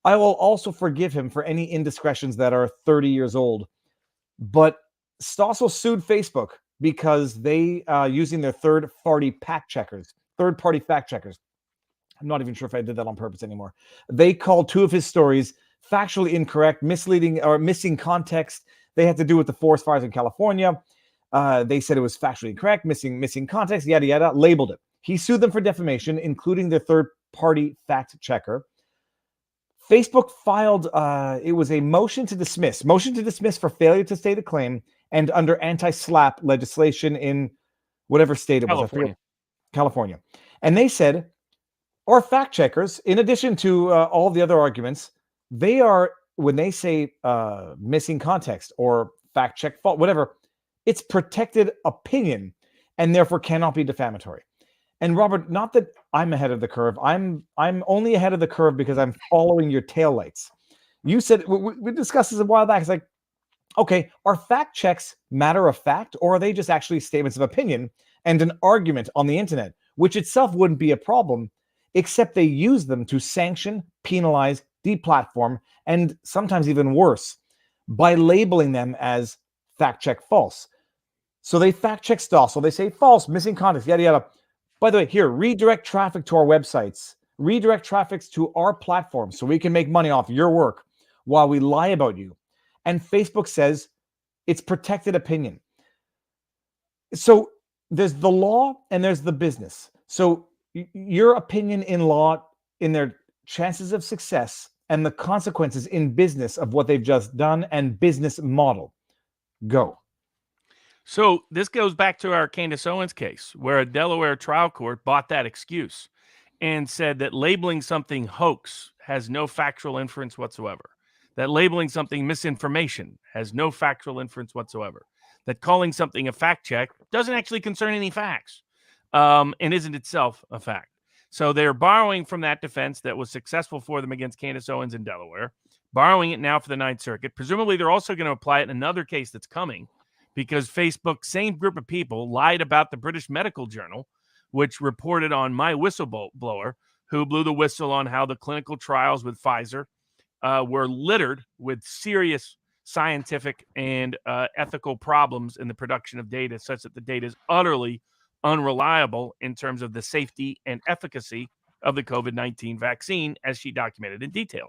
I will also forgive him for any indiscretions that are 30 years old. But Stossel sued Facebook because they, using their third-party fact checkers. I'm not even sure if I did that on purpose anymore. They called two of his stories factually incorrect, misleading, or missing context. They had to do with the forest fires in California. They said it was factually incorrect, missing context, yada, yada, labeled it. He sued them for defamation, including their third-party fact checker. Facebook filed, it was a motion to dismiss for failure to state a claim and under anti-SLAPP legislation in whatever state it was. California. And they said, our fact checkers, in addition to all the other arguments, they are, when they say missing context or fact check fault, whatever, it's protected opinion and therefore cannot be defamatory. And Robert, not that I'm ahead of the curve. I'm only ahead of the curve because I'm following your taillights. You said, we discussed this a while back. It's like, okay, are fact checks matter of fact, or are they just actually statements of opinion and an argument on the internet, which itself wouldn't be a problem, except they use them to sanction, penalize, deplatform, and sometimes even worse, by labeling them as fact check false. So they fact check Stossel. They say false, missing context, yada, yada. By the way, here, redirect traffic to our websites, redirect traffic to our platform so we can make money off your work while we lie about you. And Facebook says it's protected opinion. So there's the law and there's the business. So your opinion in law, in their chances of success, and the consequences in business of what they've just done, and business model. Go. So this goes back to our Candace Owens case, where a Delaware trial court bought that excuse and said that labeling something hoax has no factual inference whatsoever, that labeling something misinformation has no factual inference whatsoever, that calling something a fact check doesn't actually concern any facts, and isn't itself a fact. So they're borrowing from that defense that was successful for them against Candace Owens in Delaware, borrowing it now for the Ninth Circuit. Presumably, they're also going to apply it in another case that's coming, because Facebook, same group of people, lied about the British Medical Journal, which reported on my whistleblower, who blew the whistle on how the clinical trials with Pfizer were littered with serious scientific and ethical problems in the production of data, such that the data is utterly unreliable in terms of the safety and efficacy of the COVID-19 vaccine, as she documented in detail.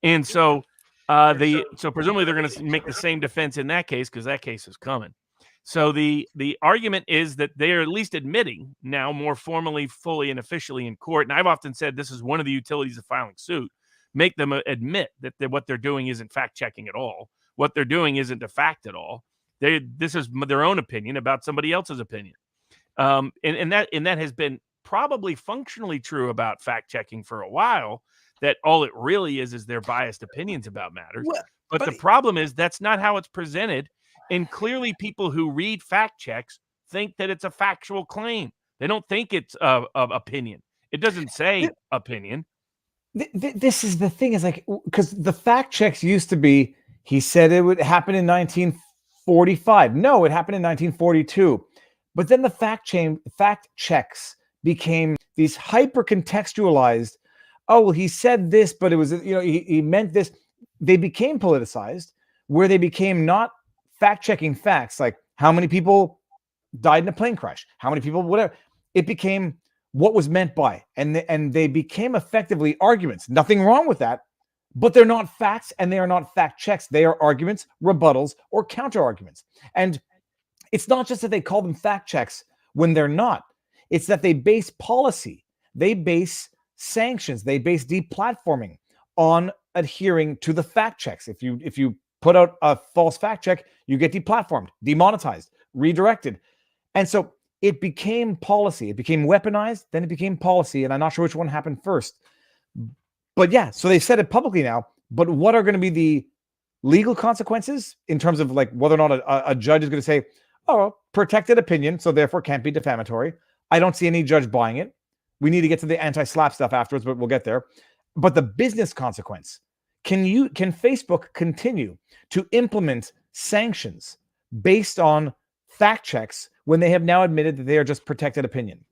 And so So presumably they're going to make the same defense in that case because that case is coming. So the argument is that they are at least admitting now more formally, fully, and officially in court. And I've often said this is one of the utilities of filing suit. Make them admit that what they're doing isn't fact checking at all. What they're doing isn't a fact at all. This is their own opinion about somebody else's opinion. And that has been probably functionally true about fact checking for a while. That all it really is their biased opinions about matters. Well, but the problem is that's not how it's presented. And clearly people who read fact checks think that it's a factual claim. They don't think it's of opinion. It doesn't say opinion. This is the thing, is like, because the fact checks used to be, he said it would happen in 1945. No, it happened in 1942. But then the fact checks became these hyper contextualized. Oh, well, he said this, but it was, he meant this. They became politicized, where they became not fact-checking facts, like how many people died in a plane crash, how many people, whatever. It became what was meant by, and they became effectively arguments. Nothing wrong with that, but they're not facts, and they are not fact checks. They are arguments, rebuttals, or counter arguments. And it's not just that they call them fact checks when they're not. It's that they base policy, they base sanctions, they base deplatforming on adhering to the fact checks. If you put out a false fact check, you get deplatformed, demonetized, redirected. And so it became policy. It became weaponized, then it became policy. And I'm not sure which one happened first. But yeah, so they said it publicly now. But what are going to be the legal consequences in terms of like whether or not a judge is going to say, oh, protected opinion, so therefore can't be defamatory? I don't see any judge buying it. We need to get to the anti-slap stuff afterwards, but we'll get there. But the business consequence, can Facebook continue to implement sanctions based on fact checks when they have now admitted that they are just protected opinion?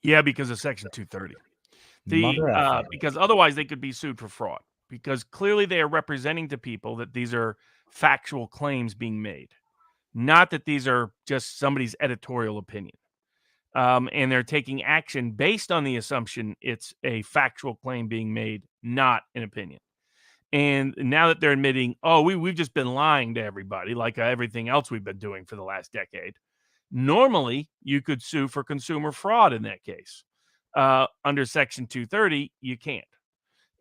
Yeah, because of Section 230. Because otherwise they could be sued for fraud. Because clearly they are representing to people that these are factual claims being made, not that these are just somebody's editorial opinion. And they're taking action based on the assumption it's a factual claim being made, not an opinion. And now that they're admitting, oh, we've just been lying to everybody, like everything else we've been doing for the last decade. Normally, you could sue for consumer fraud in that case. Under Section 230, you can't.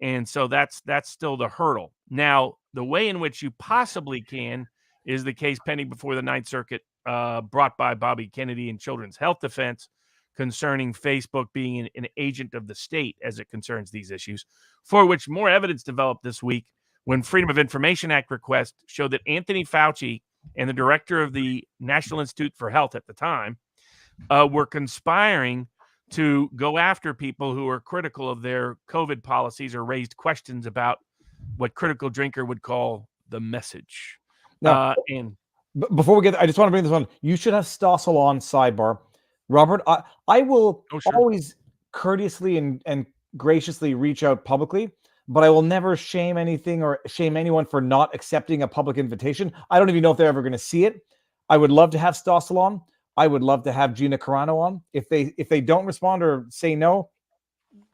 And so that's still the hurdle. Now, the way in which you possibly can is the case pending before the Ninth Circuit, brought by Bobby Kennedy and Children's Health Defense, concerning Facebook being an agent of the state as it concerns these issues, for which more evidence developed this week when Freedom of Information Act requests showed that Anthony Fauci and the director of the National Institute for Health at the time were conspiring to go after people who are critical of their COVID policies or raised questions about what Critical Drinker would call the message. Now, before we get, I just want to bring this on. You should have Stossel on sidebar. Robert, I will always courteously and graciously reach out publicly, but I will never shame anything or shame anyone for not accepting a public invitation. I don't even know if they're ever going to see it. I would love to have Stossel on. I would love to have Gina Carano on. If they don't respond or say no,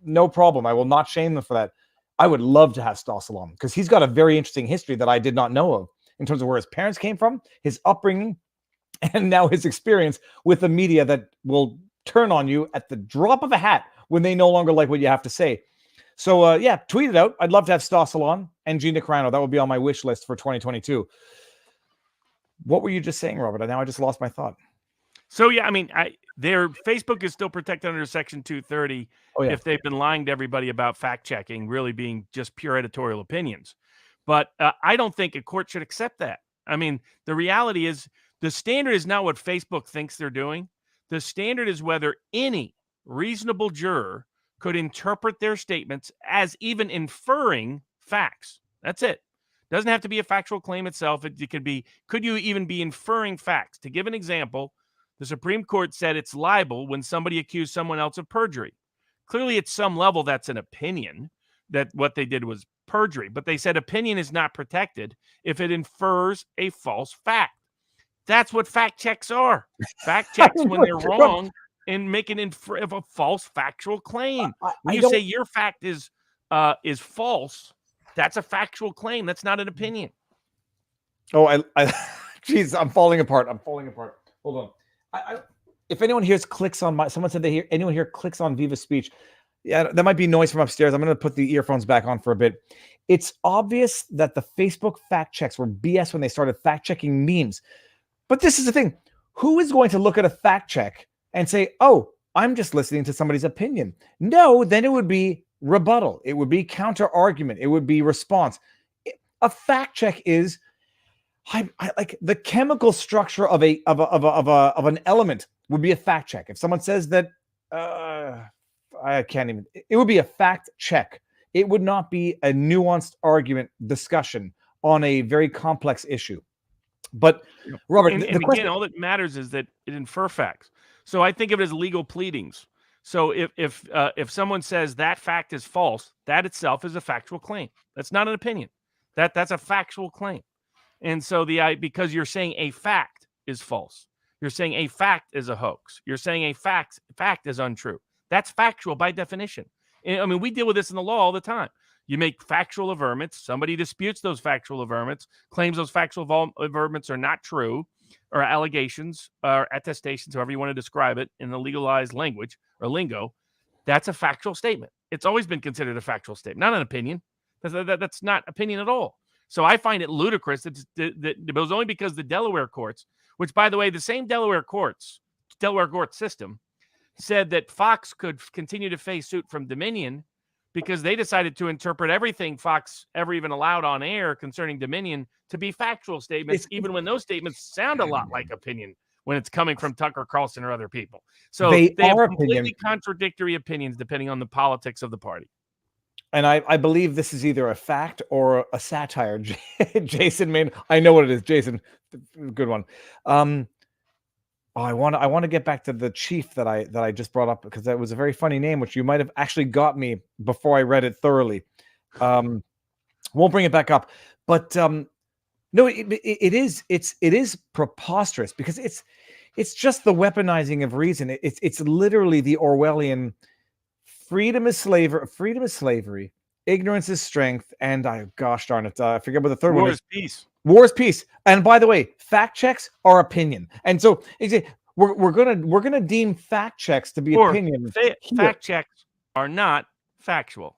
no problem. I will not shame them for that. I would love to have Stossel on because he's got a very interesting history that I did not know of in terms of where his parents came from, his upbringing, and now his experience with the media that will turn on you at the drop of a hat when they no longer like what you have to say. So, yeah, tweet it out. I'd love to have Stossel on and Gina Carano. That would be on my wish list for 2022. What were you just saying, Robert? Now I just lost my thought. So, yeah, I mean, their Facebook is still protected under Section 230 if they've been lying to everybody about fact-checking, really being just pure editorial opinions. But I don't think a court should accept that. I mean, the reality is the standard is not what Facebook thinks they're doing. The standard is whether any reasonable juror could interpret their statements as even inferring facts. That's it. Doesn't have to be a factual claim itself. It could be, could you even be inferring facts? To give an example, the Supreme Court said it's libel when somebody accused someone else of perjury. Clearly, at some level, that's an opinion that what they did was perjury. But they said opinion is not protected if it infers a false fact. That's what fact checks are. Fact checks when they're wrong and make an of a false factual claim. When you say your fact is false, That's a factual claim. That's not an opinion. Oh, geez, I'm falling apart. Hold on. If anyone here clicks on someone said anyone here clicks on Viva speech. Yeah, that might be noise from upstairs. I'm going to put the earphones back on for a bit. It's obvious that the Facebook fact checks were BS when they started fact checking memes. But this is the thing. Who is going to look at a fact check and say, oh, I'm just listening to somebody's opinion? No, then it would be rebuttal. It would be counter argument. It would be response. A fact check is I like the chemical structure of an element would be a fact check. If someone says that, I can't even. It would be a fact check. It would not be a nuanced argument discussion on a very complex issue. But Robert, and again, all that matters is that it infer facts. So I think of it as legal pleadings. So if someone says that fact is false, that itself is a factual claim. That's not an opinion. That's a factual claim. And so because you're saying a fact is false, you're saying a fact is a hoax, you're saying a fact is untrue. That's factual by definition. I mean, we deal with this in the law all the time. You make factual averments. Somebody disputes those factual averments, claims those factual averments are not true, or allegations, or attestations, however you want to describe it in the legalized language or lingo. That's a factual statement. It's always been considered a factual statement, not an opinion. That's not opinion at all. So I find it ludicrous that it was only because the Delaware courts, which, by the way, the same Delaware court system, said that Fox could continue to face suit from Dominion because they decided to interpret everything Fox ever even allowed on air concerning Dominion to be factual statements, even when those statements sound a lot like opinion when it's coming from Tucker Carlson or other people. So they have completely contradictory opinions depending on the politics of the party. And I believe this is either a fact or a satire. Jason made. I know what it is. Jason, good one. I want to get back to the chief that I just brought up because that was a very funny name, which you might have actually got me before I read it thoroughly. Won't bring it back up, but no, it is preposterous because it's just the weaponizing of reason. It's literally the Orwellian freedom is slavery, ignorance is strength, and gosh darn it, I forget what the third one is. War is peace. War is peace. And by the way, fact checks are opinion. And so we're gonna deem fact checks to be opinion. Fact checks are not factual.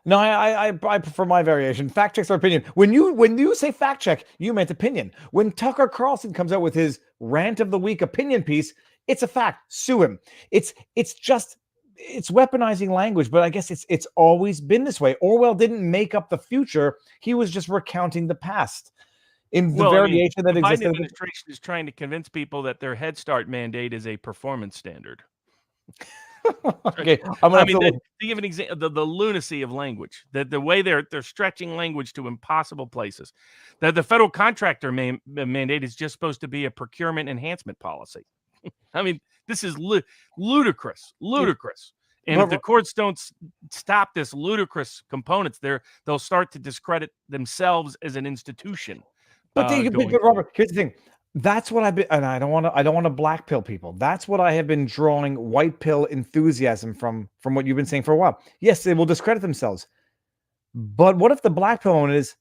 No, I prefer my variation. Fact checks are opinion. When you say fact check, you meant opinion. When Tucker Carlson comes out with his rant of the week opinion piece, it's a fact. Sue him. It's weaponizing language, but I guess it's always been this way. Orwell didn't make up the future; he was just recounting the past in the variation that existed. The Biden administration is trying to convince people that their Head Start mandate is a performance standard. Okay, to give an example, the lunacy of language, the way they're stretching language to impossible places. That the federal contractor mandate is just supposed to be a procurement enhancement policy. I mean, this is ludicrous. And if the courts don't stop this ludicrous components, they'll start to discredit themselves as an institution. But Robert, here's the thing. That's what I've been, and I don't want to black pill people. That's what I have been drawing white pill enthusiasm from what you've been saying for a while. Yes, they will discredit themselves. But what if the black pill one is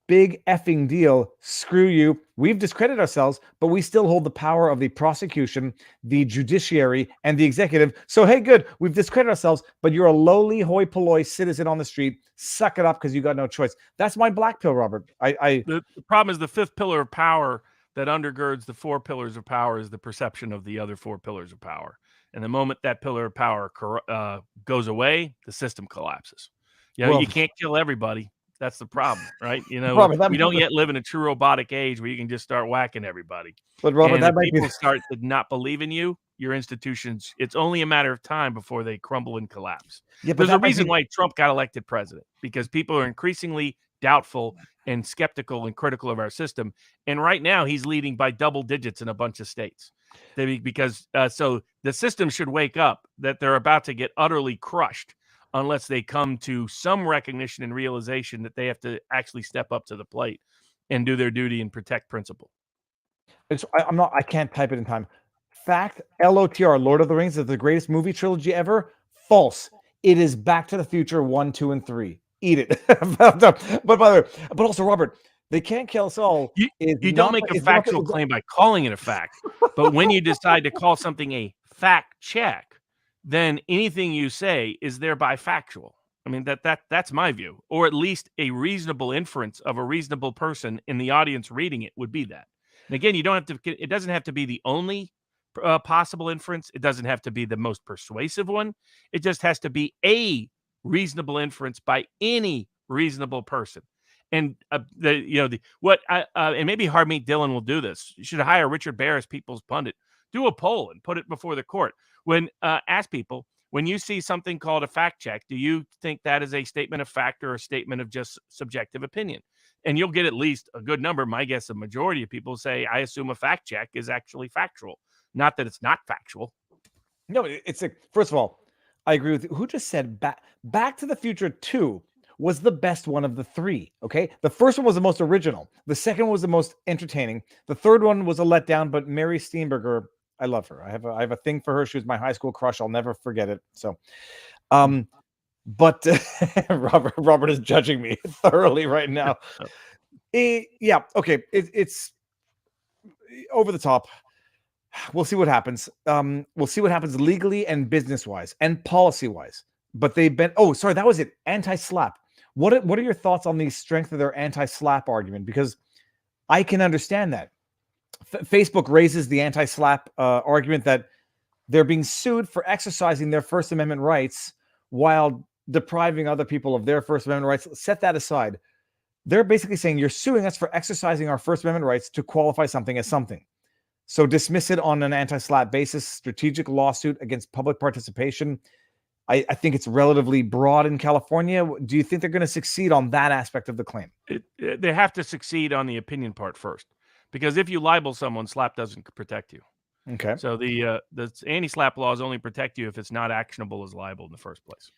big effing deal? Screw you. We've discredited ourselves, but we still hold the power of the prosecution, the judiciary, and the executive. So, hey, good. We've discredited ourselves, but you're a lowly hoi polloi citizen on the street. Suck it up because you got no choice. That's my black pill, Robert. The problem is the fifth pillar of power that undergirds the four pillars of power is the perception of the other four pillars of power. And the moment that pillar of power goes away, the system collapses. You can't kill everybody. That's the problem, right? Robert, we don't yet live in a true robotic age where you can just start whacking everybody. But Robert, and if people start to not believe in you, your institutions, it's only a matter of time before they crumble and collapse. Yeah, there's a reason why Trump got elected president, because people are increasingly doubtful and skeptical and critical of our system. And right now he's leading by double digits in a bunch of states because so the system should wake up that they're about to get utterly crushed unless they come to some recognition and realization that they have to actually step up to the plate and do their duty and protect principle. I can't type it in time. Fact, LOTR, Lord of the Rings is the greatest movie trilogy ever. False. It is Back to the Future 1, 2, and 3. eat it. But by the way, but also Robert, they can't kill us all. You don't make a factual claim by calling it a fact, but when you decide to call something a fact check, then anything you say is thereby factual. I mean, that's my view, or at least a reasonable inference of a reasonable person in the audience reading it would be that. And again, you don't have to. It doesn't have to be the only possible inference. It doesn't have to be the most persuasive one. It just has to be a reasonable inference by any reasonable person. And and maybe Harmeet Dillon will do this. You should hire Richard Barris, People's Pundit, do a poll and put it before the court. When ask people, when you see something called a fact check, do you think that is a statement of fact or a statement of just subjective opinion? And you'll get at least a good number. My guess, a majority of people say, I assume a fact check is actually factual, not that it's not factual. No, it's first of all, I agree with you. Who just said Back to the Future 2 was the best one of the three. Okay. The first one was the most original. The second was the most entertaining. The third one was a letdown, but Mary Steenburgen, I love her. I have a thing for her. She was my high school crush. I'll never forget it. So, but Robert is judging me thoroughly right now. Yeah. Okay. It's over the top. We'll see what happens. We'll see what happens legally and business wise and policy wise. But they've been. Oh, sorry. That was it. Anti-slap. What are your thoughts on the strength of their anti-slap argument? Because I can understand that. Facebook raises the anti-slap argument that they're being sued for exercising their First Amendment rights while depriving other people of their First Amendment rights. Set that aside. They're basically saying you're suing us for exercising our First Amendment rights to qualify something as something. So dismiss it on an anti-slap basis, strategic lawsuit against public participation. I think it's relatively broad in California. Do you think they're going to succeed on that aspect of the claim? They have to succeed on the opinion part first. Because if you libel someone, slap doesn't protect you. Okay. So the anti-slap laws only protect you if it's not actionable as libel in the first place.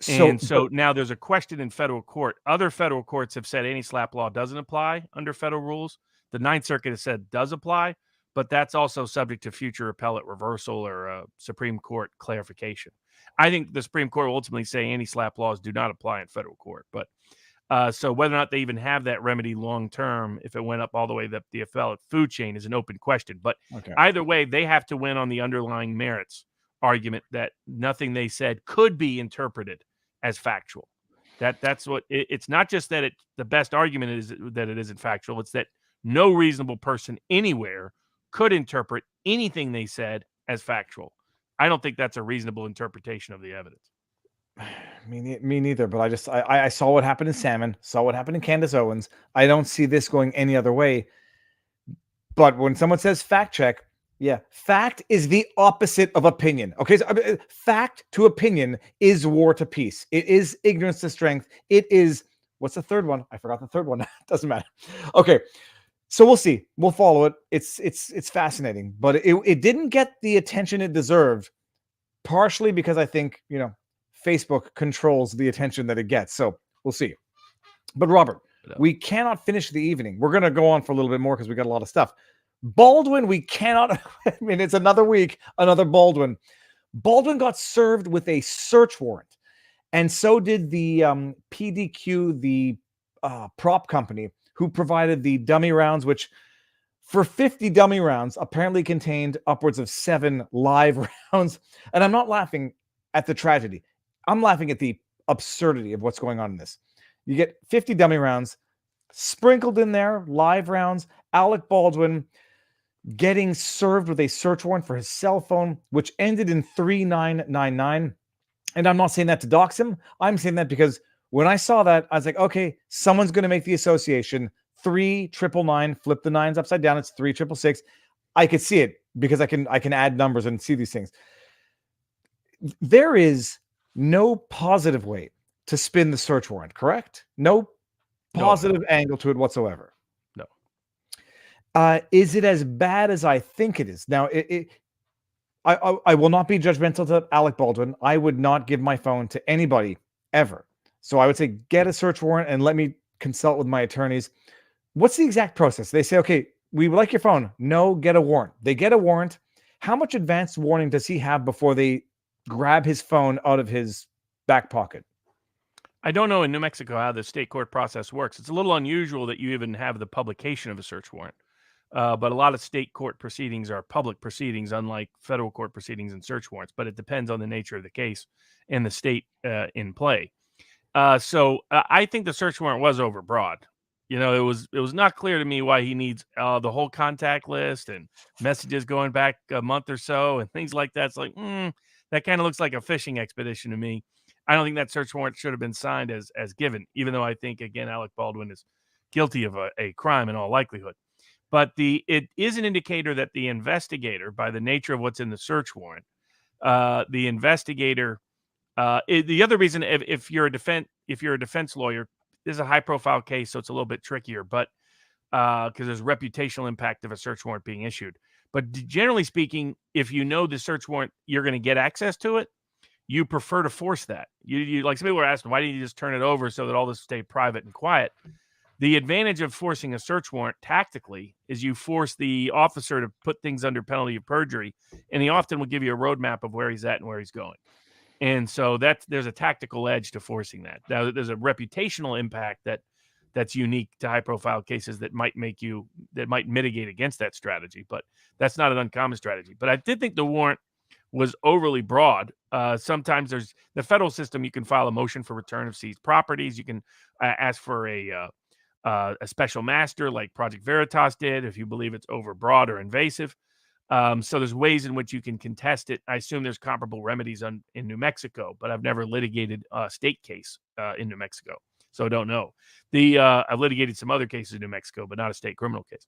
So now there's a question in federal court. Other federal courts have said anti-slap law doesn't apply under federal rules. The Ninth Circuit has said does apply, but that's also subject to future appellate reversal or Supreme Court clarification. I think the Supreme Court will ultimately say anti-slap laws do not apply in federal court, but so whether or not they even have that remedy long term, if it went up all the way up the appellate food chain, is an open question. But either way, they have to win on the underlying merits argument that nothing they said could be interpreted as factual. That's what it's not just that the best argument is that it isn't factual. It's that no reasonable person anywhere could interpret anything they said as factual. I don't think that's a reasonable interpretation of the evidence. Me neither, but I saw what happened in Salmon, saw what happened in Candace Owens. I don't see this going any other way. But when someone says fact check, yeah, fact is the opposite of opinion. Okay, so fact to opinion is war to peace. It is ignorance to strength. It is, what's the third one? I forgot the third one. Doesn't matter. Okay, so we'll see. We'll follow it. It's fascinating, but it didn't get the attention it deserved, partially because I think, Facebook controls the attention that it gets. So we'll see. But Robert, we cannot finish the evening. We're going to go on for a little bit more because we got a lot of stuff. Baldwin, we cannot. I mean, it's another week, another Baldwin. Baldwin got served with a search warrant. And so did the PDQ, the prop company, who provided the dummy rounds, which for 50 dummy rounds apparently contained upwards of 7 live rounds. And I'm not laughing at the tragedy. I'm laughing at the absurdity of what's going on in this. You get 50 dummy rounds sprinkled in there, live rounds. Alec Baldwin getting served with a search warrant for his cell phone, which ended in 3999. And I'm not saying that to dox him. I'm saying that because when I saw that, I was like, okay, someone's going to make the association. 3999, flip the nines upside down. It's 3666. I could see it because I can add numbers and see these things. There is no positive way to spin the search warrant, correct? No positive angle to it whatsoever. No. Is it as bad as I think it is? Now, I will not be judgmental to Alec Baldwin. I would not give my phone to anybody ever. So I would say get a search warrant and let me consult with my attorneys. What's the exact process? They say, okay, we would like your phone. No, get a warrant. They get a warrant. How much advanced warning does he have before they grab his phone out of his back pocket? I don't know in New Mexico how the state court process works. It's a little unusual that you even have the publication of a search warrant. But a lot of state court proceedings are public proceedings, unlike federal court proceedings and search warrants. But it depends on the nature of the case and the state in play. So I think the search warrant was overbroad. You know, it was not clear to me why he needs the whole contact list and messages going back a month or so and things like that. It's like, that kind of looks like a fishing expedition to me. I don't think that search warrant should have been signed as given, even though I think, again, Alec Baldwin is guilty of a crime in all likelihood. But it is an indicator that the investigator, by the nature of what's in the search warrant, the investigator, the other reason, if you're a defense lawyer, this is a high profile case, so it's a little bit trickier, but because there's reputational impact of a search warrant being issued. But generally speaking, if you know the search warrant, you're going to get access to it. You prefer to force that. You like some people were asking, why didn't you just turn it over so that all this stay private and quiet? The advantage of forcing a search warrant tactically is you force the officer to put things under penalty of perjury, and he often will give you a roadmap of where he's at and where he's going. And so there's a tactical edge to forcing that. Now, there's a reputational impact that's unique to high-profile cases that might mitigate against that strategy, but that's not an uncommon strategy. But I did think the warrant was overly broad. Sometimes there's the federal system. You can file a motion for return of seized properties. You can ask for a special master like Project Veritas did if you believe it's overbroad or invasive. So there's ways in which you can contest it. I assume there's comparable remedies in New Mexico, but I've never litigated a state case in New Mexico, so I don't know. I've litigated some other cases in New Mexico, but not a state criminal case.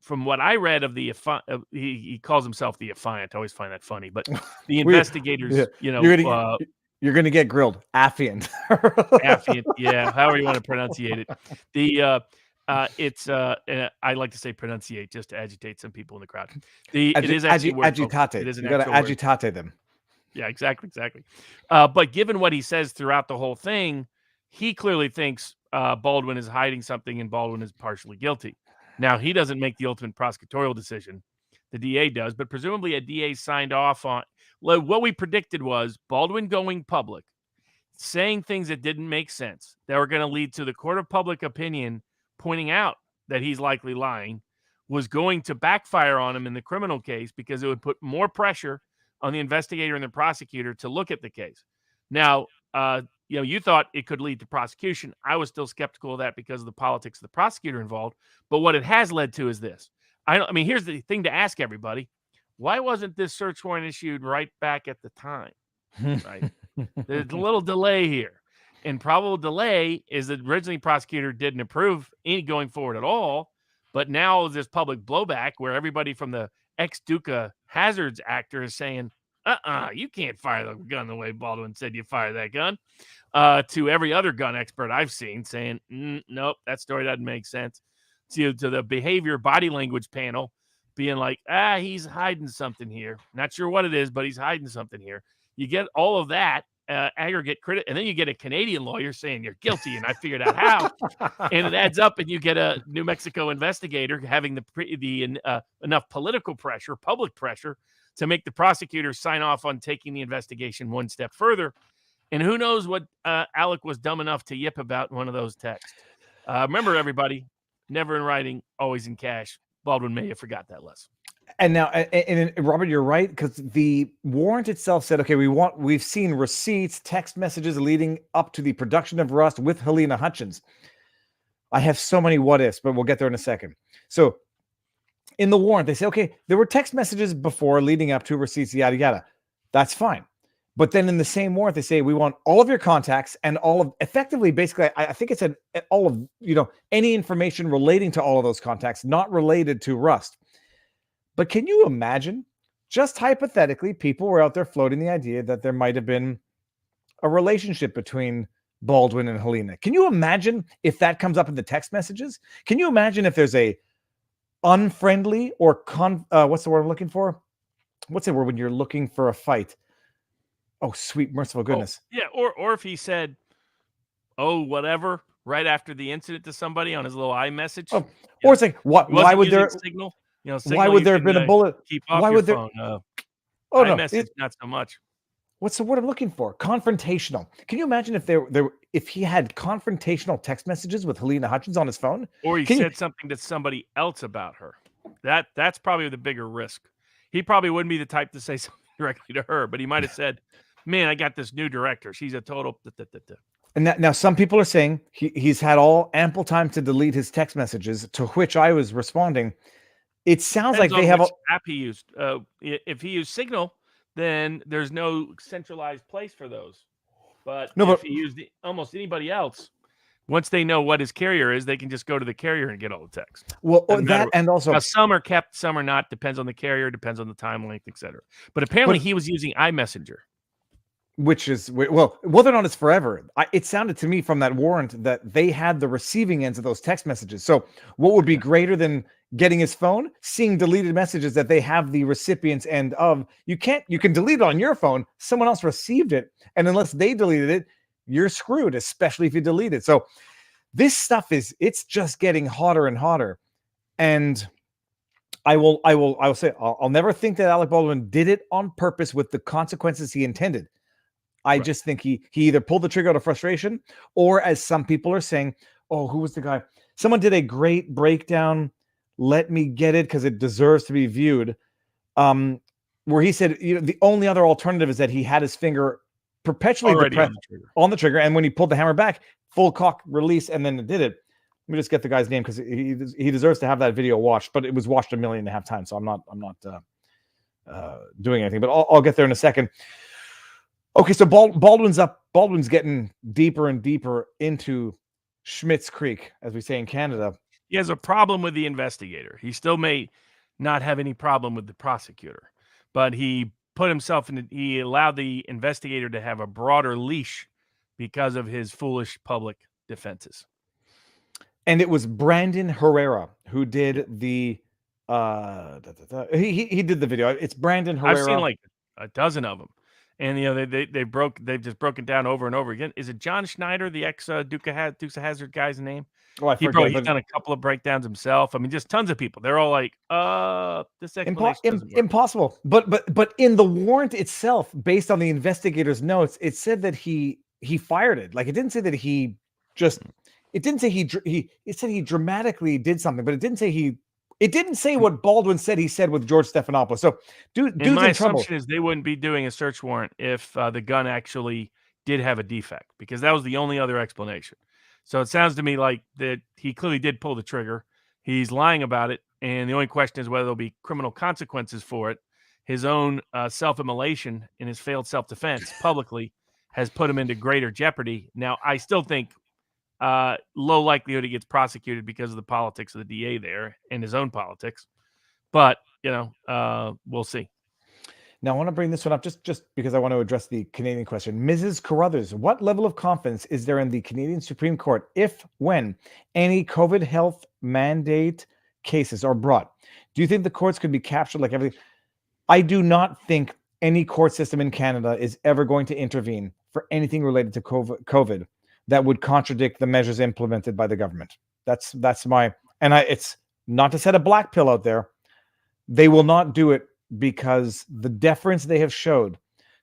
From what I read of he calls himself the Affiant. I always find that funny, but the investigators, you're gonna get grilled. Affiant. Affiant, yeah, however you want to pronunciate it. I like to say pronunciate just to agitate some people in the crowd. It is actually agitate. It is an you got to agitate them. Yeah, exactly. But given what he says throughout the whole thing, he clearly thinks Baldwin is hiding something and Baldwin is partially guilty. Now, he doesn't make the ultimate prosecutorial decision. The DA does, but presumably a DA signed off on what we predicted was Baldwin going public, saying things that didn't make sense, that were going to lead to the court of public opinion pointing out that he's likely lying, was going to backfire on him in the criminal case because it would put more pressure on the investigator and the prosecutor to look at the case. Now, you thought it could lead to prosecution. I was still skeptical of that because of the politics of the prosecutor involved. But what it has led to is this. I mean, here's the thing to ask everybody. Why wasn't this search warrant issued right back at the time? Right? There's a little delay here. And probable delay is that originally prosecutor didn't approve any going forward at all. But now there's public blowback where everybody from the ex-Duca Hazards actor is saying, you can't fire the gun the way Baldwin said you fire that gun. To every other gun expert I've seen saying, nope, that story doesn't make sense. To the behavior body language panel being like, he's hiding something here. Not sure what it is, but he's hiding something here. You get all of that aggregate credit, and then you get a Canadian lawyer saying you're guilty, and I figured out how. And it adds up, and you get a New Mexico investigator having enough political pressure, public pressure, to make the prosecutor sign off on taking the investigation one step further. And who knows what Alec was dumb enough to yip about in one of those texts. Remember, everybody, never in writing, always in cash. Baldwin may have forgot that lesson. And now, and Robert, you're right, because the warrant itself said, okay, we've seen receipts, text messages leading up to the production of Rust with Helena Hutchins. I have so many what ifs, but we'll get there in a second. So in the warrant, they say, okay, there were text messages before leading up to receipts, yada, yada. That's fine. But then in the same warrant, they say, we want all of your contacts and all of, effectively, basically, I think it said all of, any information relating to all of those contacts, not related to Rust. But can you imagine, just hypothetically, people were out there floating the idea that there might have been a relationship between Baldwin and Helena. Can you imagine if that comes up in the text messages? Can you imagine if there's a unfriendly or what's the word I'm looking for? What's the word when you're looking for a fight? Oh, sweet, merciful goodness. Oh, yeah, or if he said, whatever, right after the incident to somebody on his little iMessage. Oh, or it's like, why would there signal? Why would there have been a bullet? Keep off why your would phone. no, iMessage, not so much. what's the word I'm looking for? Confrontational. Can you imagine if he had confrontational text messages with Helena Hutchins on his phone? Or he Can you- said something to somebody else about her. That's probably the bigger risk. He probably wouldn't be the type to say something directly to her, but he might have said, "Man, I got this new director. She's a total." And now some people are saying he's had ample time to delete his text messages, to which I was responding. It sounds Depends like they on have which app he used. If he used Signal, then there's no centralized place for those. But if he used almost anybody else, once they know what his carrier is, they can just go to the carrier and get all the text. well that, and also Now, some are kept, some are not. Depends on the carrier, depends on the time length, etc. But apparently, he was using iMessenger. which is whether or not it's forever. It sounded to me from that warrant that they had the receiving ends of those text messages. So what would be greater than getting his phone, seeing deleted messages that they have the recipient's end of? You can delete it on your phone. Someone else received it, and unless they deleted it, you're screwed, especially if you delete it. So this stuff it's just getting hotter and hotter. And I will say I'll never think that Alec Baldwin did it on purpose with the consequences he intended. I just think he either pulled the trigger out of frustration, or, as some people are saying, oh, who was the guy? Someone did a great breakdown. Let me get it because it deserves to be viewed. Where he said, the only other alternative is that he had his finger perpetually on the trigger, and when he pulled the hammer back, full cock release, and then it did it. Let me just get the guy's name because he deserves to have that video watched, but it was watched 1.5 million times, so I'm not doing anything. But I'll get there in a second. Okay, so Baldwin's getting deeper and deeper into Schmitt's Creek, as we say in Canada. He has a problem with the investigator. He still may not have any problem with the prosecutor, but he put himself in. He allowed the investigator to have a broader leash because of his foolish public defenses. And it was Brandon Herrera who did the. He did the video. It's Brandon Herrera. I've seen like a dozen of them. And they've just broken down over and over again. Is it John Schneider, the ex Dukes of Hazzard guy's name? Oh, I forget. He's done a couple of breakdowns himself. I mean, just tons of people. They're all like, this explanation impossible. But in the warrant itself, based on the investigator's notes, it said that he fired it. Like, it didn't say that he just. It didn't say it said he dramatically did something, but it didn't say It didn't say what Baldwin said he said with George Stephanopoulos. So, dude's in trouble. My assumption is they wouldn't be doing a search warrant if the gun actually did have a defect, because that was the only other explanation. So it sounds to me like that he clearly did pull the trigger. He's lying about it, and the only question is whether there'll be criminal consequences for it. His own self-immolation in his failed self-defense publicly has put him into greater jeopardy. Now, I still think low likelihood he gets prosecuted because of the politics of the DA there and his own politics. But, we'll see. Now, I want to bring this one up just because I want to address the Canadian question. Mrs. Carruthers, what level of confidence is there in the Canadian Supreme Court when any COVID health mandate cases are brought? Do you think the courts could be captured like everything? I do not think any court system in Canada is ever going to intervene for anything related to COVID that would contradict the measures implemented by the government. That's my, and it's not to set a black pill out there. They will not do it because the deference they have showed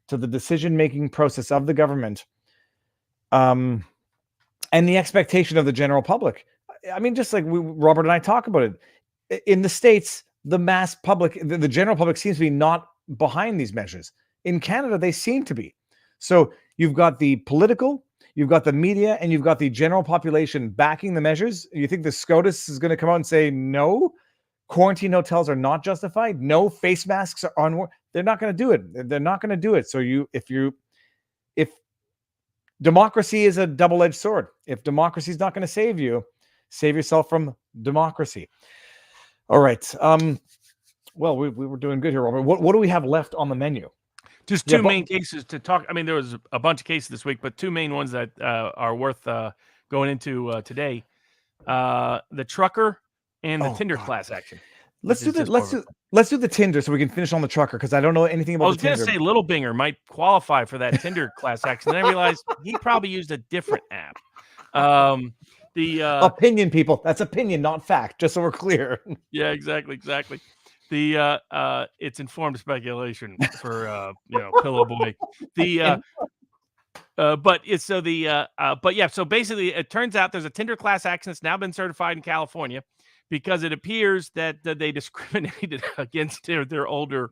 to the decision-making process of the government, and the expectation of the general public. I mean, just like Robert and I talk about it, in the States, the mass public, the general public seems to be not behind these measures. In Canada, they seem to be. So you've got the political, you've got the media, and you've got the general population backing the measures. You think the SCOTUS is going to come out and say, no, quarantine hotels are not justified? No, face masks are on. They're not going to do it. They're not going to do it. So if democracy is a double-edged sword, if democracy is not going to save you, save yourself from democracy. All right. Well, we were doing good here, Robert. What do we have left on the menu? Just two main cases to talk. I mean, there was a bunch of cases this week, but two main ones that are worth going into today: the trucker and the Tinder class action. Let's do the Tinder so we can finish on the trucker, because I don't know anything about. I was going to say Little Binger might qualify for that Tinder class action. Then I realized he probably used a different app. The opinion, people. That's opinion, not fact. Just so we're clear. Yeah, exactly. It's informed speculation for Pillow Boy. But yeah, so basically it turns out there's a Tinder class action that's now been certified in California because it appears that they discriminated against their older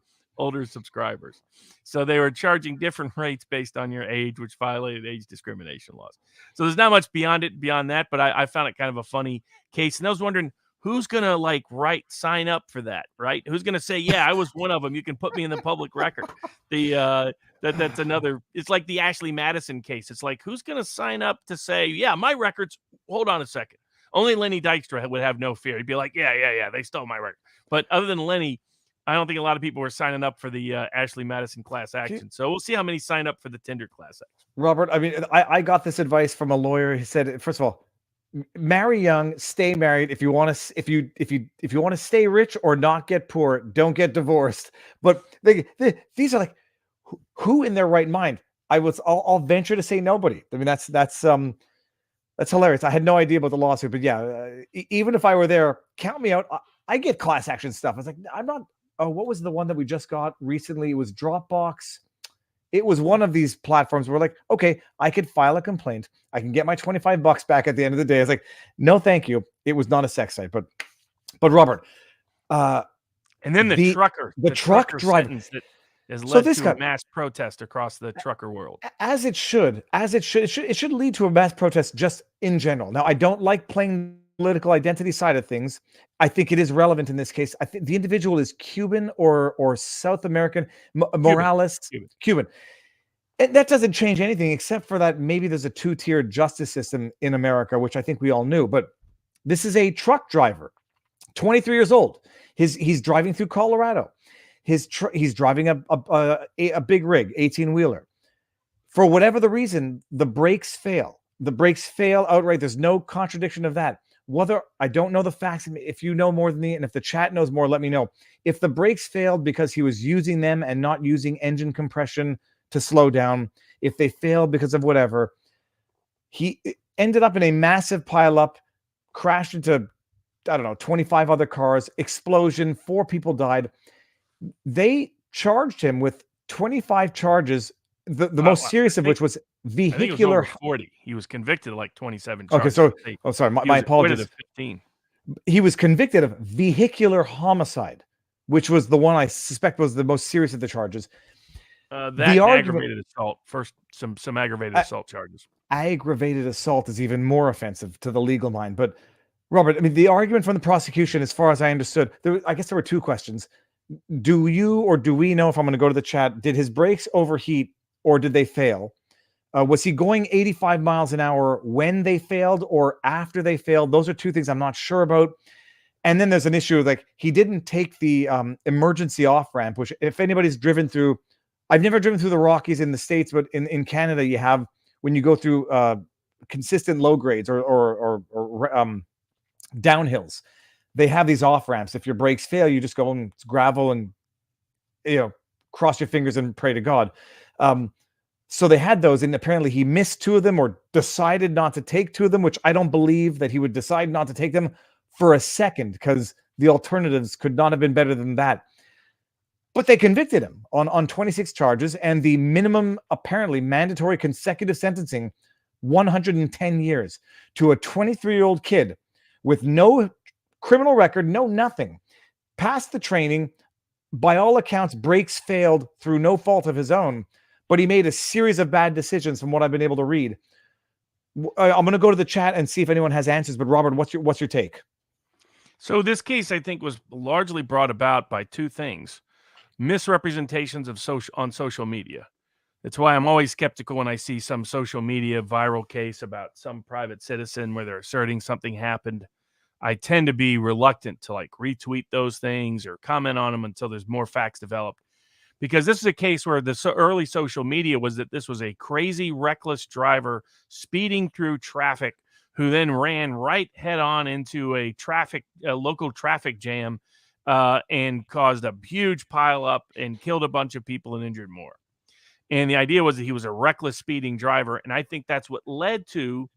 subscribers. So they were charging different rates based on your age, which violated age discrimination laws. So there's not much beyond that, but I found it kind of a funny case. And I was wondering who's going to sign up for that, right? Who's going to say, yeah, I was one of them. You can put me in the public record. That's another, it's like the Ashley Madison case. It's like, who's going to sign up to say, yeah, my records, hold on a second. Only Lenny Dykstra would have no fear. He'd be like, yeah, they stole my record. But other than Lenny, I don't think a lot of people were signing up for the Ashley Madison class action. So we'll see how many sign up for the Tinder class action. Robert, I mean, I got this advice from a lawyer. He said, first of all, marry young, stay married. If you want to want to stay rich or not get poor, don't get divorced. But these are like, who in their right mind? I'll venture to say nobody. I mean, that's hilarious. I had no idea about the lawsuit, but yeah, even if I were there, count me out. I get class action stuff. I was like, I'm not. Oh, what was the one that we just got recently? It was Dropbox. It was one of these platforms where like, okay, I could file a complaint. I can get my $25 back at the end of the day. I was like, no, thank you. It was not a sex site, but Robert, and then the truck driver that has led to a mass protest across the trucker world. As it should. It should lead to a mass protest just in general. Now, I don't like playing political identity side of things. I think it is relevant in this case. I think the individual is Cuban or South American. Morales, Cuban. And that doesn't change anything except for that maybe there's a two-tiered justice system in America, which I think we all knew. But this is a truck driver, 23 years old. He's driving through Colorado. He's driving a big rig, 18-wheeler. For whatever the reason, the brakes fail. The brakes fail outright. There's no contradiction of that. Whether I don't know the facts, if you know more than me, and if the chat knows more, let me know. If the brakes failed because he was using them and not using engine compression to slow down, if they failed because of whatever, he ended up in a massive pileup, crashed into, 25 other cars, explosion, 4 people died. They charged him with 25 charges, the most serious of which was vehicular. I think it was over 40. He was convicted of like 27 charges. Okay, so sorry, my apologies. 15. He was convicted of vehicular homicide, which was the one I suspect was the most serious of the charges. Aggravated assault. First, some aggravated assault charges. Aggravated assault is even more offensive to the legal mind. But Robert, I mean, the argument from the prosecution, as far as I understood, I guess there were 2 questions. Do you or do we know, if I'm going to go to the chat, did his brakes overheat or did they fail? Was he going 85 miles an hour when they failed or after they failed? Those are 2 things I'm not sure about. And then there's an issue of like, he didn't take the emergency off-ramp, which if anybody's driven through, I've never driven through the Rockies in the States, but in Canada, you have, when you go through consistent low grades or downhills, they have these off-ramps. If your brakes fail, you just go and gravel and, cross your fingers and pray to God. So they had those, and apparently he missed 2 of them or decided not to take 2 of them, which I don't believe that he would decide not to take them for a second, because the alternatives could not have been better than that. But they convicted him on 26 charges, and the minimum, apparently mandatory consecutive sentencing, 110 years to a 23-year-old kid with no criminal record, no nothing, passed the training. By all accounts, brakes failed through no fault of his own, but he made a series of bad decisions from what I've been able to read. I'm going to go to the chat and see if anyone has answers. But Robert, what's your take? So this case, I think, was largely brought about by 2 things: misrepresentations of on social media. That's why I'm always skeptical when I see some social media viral case about some private citizen where they're asserting something happened. I tend to be reluctant to retweet those things or comment on them until there's more facts developed. Because this is a case where the early social media was that this was a crazy, reckless driver speeding through traffic who then ran right head on into a local traffic jam and caused a huge pile up and killed a bunch of people and injured more. And the idea was that he was a reckless speeding driver. And I think that's what led to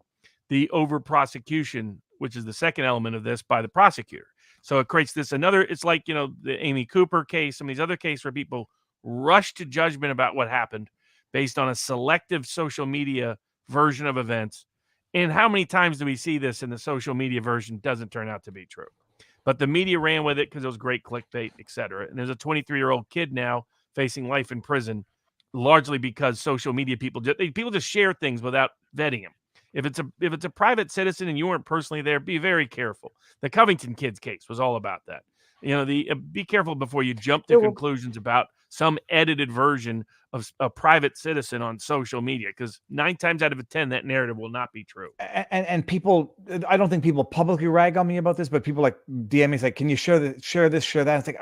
the over prosecution, which is the second element of this, by the prosecutor. So it creates this another. It's like, the Amy Cooper case, some of these other cases where people rush to judgment about what happened based on a selective social media version of events. And how many times do we see this in the social media version doesn't turn out to be true? But the media ran with it because it was great clickbait, et cetera. And there's a 23-year-old kid now facing life in prison, largely because social media people just share things without vetting them. If it's a private citizen and you weren't personally there, be very careful. The Covington kids case was all about that. Be careful before you jump to conclusions about some edited version of a private citizen on social media, because 9 times out of 10 that narrative will not be true. And people, I don't think people publicly rag on me about this, but people like DM me, like, can you share this, share that? It's like,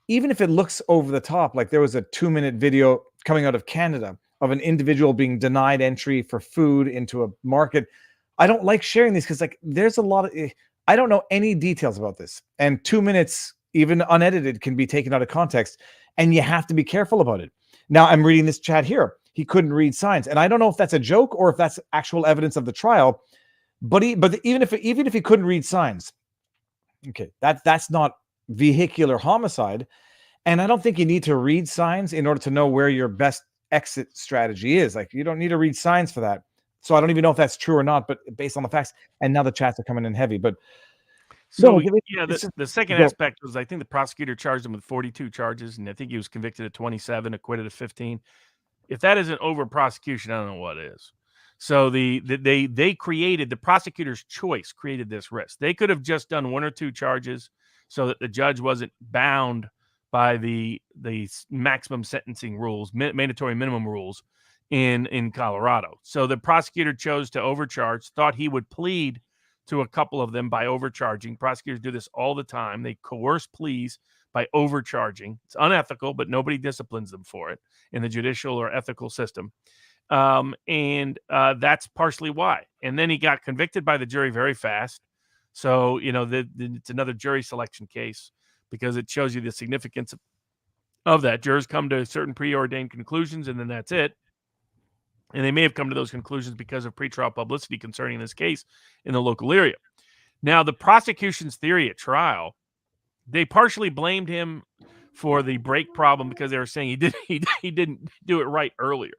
even if it looks over the top, like there was a 2-minute video coming out of Canada of an individual being denied entry for food into a market. I don't like sharing these because, like, there's a lot of, I don't know any details about this, and 2 minutes, even unedited, can be taken out of context, and you have to be careful about it. Now, I'm reading this chat here. He couldn't read signs, and I don't know if that's a joke or if that's actual evidence of the trial. But even if he couldn't read signs, okay, that's not vehicular homicide, and I don't think you need to read signs in order to know where your best exit strategy is. Like, you don't need to read signs for that. So I don't even know if that's true or not, but based on the facts, and now the chats are coming in heavy. But so the second aspect was, I think the prosecutor charged him with 42 charges, and I think he was convicted of 27, acquitted of 15. If that isn't over prosecution, I don't know what is. So they created, the prosecutor's choice created this risk. They could have just done 1 or 2 charges so that the judge wasn't bound by the maximum sentencing rules, mandatory minimum rules in Colorado. So the prosecutor chose to overcharge, thought he would plead to a couple of them by overcharging. Prosecutors do this all the time. They coerce pleas by overcharging. It's unethical, but nobody disciplines them for it in the judicial or ethical system. And that's partially why. And then he got convicted by the jury very fast. So, it's another jury selection case, because it shows you the significance of that. Jurors come to certain preordained conclusions, and then that's it. And they may have come to those conclusions because of pretrial publicity concerning this case in the local area. Now, the prosecution's theory at trial, they partially blamed him for the brake problem because they were saying he didn't do it right earlier.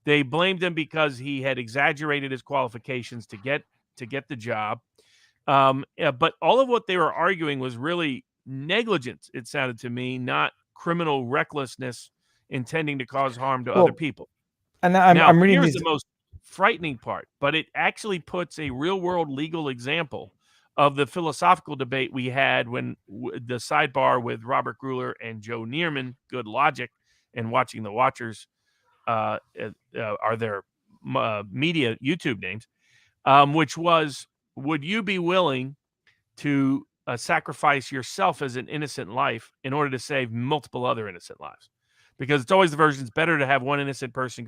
They blamed him because he had exaggerated his qualifications to get the job. But all of what they were arguing was really negligence, it sounded to me, not criminal recklessness intending to cause harm to other people. And I'm reading here's the most frightening part, but it actually puts a real-world legal example of the philosophical debate we had when the sidebar with Robert Gruler and Joe Neerman, Good Logic, and Watching the Watchers are their media YouTube names, which was, would you be willing to sacrifice yourself as an innocent life in order to save multiple other innocent lives? Because it's always the version, it's better to have one innocent person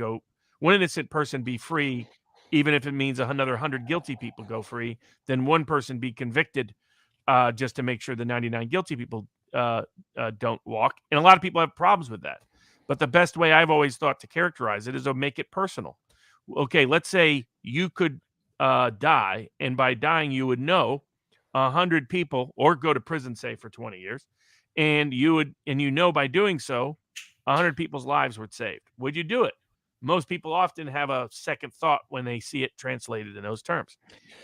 be free, even if it means another 100 guilty people go free, than one person be convicted just to make sure the 99 guilty people don't walk. And a lot of people have problems with that. But the best way I've always thought to characterize it is to make it personal. Okay, let's say you could die, and by dying you would know 100 people, or go to prison, say, for 20 years, and by doing so 100 people's lives were saved. Would you do it? Most people often have a second thought when they see it translated in those terms.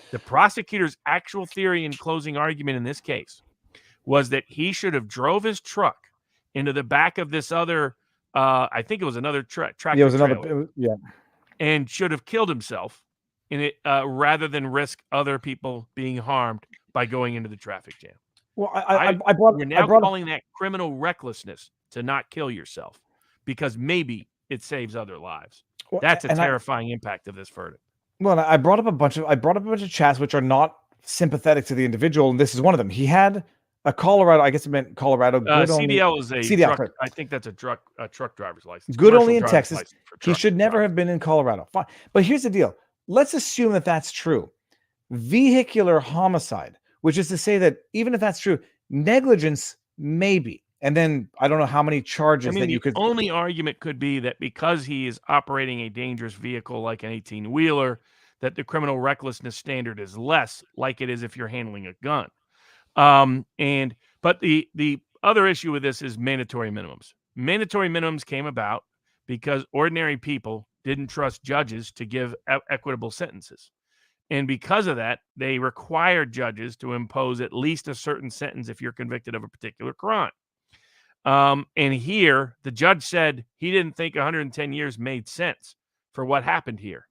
The prosecutor's actual theory and closing argument in this case was that he should have drove his truck into the back of this other I think it was another tractor trailer, and should have killed himself in it rather than risk other people being harmed by going into the traffic jam. Well, we're now calling that criminal recklessness, to not kill yourself, because maybe it saves other lives. Well, that's a terrifying impact of this verdict. Well, I brought up a bunch of chats which are not sympathetic to the individual, and this is one of them. He had a Colorado, I guess it meant Colorado. CDL is a CDL, truck. I think that's a truck driver's license. Good only in Texas. He should never have been in Colorado. Fine. But here's the deal. Let's assume that that's true. Vehicular homicide, which is to say that even if that's true, negligence maybe. And then I don't know how many charges that you could. The only argument could be that because he is operating a dangerous vehicle like an 18-wheeler, that the criminal recklessness standard is less, like it is if you're handling a gun. But the other issue with this is mandatory minimums. Mandatory minimums came about because ordinary people didn't trust judges to give equitable sentences. And because of that, they required judges to impose at least a certain sentence if you're convicted of a particular crime. And here, the judge said he didn't think 110 years made sense for what happened here.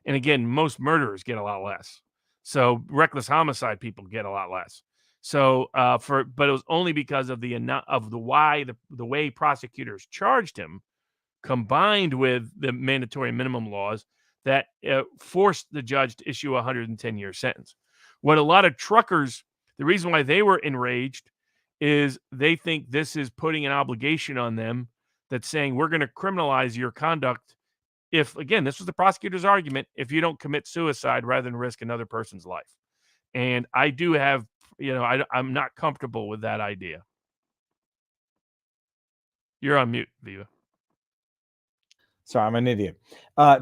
And again, most murderers get a lot less. So reckless homicide people get a lot less. So but it was only because of the way prosecutors charged him, combined with the mandatory minimum laws, that forced the judge to issue a 110-year sentence. What a lot of truckers, the reason why they were enraged is they think this is putting an obligation on them that's saying we're going to criminalize your conduct if, again, this was the prosecutor's argument, if you don't commit suicide rather than risk another person's life. And I do have, I'm not comfortable with that idea. You're on mute, Viva. Sorry, I'm an idiot.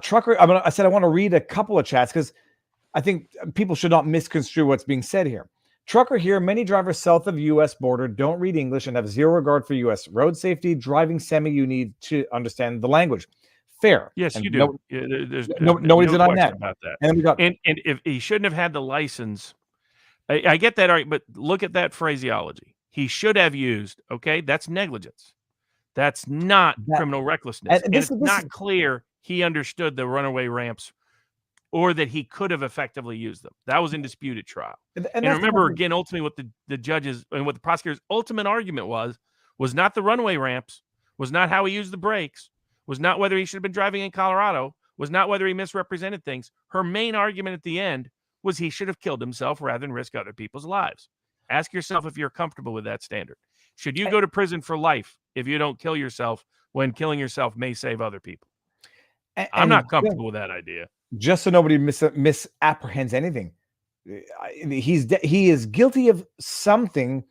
Trucker, I said I want to read a couple of chats because I think people should not misconstrue what's being said here. Trucker here, many drivers south of U.S. border don't read English and have zero regard for U.S. road safety. Driving semi, you need to understand the language. Fair. Yes, and you do. There's nobody's denying that. About that. And then we got, and if he shouldn't have had the license, I get that argument, but look at that phraseology. He should have used, okay, that's negligence. That's not criminal recklessness. And it's not clear he understood the runaway ramps or that he could have effectively used them. That was in dispute at trial. And remember, again, ultimately what the judges and what the prosecutor's ultimate argument was not the runaway ramps, was not how he used the brakes, was not whether he should have been driving in Colorado, was not whether he misrepresented things. Her main argument at the end was he should have killed himself rather than risk other people's lives. Ask yourself if you're comfortable with that standard. Should you go to prison for life if you don't kill yourself when killing yourself may save other people? I'm not comfortable with that idea. Just so nobody misapprehends anything, he is guilty of something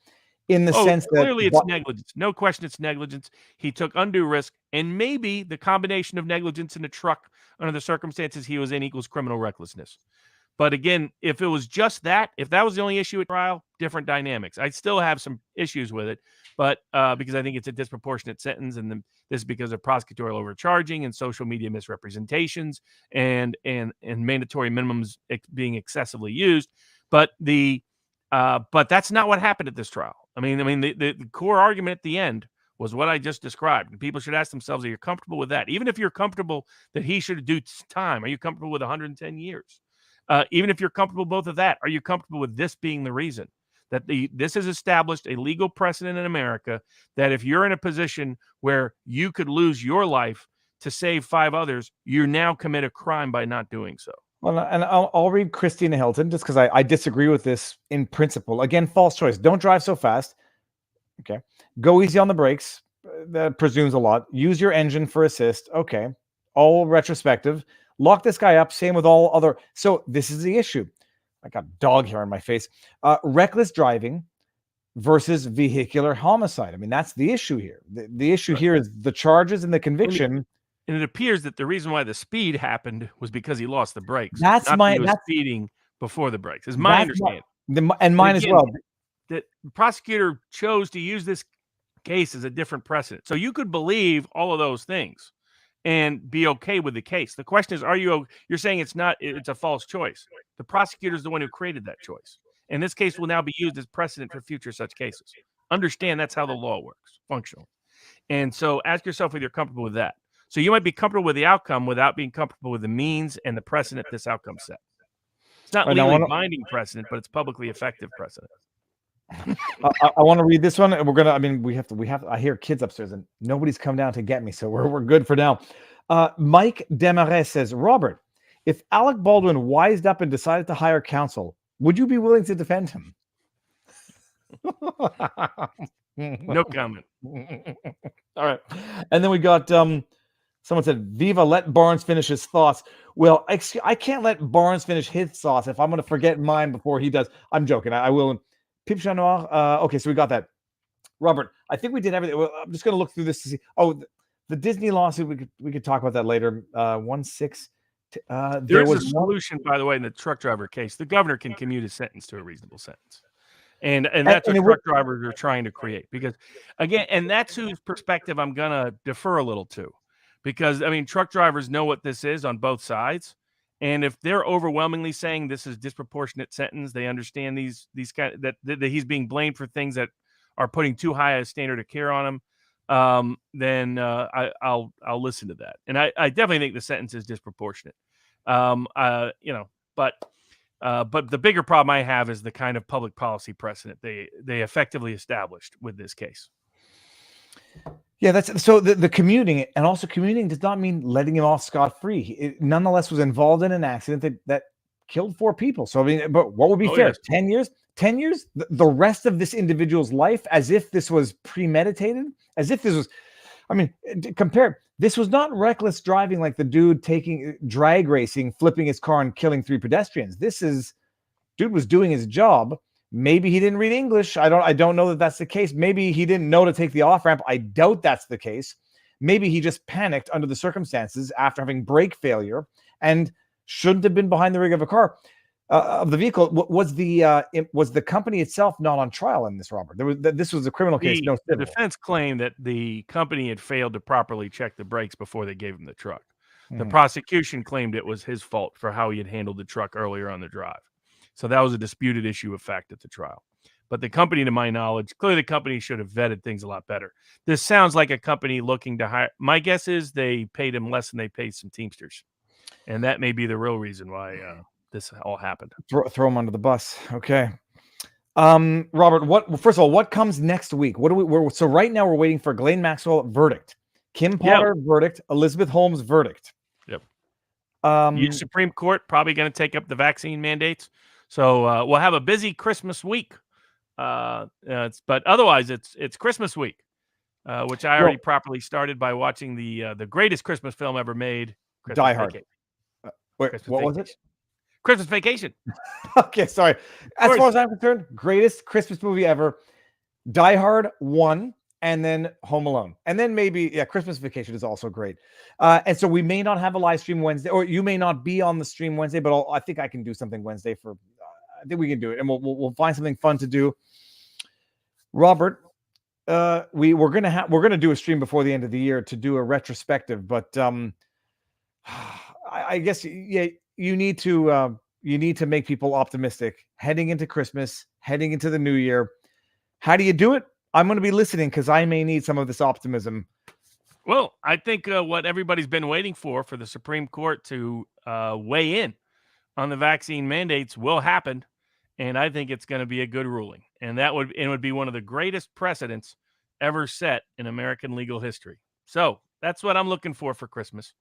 in the sense that clearly it's negligence. No question it's negligence. He took undue risk, and maybe the combination of negligence in a truck under the circumstances he was in equals criminal recklessness. But again, if it was just that, if that was the only issue at trial, different dynamics. I still have some issues with it, but because I think it's a disproportionate sentence, and this is because of prosecutorial overcharging and social media misrepresentations and mandatory minimums being excessively used. But but that's not what happened at this trial. I mean, the core argument at the end was what I just described. And people should ask themselves, are you comfortable with that? Even if you're comfortable that he should do time, are you comfortable with 110 years? Even if you're comfortable both of that, are you comfortable with this being the reason that this has established a legal precedent in America that if you're in a position where you could lose your life to save 5 others, you now commit a crime by not doing so? Well, and I'll read Christina Hilton just because I disagree with this in principle. Again, false choice. Don't drive so fast. Okay. Go easy on the brakes. That presumes a lot. Use your engine for assist. Okay. All retrospective. Lock this guy up. Same with all other. So this is the issue. I got dog hair on my face. Reckless driving versus vehicular homicide. I mean, that's the issue here. The issue here is the charges and the conviction. And it appears that the reason why the speed happened was because he lost the brakes. That's he was speeding before the brakes. Is my understanding. And mine as well. The prosecutor chose to use this case as a different precedent. So you could believe all of those things and be okay with the case. The question is, you're saying it's a false choice. The prosecutor is the one who created that choice. And this case will now be used as precedent for future such cases. Understand that's how the law works, functionally. And so ask yourself if you're comfortable with that. So you might be comfortable with the outcome without being comfortable with the means and the precedent this outcome set. It's not legally binding precedent, but it's publicly effective precedent. I want to read this one, and we're gonna. I mean, we have. I hear kids upstairs, and nobody's come down to get me, so we're good for now. Mike Desmarais says, Robert, if Alec Baldwin wised up and decided to hire counsel, would you be willing to defend him? No comment. All right, and then we got someone said, Viva, let Barnes finish his thoughts. Well, I can't let Barnes finish his thoughts if I'm going to forget mine before he does. I'm joking. I will. Pipe Chat Noir. Okay, so we got that. Robert, I think we did everything. Well, I'm just going to look through this to see. Oh, the Disney lawsuit. We could talk about that later. 1-6. There's a solution, by the way, in the truck driver case. The governor can commute a sentence to a reasonable sentence. And that's and what it truck drivers are trying to create. Because, again, and that's whose perspective I'm going to defer a little to. Because, I mean, truck drivers know what this is on both sides. And if they're overwhelmingly saying this is disproportionate sentence, they understand these kind of, that he's being blamed for things that are putting too high a standard of care on him, then I'll listen to that. And I definitely think the sentence is disproportionate. But the bigger problem I have is the kind of public policy precedent they effectively established with this case. Yeah, that's so the commuting, and also commuting does not mean letting him off scot-free. It nonetheless was involved in an accident that killed 4 people. So I mean, but what would be fair? Yes. 10 years? 10 years? The rest of this individual's life, as if this was premeditated, as if this was, I mean, compare, this was not reckless driving like the dude taking drag racing, flipping his car and killing 3 pedestrians. This is, dude was doing his job. Maybe he didn't read English. I don't know that that's the case. Maybe he didn't know to take the off ramp. I doubt that's the case. Maybe he just panicked under the circumstances after having brake failure and shouldn't have been behind the rig of a car of the vehicle. Was the company itself not on trial in this, Robert? This was a criminal case. No The civil. defense claimed that the company had failed to properly check the brakes before they gave him the truck. The Mhm. prosecution claimed it was his fault for how he had handled the truck earlier on the drive. So that was a disputed issue of fact at the trial. But the company, to my knowledge, clearly the company should have vetted things a lot better. This sounds like a company looking to hire. My guess is they paid him less than they paid some Teamsters. And that may be the real reason why this all happened. Throw him under the bus. Okay. Robert, first of all, what comes next week? So right now we're waiting for Delane Maxwell verdict, Kim Potter verdict, Elizabeth Holmes verdict. Yep. Um, Supreme Court probably going to take up the vaccine mandates. So we'll have a busy Christmas week. But otherwise, it's Christmas week, which I already properly started by watching the greatest Christmas film ever made, Christmas Die Hard. Vacation. Wait, Christmas what was Vacation. it? Christmas Vacation. Okay, sorry. As far as I'm concerned, greatest Christmas movie ever. Die Hard 1, and then Home Alone, and then maybe Christmas Vacation is also great. And so we may not have a live stream Wednesday, or you may not be on the stream Wednesday, but I think I can do something Wednesday for. I think we can do it, and we'll find something fun to do. Robert, we're gonna do a stream before the end of the year to do a retrospective, but I guess you need to make people optimistic heading into Christmas, heading into the new year. How do you do it? I'm going to be listening because I may need some of this optimism. Well, I think what everybody's been waiting for the Supreme Court to weigh in on the vaccine mandates will happen, and I think it's going to be a good ruling. And it would be one of the greatest precedents ever set in American legal history. So that's what I'm looking for Christmas.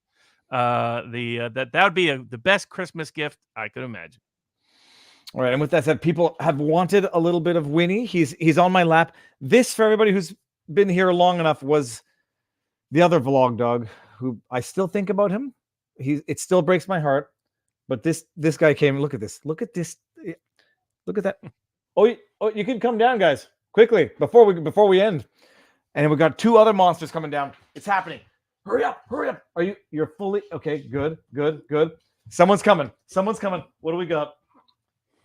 That would be the best Christmas gift I could imagine. All right, and with that said, people have wanted a little bit of Winnie. He's on my lap. This, for everybody who's been here long enough, was the other vlog dog who I still think about him. It still breaks my heart. But this guy came. Look at this. Look at this. Look at that. Oh, you can come down, guys, quickly before we end. And we got 2 other monsters coming down. It's happening. Hurry up. You're fully okay. Good. Someone's coming. What do we got?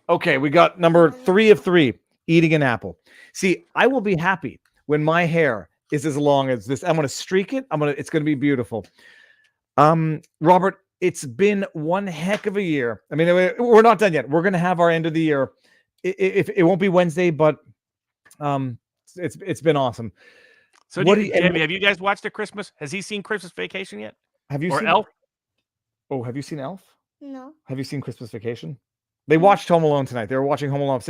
Okay, we got number 3 of 3, eating an apple. See, I will be happy when my hair is as long as this. I'm going to streak it. It's going to be beautiful. Robert, it's been one heck of a year. I mean, we're not done yet. We're going to have our end of the year. It won't be Wednesday, but it's been awesome. So, Jamie, have you guys watched a Christmas? Has he seen Christmas Vacation yet? Have you seen Elf? Oh, have you seen Elf? No. Have you seen Christmas Vacation? They watched Home Alone tonight. They were watching Home Alone.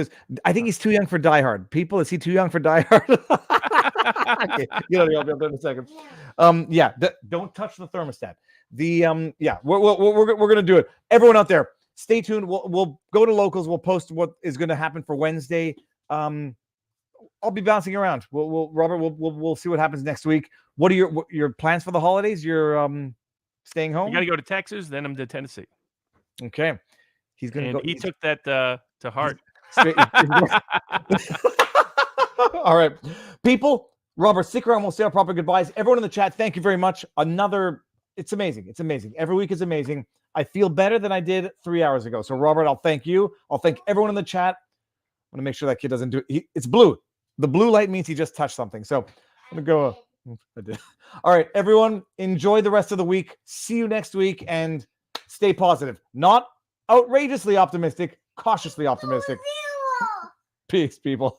I think he's too young for Die Hard. People, is he too young for Die Hard? Okay, I'll be up there in a second. Don't touch the thermostat. We're gonna do it. Everyone out there, stay tuned. We'll go to locals. We'll post what is going to happen for Wednesday. I'll be bouncing around. Robert, we'll see what happens next week. What are your plans for the holidays? You're staying home. You got to go to Texas, then I'm to Tennessee. Okay. He's going to go. He took that to heart. All right, people. Robert, stick around. We'll say our proper goodbyes. Everyone in the chat, thank you very much. It's amazing. It's amazing. Every week is amazing. I feel better than I did 3 hours ago. So, Robert, I'll thank you. I'll thank everyone in the chat. want to make sure that kid doesn't do it. It's blue. The blue light means he just touched something. So I'm going to go. I did. All right, everyone, enjoy the rest of the week. See you next week and stay positive. Not outrageously optimistic, cautiously optimistic. Peace, people.